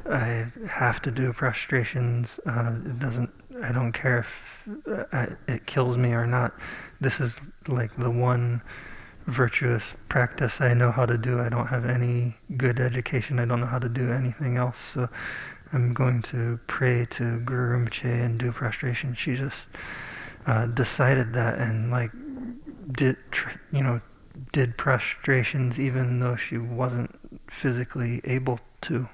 [SPEAKER 1] I have to do prostrations. I don't care if it kills me or not. This is like the one virtuous practice I know how to do. I don't have any good education. I don't know how to do anything else. So I'm going to pray to Guru Rinpoche and do prostration. She just decided that and did prostrations even though she wasn't physically able to.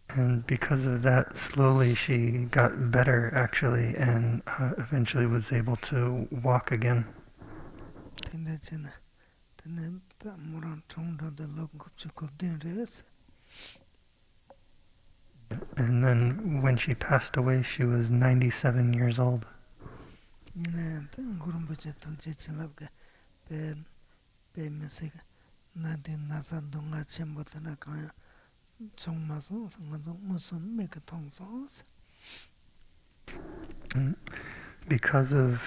[SPEAKER 1] And because of that, slowly she got better actually, and eventually was able to walk again. And then when she passed away, she was 97 years old. Because of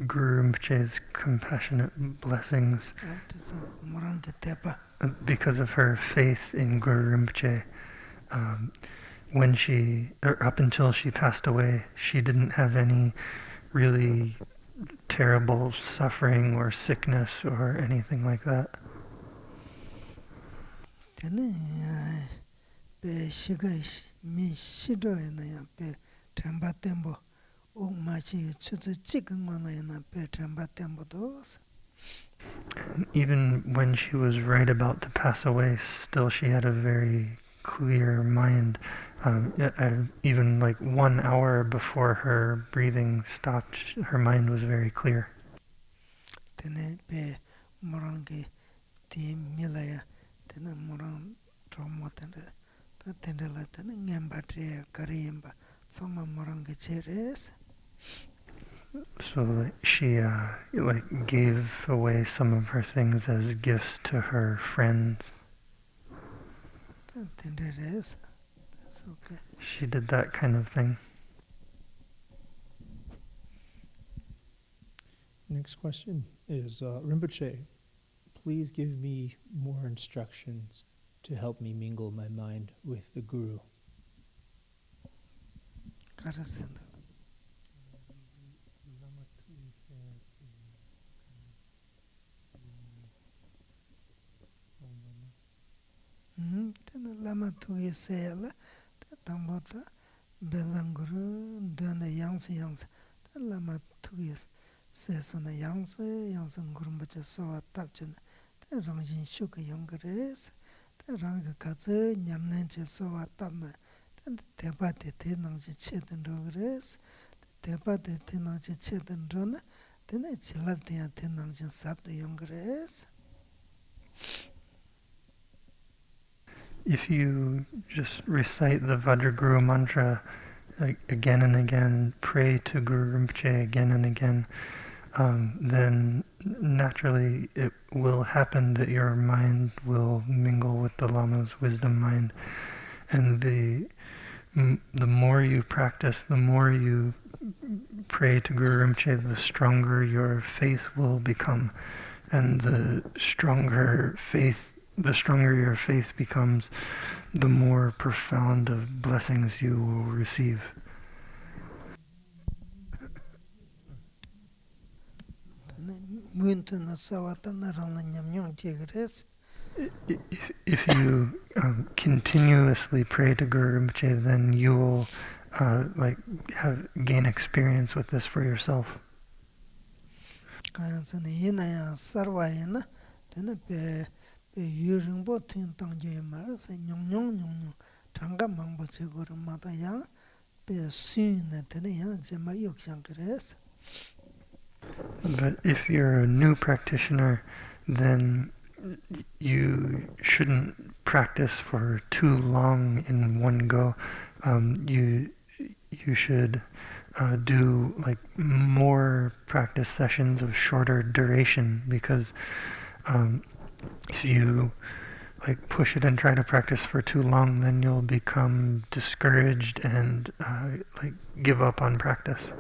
[SPEAKER 1] Guru Rinpoche's compassionate blessings, because of her faith in Guru Rinpoche, up until she passed away, she didn't have any really terrible suffering or sickness or anything like that. Even when she was right about to pass away, still she had a very clear mind. Even like 1 hour before her breathing stopped, her mind was very clear.
[SPEAKER 2] Tā tēndēlā tēne ngēmbā trē kārī yīmbā tsāngmā mōrāngi chērēs.
[SPEAKER 1] So like, she like gave away some of her things as gifts to her friends.
[SPEAKER 2] Tā tēndēlēs. That's okay.
[SPEAKER 1] She did that kind of thing.
[SPEAKER 3] Next question is, Rinpoche, please give me more instructions to help me mingle my mind with the Guru.
[SPEAKER 2] Kāra sēndā. Tēnā lāma tūgī sēyāla, tā tāmbō tā bēdāng guru dēnā yāngsi. Tā lāma tūgī sēsana yāngsi guru mbachā sōwā tāpchana. Tā rāngshīn shūka yōngarēs, tā rāngā kātsa ñamnēnchā sōwā tāpna. Tā tēpā tē nāngshī chētān rōgarēs, tēpā tē nāngshī chētān rōna, tēnā chilab tēyā tē nāngshī sāpta yōngarēs.
[SPEAKER 1] If you just recite the Vajraguru mantra again and again, pray to Guru Rinpoche again and again, then naturally it will happen that your mind will mingle with the Lama's wisdom mind. And the more you practice, the more you pray to Guru Rinpoche, the stronger your faith will become. And the stronger your faith becomes, the more profound of blessings you will receive. If you continuously pray to Guru Rinpoche, then you will gain experience with this for yourself. But if you're a new practitioner, then you shouldn't practice for too long in one go. You should do like more practice sessions of shorter duration, because if you like push it and try to practice for too long, then you'll become discouraged and like give up on practice.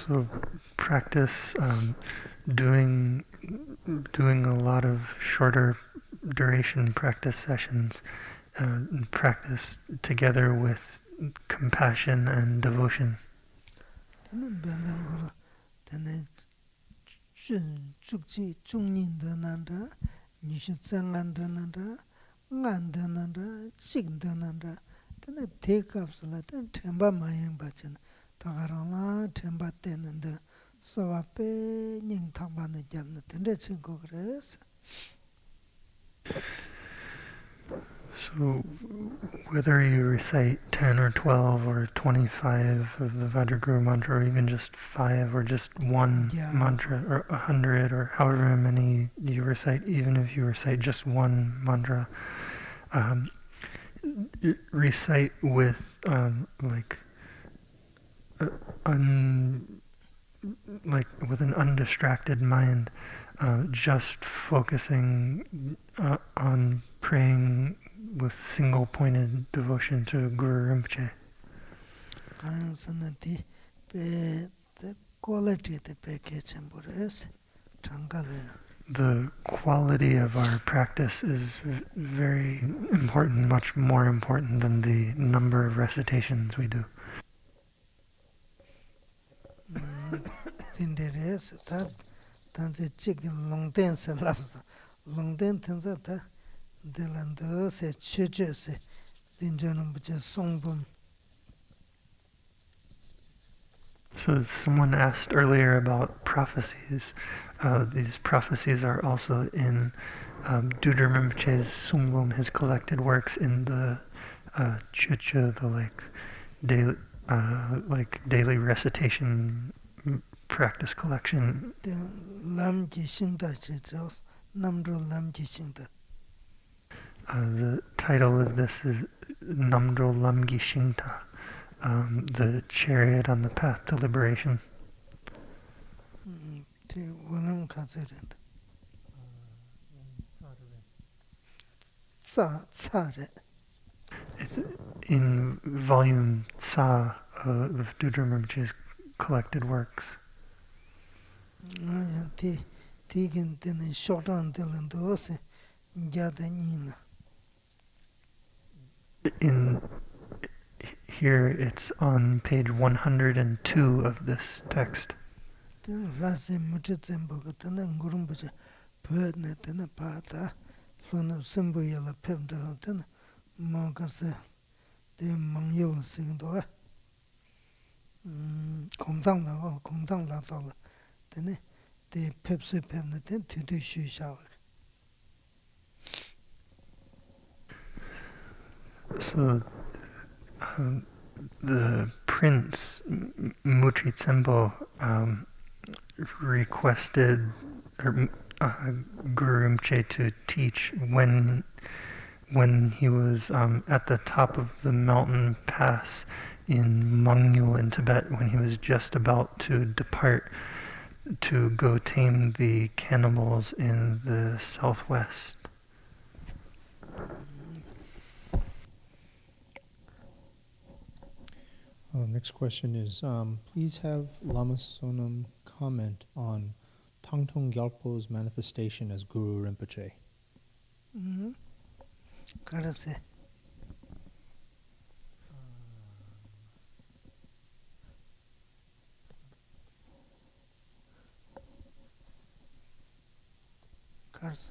[SPEAKER 1] So practice doing a lot of shorter duration practice sessions, practice together with compassion and devotion. So whether you recite 10 or 12 or 25 of the Vajraguru mantra, or even just 5 or just one mantra, or 100 or however many you recite, even if you recite just one mantra, recite with with an undistracted mind, just focusing on praying with single-pointed devotion to Guru Rinpoche. The quality of our practice is very important, much more important than the number of recitations we do. So someone asked earlier about prophecies. These prophecies are also in Dudra Rinpoche's Sungbum, his collected works in the Chicha, the daily recitation practice collection.
[SPEAKER 2] lamji shingda chichaos, namdro lamji shingda.
[SPEAKER 1] The title of this is Namdro Lamgi Shingta, the chariot on the path to liberation.
[SPEAKER 2] Ti wulam kazirinda. Tsare.
[SPEAKER 1] It's in volume Tsa of Dudram Rinpoche's collected works.
[SPEAKER 2] Tigin tene shotan dilindose, gyada nina.
[SPEAKER 1] In here, it's on page 102 of this text.
[SPEAKER 2] Tene lasi muchi tsemboga, tene ngurumbacha, pötne tene pata, sona simbu yala pepda, tene mongarse, te mangyol singdoa. Kongtang la tola, tene, te pepsi pepne, tene tutu shu shawa.
[SPEAKER 1] So, the prince Muchi Tsembo requested Guru Rinpoche to teach when he was at the top of the mountain pass in Mangyul in Tibet, when he was just about to depart to go tame the cannibals in the southwest.
[SPEAKER 3] Next question is, please have Lama Sonam comment on Tangtong Gyalpo's manifestation as Guru Rinpoche.
[SPEAKER 2] Karase. Karase.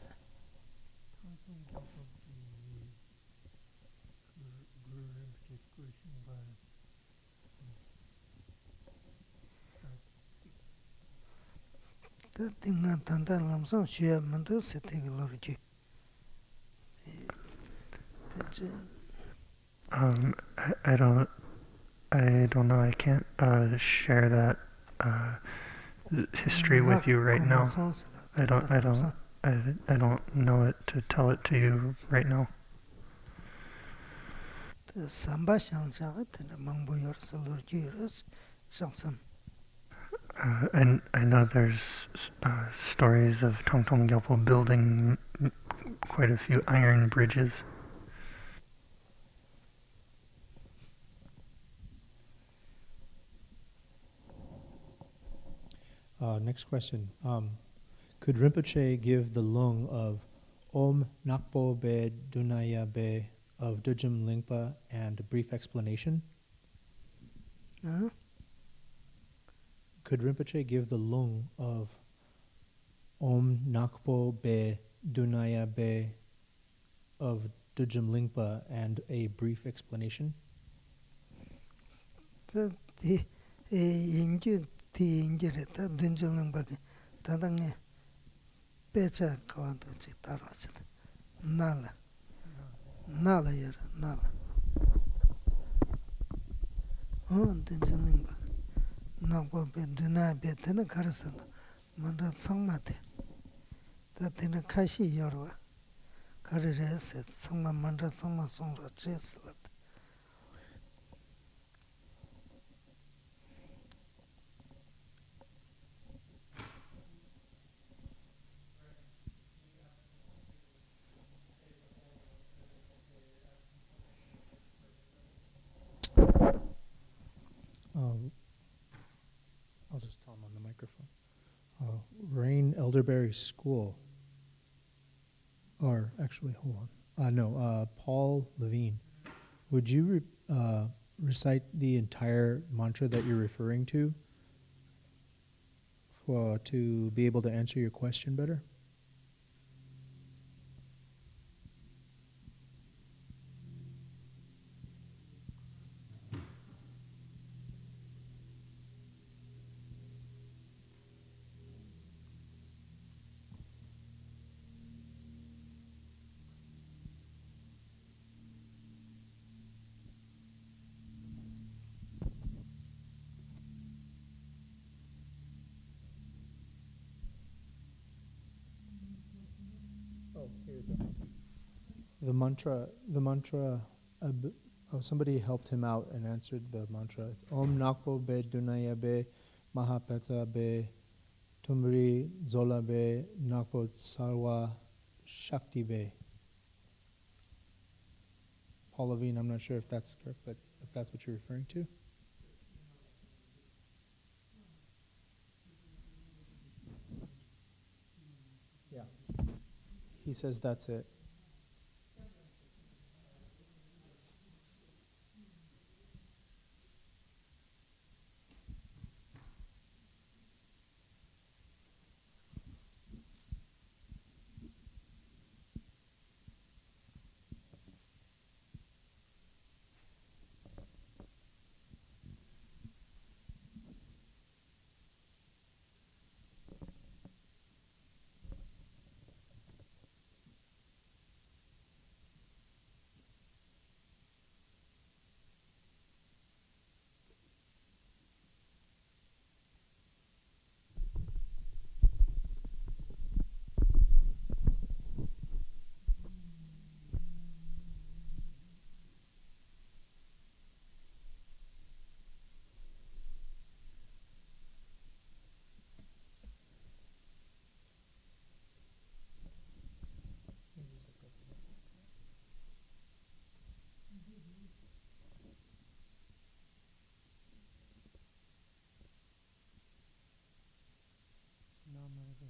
[SPEAKER 2] Tinga tanda lamsang shuya mando se tegi lorji.
[SPEAKER 1] I don't know. I can't share that history with you right now. I don't know it to tell it to you right now.
[SPEAKER 2] Samba shang shang tena mangbo yor sa lorji ros shang sam.
[SPEAKER 1] And I know there's stories of Tongtong Gyalpo building quite a few iron bridges.
[SPEAKER 3] Next question. Could Rinpoche give the lung of Om Nakpo Be Dunaya Be of Dujum Lingpa and a brief explanation? Could Rinpoche give the lung of Om Nakpo Be Dunaya Be of Dujum Lingpa and a brief explanation?
[SPEAKER 2] Ti inju ti injire ta dunjung bagi tadange pecha kawando chi tarachit. Nala yara nala. Dunjung bagi. Nakpo be dunaya be tena karasana mandra tsangmate. Ta tena kashi yorwa. Kari rese tsangma mandra tsangma songra chesilat.
[SPEAKER 3] I'll just tell him on the microphone. Rain Elderberry School. Or actually, hold on. Paul Levine. Would you recite the entire mantra that you're referring to to be able to answer your question better? The mantra, somebody helped him out and answered the mantra. It's Om Nakpo Be Dunaya Be Mahapeta Be Tumri Zola Be Nakpo Sarwa Shakti Be. Paul Levine, I'm not sure if that's correct, but if that's what you're referring to. Yeah. He says that's it.
[SPEAKER 1] No, I'm not good.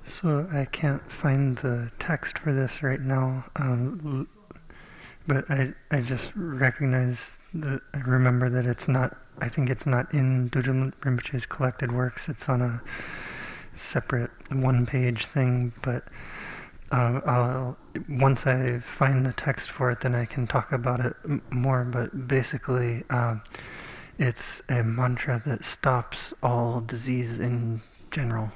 [SPEAKER 1] So I can't find the text for this right now, but I just recognize that I remember that it's not. I think it's not in Dudjom Rinpoche's collected works. It's on a separate one-page thing. But I'll once I find the text for it, then I can talk about it more. But basically, it's a mantra that stops all disease in general.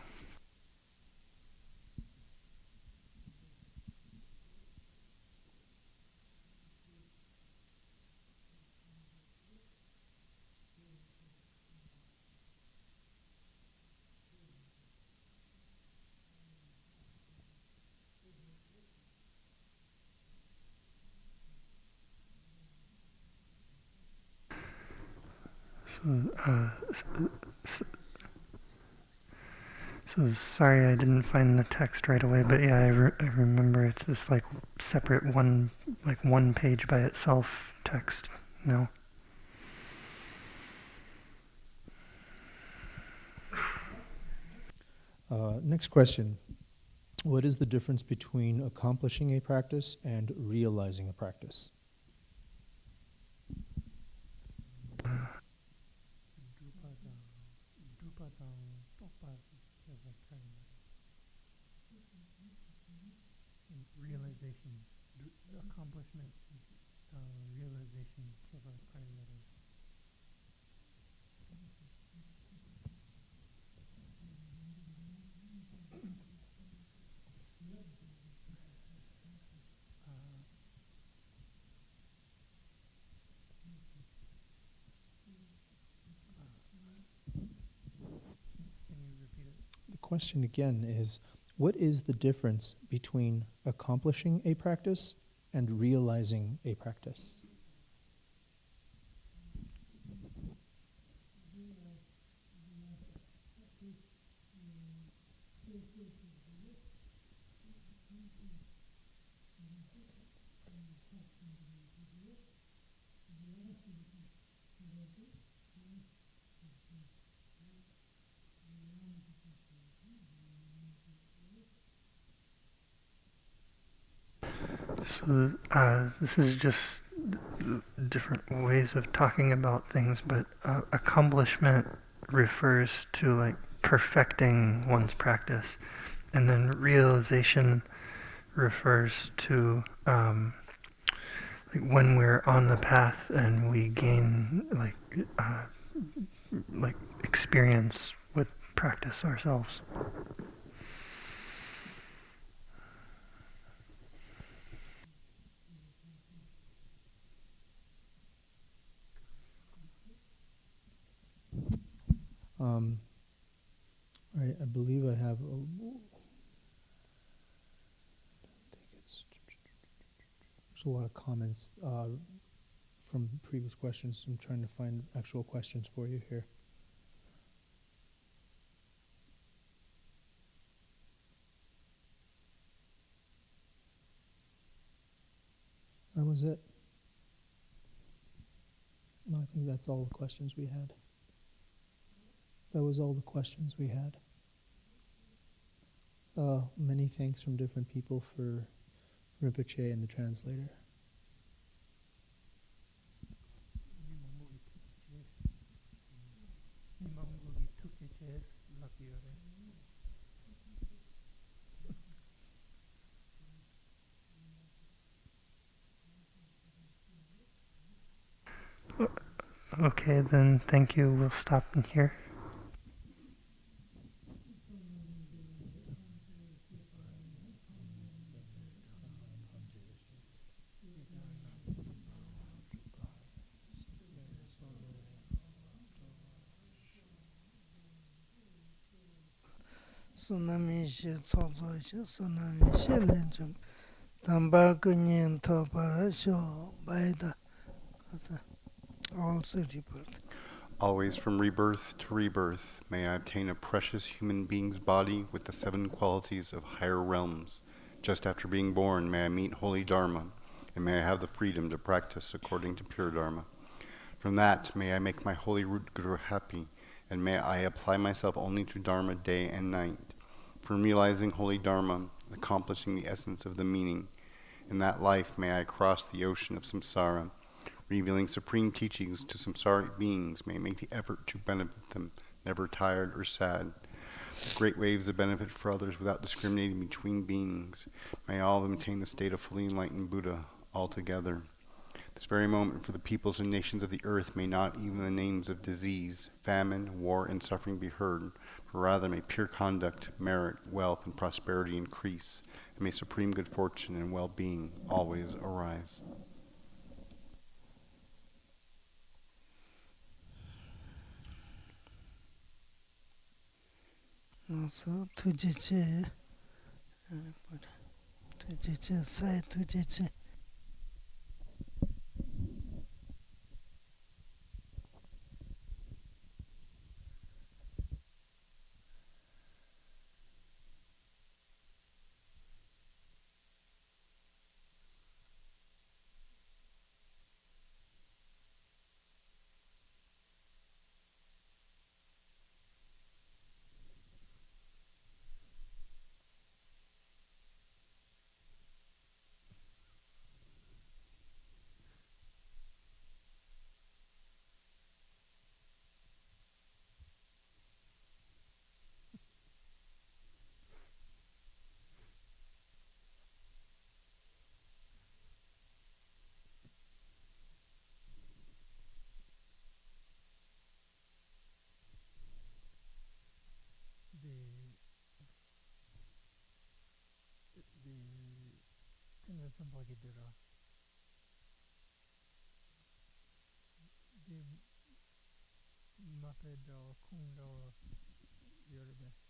[SPEAKER 1] So, So sorry I didn't find the text right away, but yeah, I remember it's this like separate one page by itself text. No.
[SPEAKER 3] Next question. What is the difference between accomplishing a practice and realizing a practice?
[SPEAKER 1] Realization, accomplishment, realization. Can you repeat it?
[SPEAKER 3] The question again is, what is the difference between accomplishing a practice and realizing a practice?
[SPEAKER 1] So this is just different ways of talking about things, but accomplishment refers to like perfecting one's practice, and then realization refers to like when we're on the path and we gain like experience with practice ourselves.
[SPEAKER 3] I believe I have. There's a lot of comments from previous questions. I'm trying to find actual questions for you here. That was it. No, I think that's all the questions we had. That was all the questions we had. Many thanks from different people for Rinpoche and the translator.
[SPEAKER 1] Okay, then thank you. We'll stop in here.
[SPEAKER 2] Tsunami shi tsotso shi tsunami shi lenchum tamba kunyin to para sho baida also report.
[SPEAKER 4] Always from rebirth to rebirth, may I obtain a precious human being's body with the 7 qualities of higher realms. Just after being born, may I meet holy Dharma, and may I have the freedom to practice according to pure Dharma. From that, may I make my holy root Guru happy, and may I apply myself only to Dharma day and night. From realizing holy Dharma, accomplishing the essence of the meaning, in that life may I cross the ocean of samsara, revealing supreme teachings to samsaric beings, may make the effort to benefit them, never tired or sad. Great waves of benefit for others without discriminating between beings. May all of them attain the state of fully enlightened Buddha altogether. This very moment for the peoples and nations of the earth may not even the names of disease, famine, war, and suffering be heard, but rather may pure conduct, merit, wealth, and prosperity increase, and may supreme good fortune and well-being always arise.
[SPEAKER 2] Also tujiche sai tujiche
[SPEAKER 1] sambogi dira. Di mape do kung do yorube.